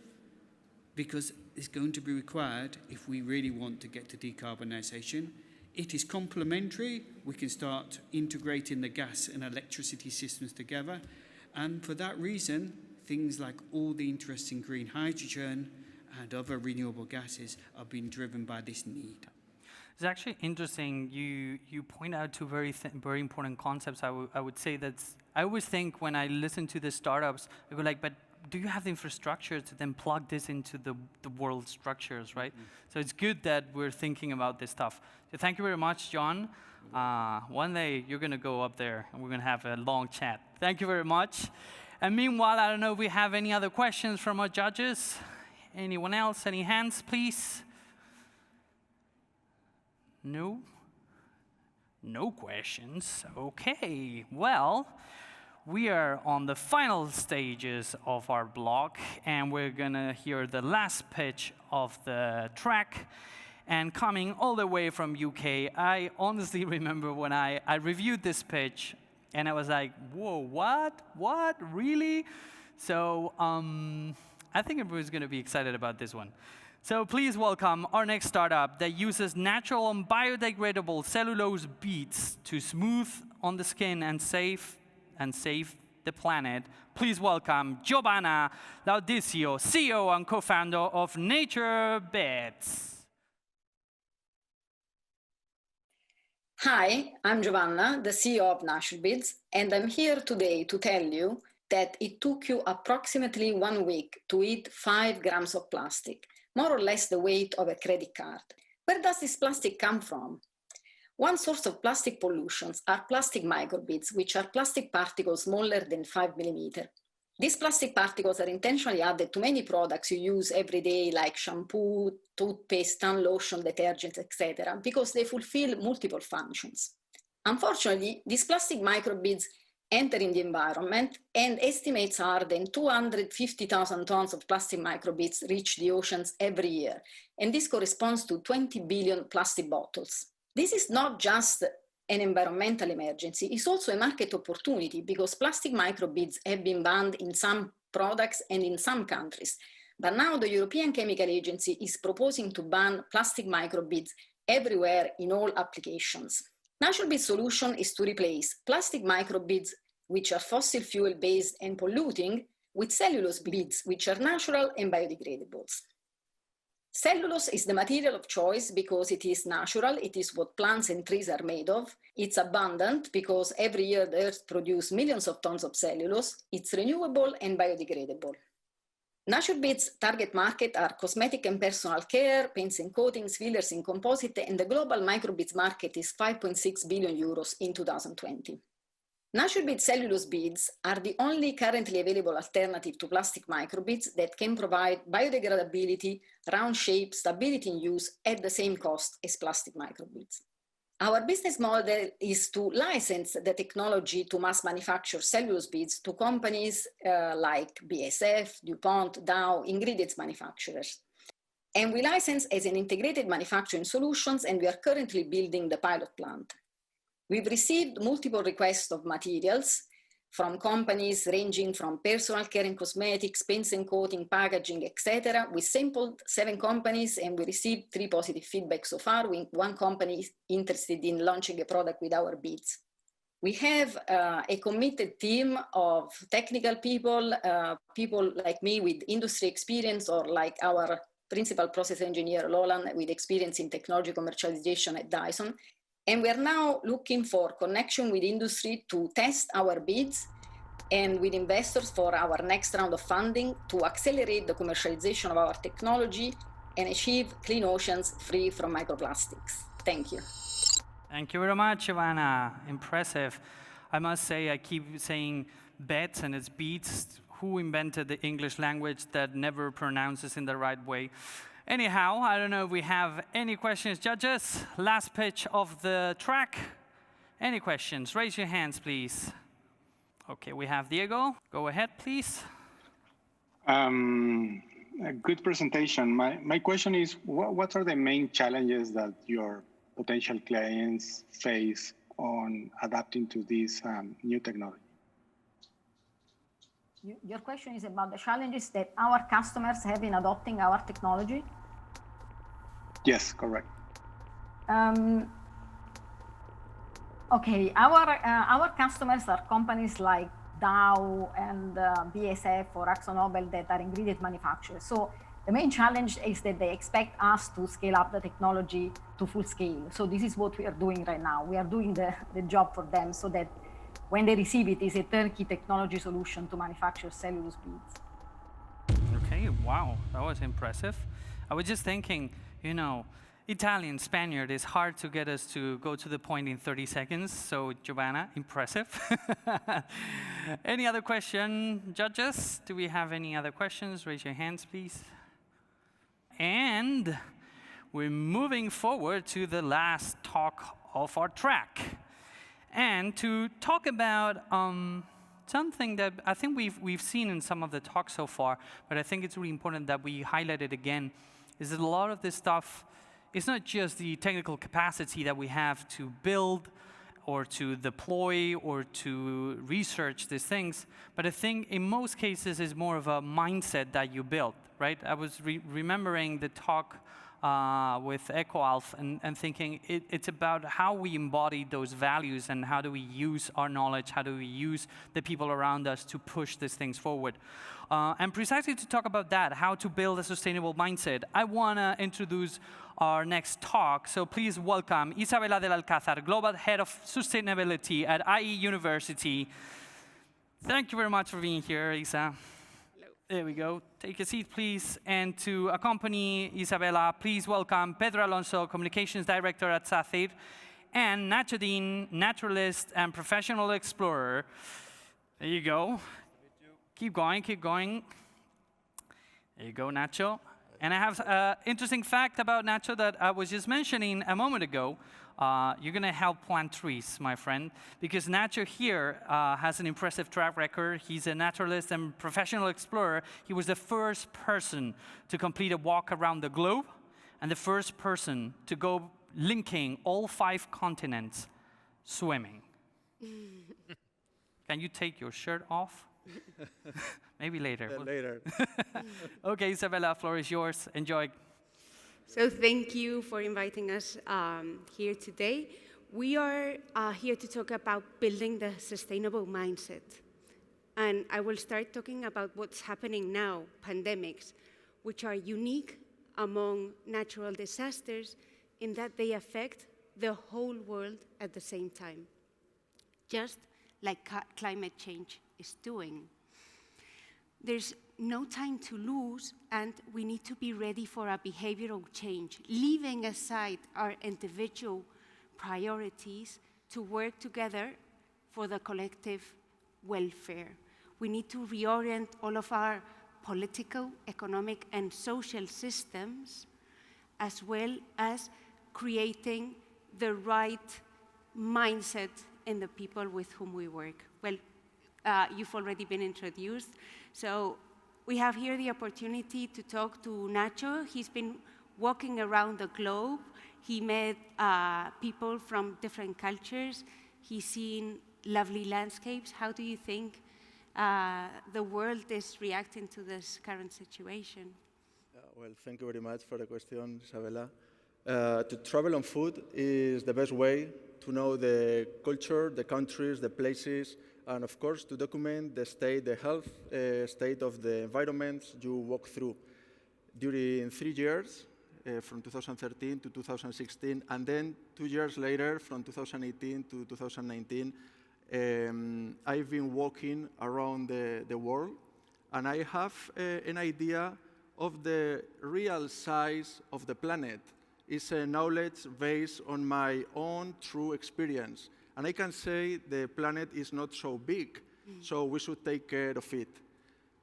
because it's going to be required if we really want to get to decarbonisation. It is complementary. We can start integrating the gas and electricity systems together. And for that reason, things like all the interest in green hydrogen and other renewable gases are being driven by this need. It's actually interesting. You point out two very important concepts. I would say that I always think when I listen to the startups, I go like, but do you have the infrastructure to then plug this into the world structures, right? Mm-hmm. So it's good that we're thinking about this stuff. So thank you very much, John. One day you're going to go up there and we're going to have a long chat. Thank you very much. And meanwhile, I don't know if we have any other questions from our judges. Anyone else? Any hands, please? No? No questions. Okay. Well, we are on the final stages of our block, and we're going to hear the last pitch of the track. and coming all the way from UK. I honestly remember when I reviewed this pitch, and I was like, whoa, what, really? So I think everybody's going to be excited about this one. So please welcome our next startup that uses natural and biodegradable cellulose beads to smooth on the skin and save the planet. Please welcome Giovanna Laudisio, CEO and co-founder of Nature Beds. Hi, I'm Giovanna, the CEO of Nature Beds, and I'm here today to tell you that it took you approximately 1 week to eat 5 grams of plastic, more or less the weight of a credit card. Where does this plastic come from? One source of plastic pollutions are plastic microbeads, which are plastic particles smaller than 5 millimeters. These plastic particles are intentionally added to many products you use every day, like shampoo, toothpaste, sun lotion, detergents, etc., because they fulfill multiple functions. Unfortunately, these plastic microbeads enter in the environment, and estimates are that 250,000 tons of plastic microbeads reach the oceans every year, and this corresponds to 20 billion plastic bottles. This is not just an environmental emergency, it's also a market opportunity because plastic microbeads have been banned in some products and in some countries. But now the European Chemical Agency is proposing to ban plastic microbeads everywhere in all applications. Nature Beads' solution is to replace plastic microbeads, which are fossil fuel based and polluting, with cellulose beads, which are natural and biodegradable. Cellulose is the material of choice because it is natural, it is what plants and trees are made of, it's abundant because every year the earth produces millions of tons of cellulose, it's renewable and biodegradable. Nature Beads' target market are cosmetic and personal care, paints and coatings, fillers and composite, and the global microbeads market is 5.6 billion euros in 2020. Nature Beads cellulose beads are the only currently available alternative to plastic microbeads that can provide biodegradability, round shape, stability in use at the same cost as plastic microbeads. Our business model is to license the technology to mass manufacture cellulose beads to companies like BASF, DuPont, Dow, ingredients manufacturers. And we license as an integrated manufacturing solutions, and we are currently building the pilot plant. We've received multiple requests of materials from companies ranging from personal care and cosmetics, paints and coating, packaging, etc. We sampled 7 companies and we received 3 positive feedback so far. One company is interested in launching a product with our beads. We have a committed team of technical people, people like me with industry experience, or like our principal process engineer, Lolan, with experience in technology commercialization at Dyson. And we are now looking for connection with industry to test our beads and with investors for our next round of funding to accelerate the commercialization of our technology and achieve clean oceans free from microplastics. Thank you. Thank you very much, Giovanna. Impressive. I must say, I keep saying beds and it's beads. Who invented the English language that never pronounces in the right way? Anyhow, I don't know if we have any questions. Judges, last pitch of the track. Any questions? Raise your hands, please. Okay, we have Diego. Go ahead, please. A good presentation. My question is, what are the main challenges that your potential clients face on adapting to this new technology? Your question is about the challenges that our customers have in adopting our technology? Yes, correct. Okay, our customers are companies like Dow and BASF or AkzoNobel that are ingredient manufacturers. So the main challenge is that they expect us to scale up the technology to full scale. So this is what we are doing right now. We are doing the job for them so that when they receive it, it's a turnkey technology solution to manufacture cellulose beads. Okay, wow, that was impressive. I was just thinking, you know, Italian, Spaniard, it's hard to get us to go to the point in 30 seconds. So, Giovanna, impressive. Any other question, judges? Do we have any other questions? Raise your hands, please. And we're moving forward to the last talk of our track. And to talk about something that I think we've seen in some of the talks so far, but I think it's really important that we highlight it again, is that a lot of this stuff it's not just the technical capacity that we have to build or to deploy or to research these things, but I think in most cases it's more of a mindset that you build, right? I was remembering the talk with EcoAlf and thinking it's about how we embody those values and how do we use our knowledge, how do we use the people around us to push these things forward. And precisely to talk about that, how to build a sustainable mindset, I want to introduce our next talk. So please welcome Isabela del Alcázar, Global Head of Sustainability at IE University. Thank you very much for being here, Isa. There we go. Take a seat, please. And to accompany Isabela, please welcome Pedro Alonso, Communications Director at SACIR, and Nacho Dean, naturalist and professional explorer. There you go. Keep going, keep going. There you go, Nacho. And I have an interesting fact about Nacho that I was just mentioning a moment ago. You're going to help plant trees, my friend, because Nacho here has an impressive track record. He's a naturalist and professional explorer. He was the first person to complete a walk around the globe and the first person to go linking all 5 continents swimming. Can you take your shirt off? Maybe later. Later. Okay, Isabela, floor is yours. Enjoy. So thank you for inviting us here today. We are here to talk about building the sustainable mindset. And I will start talking about what's happening now, pandemics, which are unique among natural disasters in that they affect the whole world at the same time, just like climate change is doing. There's no time to lose, and we need to be ready for a behavioral change, leaving aside our individual priorities to work together for the collective welfare. We need to reorient all of our political, economic, and social systems, as well as creating the right mindset in the people with whom we work. Well, you've already been introduced. So we have here the opportunity to talk to Nacho. He's been walking around the globe. He met people from different cultures. He's seen lovely landscapes. How do you think the world is reacting to this current situation? Well, thank you very much for the question, Isabela. To travel on foot is the best way to know the culture, the countries, the places, and of course to document the state, the health state of the environments you walk through. During 3 years, from 2013 to 2016, and then 2 years later, from 2018 to 2019, I've been walking around the world, and I have an idea of the real size of the planet. It's a knowledge based on my own true experience. And I can say the planet is not so big, so we should take care of it.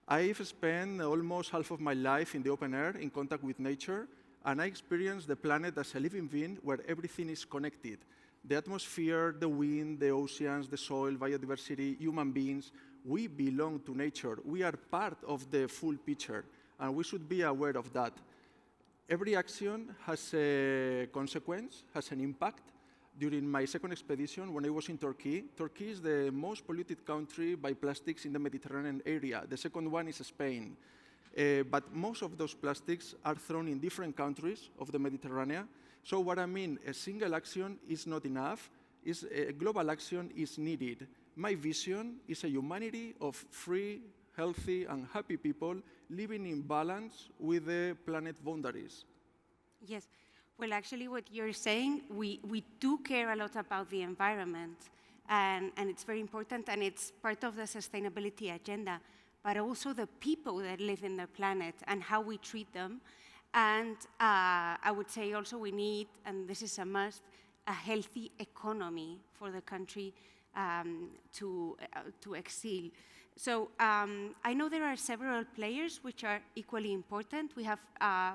I've spent almost half of my life in the open air, in contact with nature, and I experience the planet as a living being where everything is connected. The atmosphere, the wind, the oceans, the soil, biodiversity, human beings, we belong to nature. We are part of the full picture, and we should be aware of that. Every action has a consequence, has an impact. During my second expedition, when I was in Turkey, Turkey is the most polluted country by plastics in the Mediterranean area. The second one is Spain. But most of those plastics are thrown in different countries of the Mediterranean. So what I mean, a single action is not enough. A global action is needed. My vision is a humanity of free, healthy, and happy people living in balance with the planet boundaries. Yes. Well, actually, what you're saying, we do care a lot about the environment, and it's very important, and it's part of the sustainability agenda, but also the people that live in the planet and how we treat them. And I would say also we need, and this is a must, a healthy economy for the country to excel. So I know there are several players which are equally important. We have,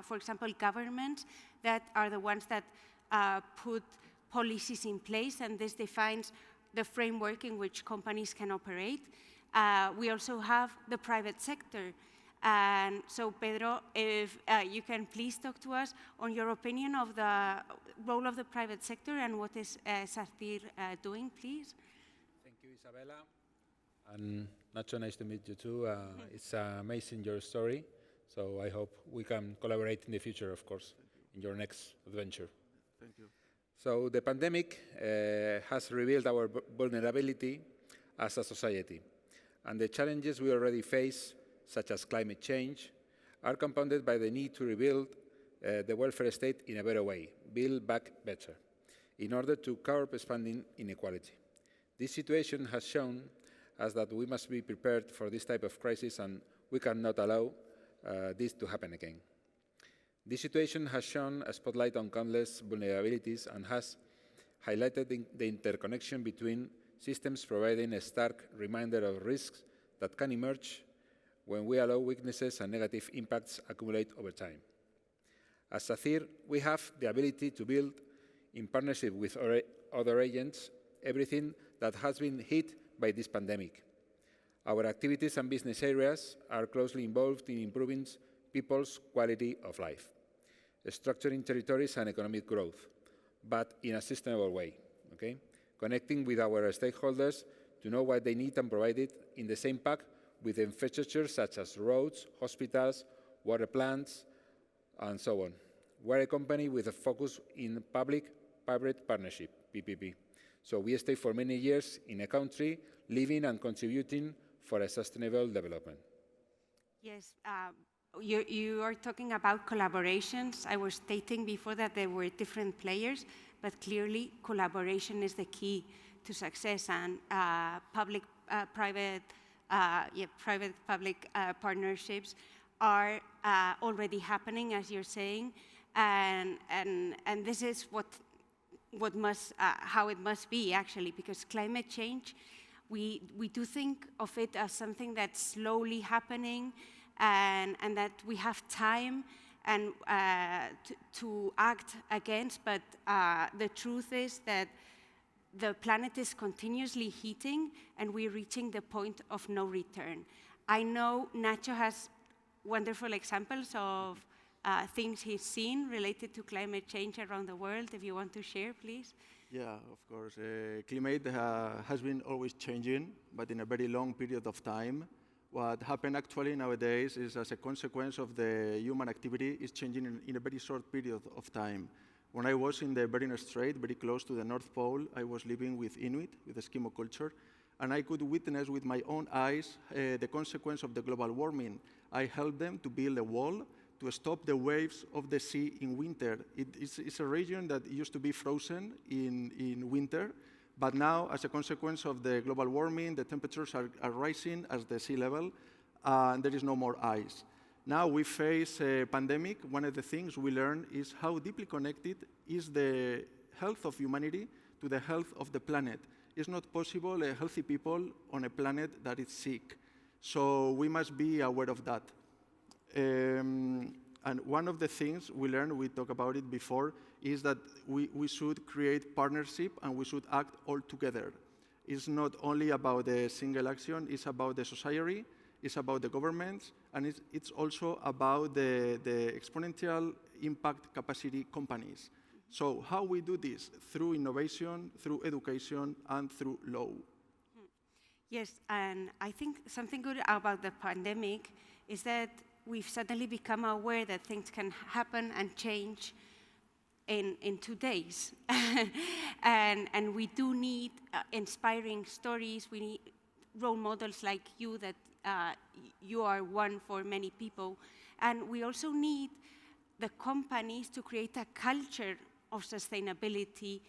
for example, governments that are the ones that put policies in place, and this defines the framework in which companies can operate. We also have the private sector, And so, Pedro, if you can please talk to us on your opinion of the role of the private sector and what is Sacyr doing, please. Thank you, Isabella. And Nacho, nice to meet you too. It's amazing, your story. So I hope we can collaborate in the future, of course, in your next adventure. Thank you. So the pandemic has revealed our vulnerability as a society. And the challenges we already face, such as climate change, are compounded by the need to rebuild the welfare state in a better way, build back better, in order to curb expanding inequality. This situation has shown us that we must be prepared for this type of crisis, and we cannot allow this to happen again. This situation has shone a spotlight on countless vulnerabilities and has highlighted the interconnection between systems, providing a stark reminder of risks that can emerge when we allow weaknesses and negative impacts accumulate over time. As Sacyr, we have the ability to build, in partnership with other agents, everything that has been hit by this pandemic. Our activities and business areas are closely involved in improving people's quality of life, structuring territories and economic growth, but in a sustainable way, okay? Connecting with our stakeholders to know what they need and provide it in the same pack with infrastructure such as roads, hospitals, water plants, and so on. We're a company with a focus in public-private partnership, PPP. So we stay for many years in a country, living and contributing for a sustainable development. Yes, you are talking about collaborations. I was stating before that there were different players, but clearly collaboration is the key to success, and private-public partnerships are already happening, as you're saying, and this is how it must be, actually, because climate change, we do think of it as something that's slowly happening, and that we have time and to act against, but the truth is that the planet is continuously heating and we're reaching the point of no return. I know Nacho has wonderful examples of things he's seen related to climate change around the world. If you want to share, please. Yeah, of course. Climate has been always changing, but in a very long period of time. What happened actually nowadays is, as a consequence of the human activity, is changing in a very short period of time. When I was in the Bering Strait, very close to the North Pole, I was living with Inuit, with Eskimo culture, and I could witness with my own eyes the consequence of the global warming. I helped them to build a wall to stop the waves of the sea in winter. It's a region that used to be frozen in winter, but now, as a consequence of the global warming, the temperatures are rising as the sea level, and there is no more ice. Now we face a pandemic. One of the things we learn is how deeply connected is the health of humanity to the health of the planet. It's not possible healthy people on a planet that is sick. So we must be aware of that. And one of the things we learned, we talked about it before, is that we should create partnership and we should act all together. It's not only about the single action, it's about the society, it's about the governments, and it's also about the exponential impact capacity companies. So how we do this? Through innovation, through education, and through law. Yes, and I think something good about the pandemic is that we've suddenly become aware that things can happen and change in 2 days. and we do need inspiring stories. We need role models like you, that you are one for many people. And we also need the companies to create a culture of sustainability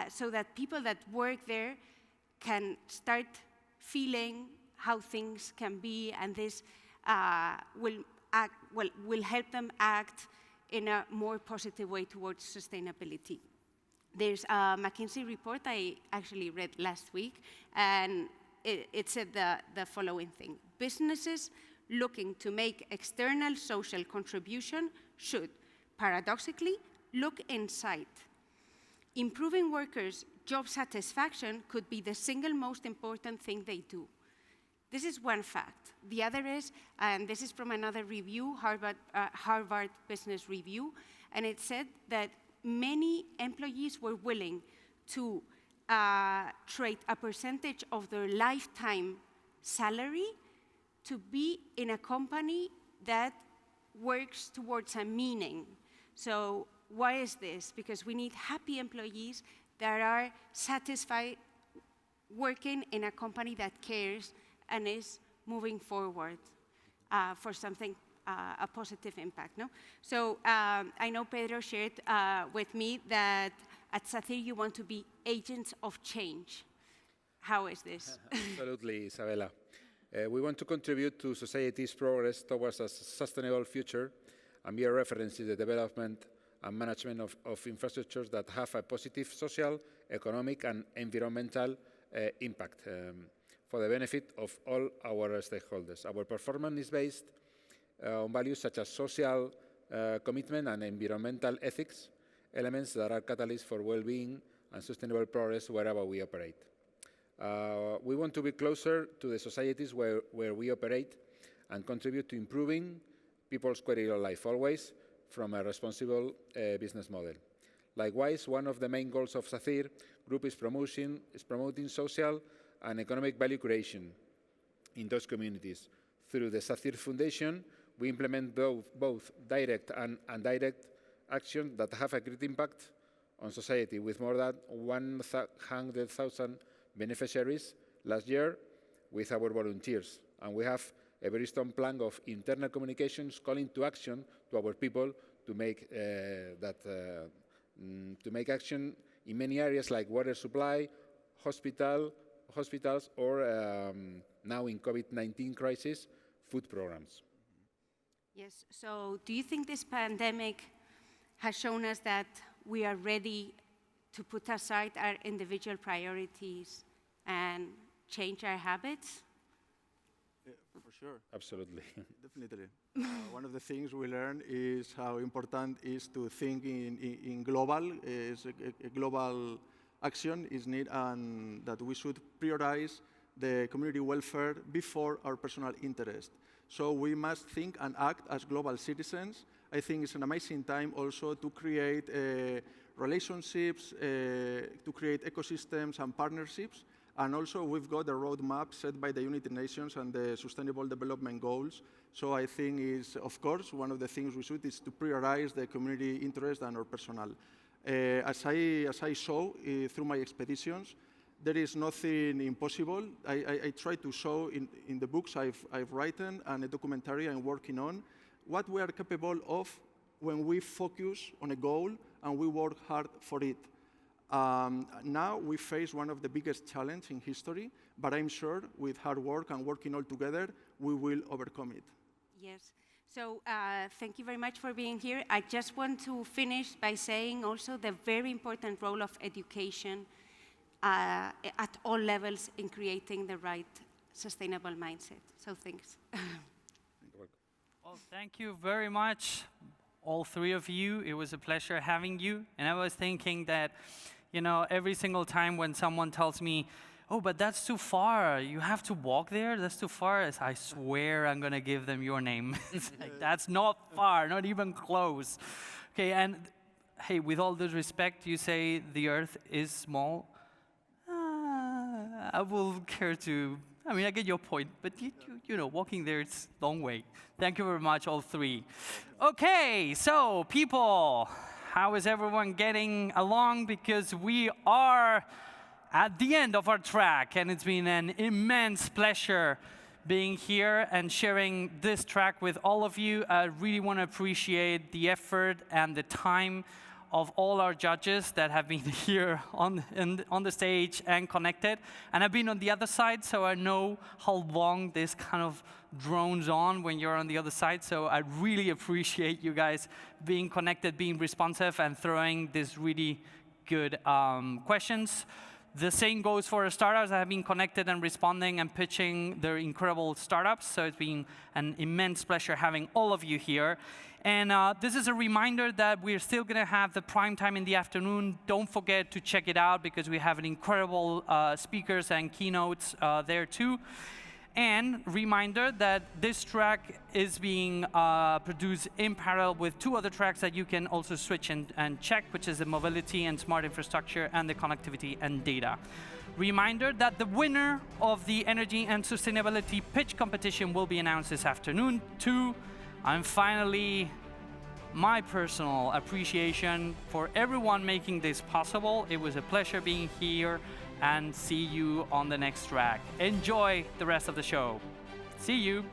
so that people that work there can start feeling how things can be, and this will help them act in a more positive way towards sustainability. There's a McKinsey report I actually read last week, and it said the following thing: businesses looking to make external social contribution should, paradoxically, look inside. Improving workers' job satisfaction could be the single most important thing they do. This is one fact. The other is, and this is from another review, Harvard Business Review, and it said that many employees were willing to trade a percentage of their lifetime salary to be in a company that works towards a meaning. So why is this? Because we need happy employees that are satisfied working in a company that cares and is moving forward for something, a positive impact. No? So I know Pedro shared with me that at Sacyr you want to be agents of change. How is this? Absolutely, Isabella. We want to contribute to society's progress towards a sustainable future and be a reference in the development and management of infrastructures that have a positive social, economic, and environmental impact for the benefit of all our stakeholders. Our performance is based on values such as social commitment and environmental ethics, elements that are catalysts for well-being and sustainable progress wherever we operate. We want to be closer to the societies where we operate and contribute to improving people's quality of life, always from a responsible business model. Likewise, one of the main goals of Sacyr Group is promoting social and economic value creation in those communities. Through the Sacyr Foundation, we implement both direct and indirect actions that have a great impact on society, with more than 100,000 beneficiaries last year with our volunteers. And we have a very strong plan of internal communications calling to action to our people to make action in many areas like water supply, hospitals, or now in COVID-19 crisis, food programs. Yes, so do you think this pandemic has shown us that we are ready to put aside our individual priorities and change our habits? For sure. Absolutely. Definitely. One of the things we learn is how important it is to think in global. A global action is needed, and that we should prioritize the community welfare before our personal interest. So we must think and act as global citizens. I think it's an amazing time also to create relationships, to create ecosystems and partnerships. And also we've got a roadmap set by the United Nations and the Sustainable Development Goals. So I think is, of course, one of the things we should is to prioritize the community interest and our personal. As I saw through my expeditions, there is nothing impossible. I try to show in the books I've written and a documentary I'm working on what we are capable of when we focus on a goal and we work hard for it. Now we face one of the biggest challenges in history, but I'm sure with hard work and working all together, we will overcome it. Yes. So thank you very much for being here. I just want to finish by saying also the very important role of education at all levels in creating the right sustainable mindset. So thanks. Well, thank you very much, all three of you. It was a pleasure having you. And I was thinking that, you know, every single time when someone tells me, oh, but that's too far, you have to walk there, that's too far, I swear I'm going to give them your name. It's like, that's not far, not even close. Okay, and hey, with all due respect, you say the Earth is small. I will care to, I mean, I get your point, but you know, walking there, it's a long way. Thank you very much, all three. Okay, so people, how is everyone getting along? Because we are at the end of our track, and it's been an immense pleasure being here and sharing this track with all of you. I really want to appreciate the effort and the time of all our judges that have been here on the stage and connected. And I've been on the other side, so I know how long this kind of drones on when you're on the other side. So I really appreciate you guys being connected, being responsive, and throwing these really good questions. The same goes for startups that have been connected and responding and pitching their incredible startups. So it's been an immense pleasure having all of you here. And this is a reminder that we're still going to have the prime time in the afternoon. Don't forget to check it out because we have an incredible speakers and keynotes there too. And reminder that this track is being produced in parallel with 2 other tracks that you can also switch and check, which is the mobility and smart infrastructure and the connectivity and data. Reminder that the winner of the energy and sustainability pitch competition will be announced this afternoon too. And finally, my personal appreciation for everyone making this possible. It was a pleasure being here, and see you on the next track. Enjoy the rest of the show. See you.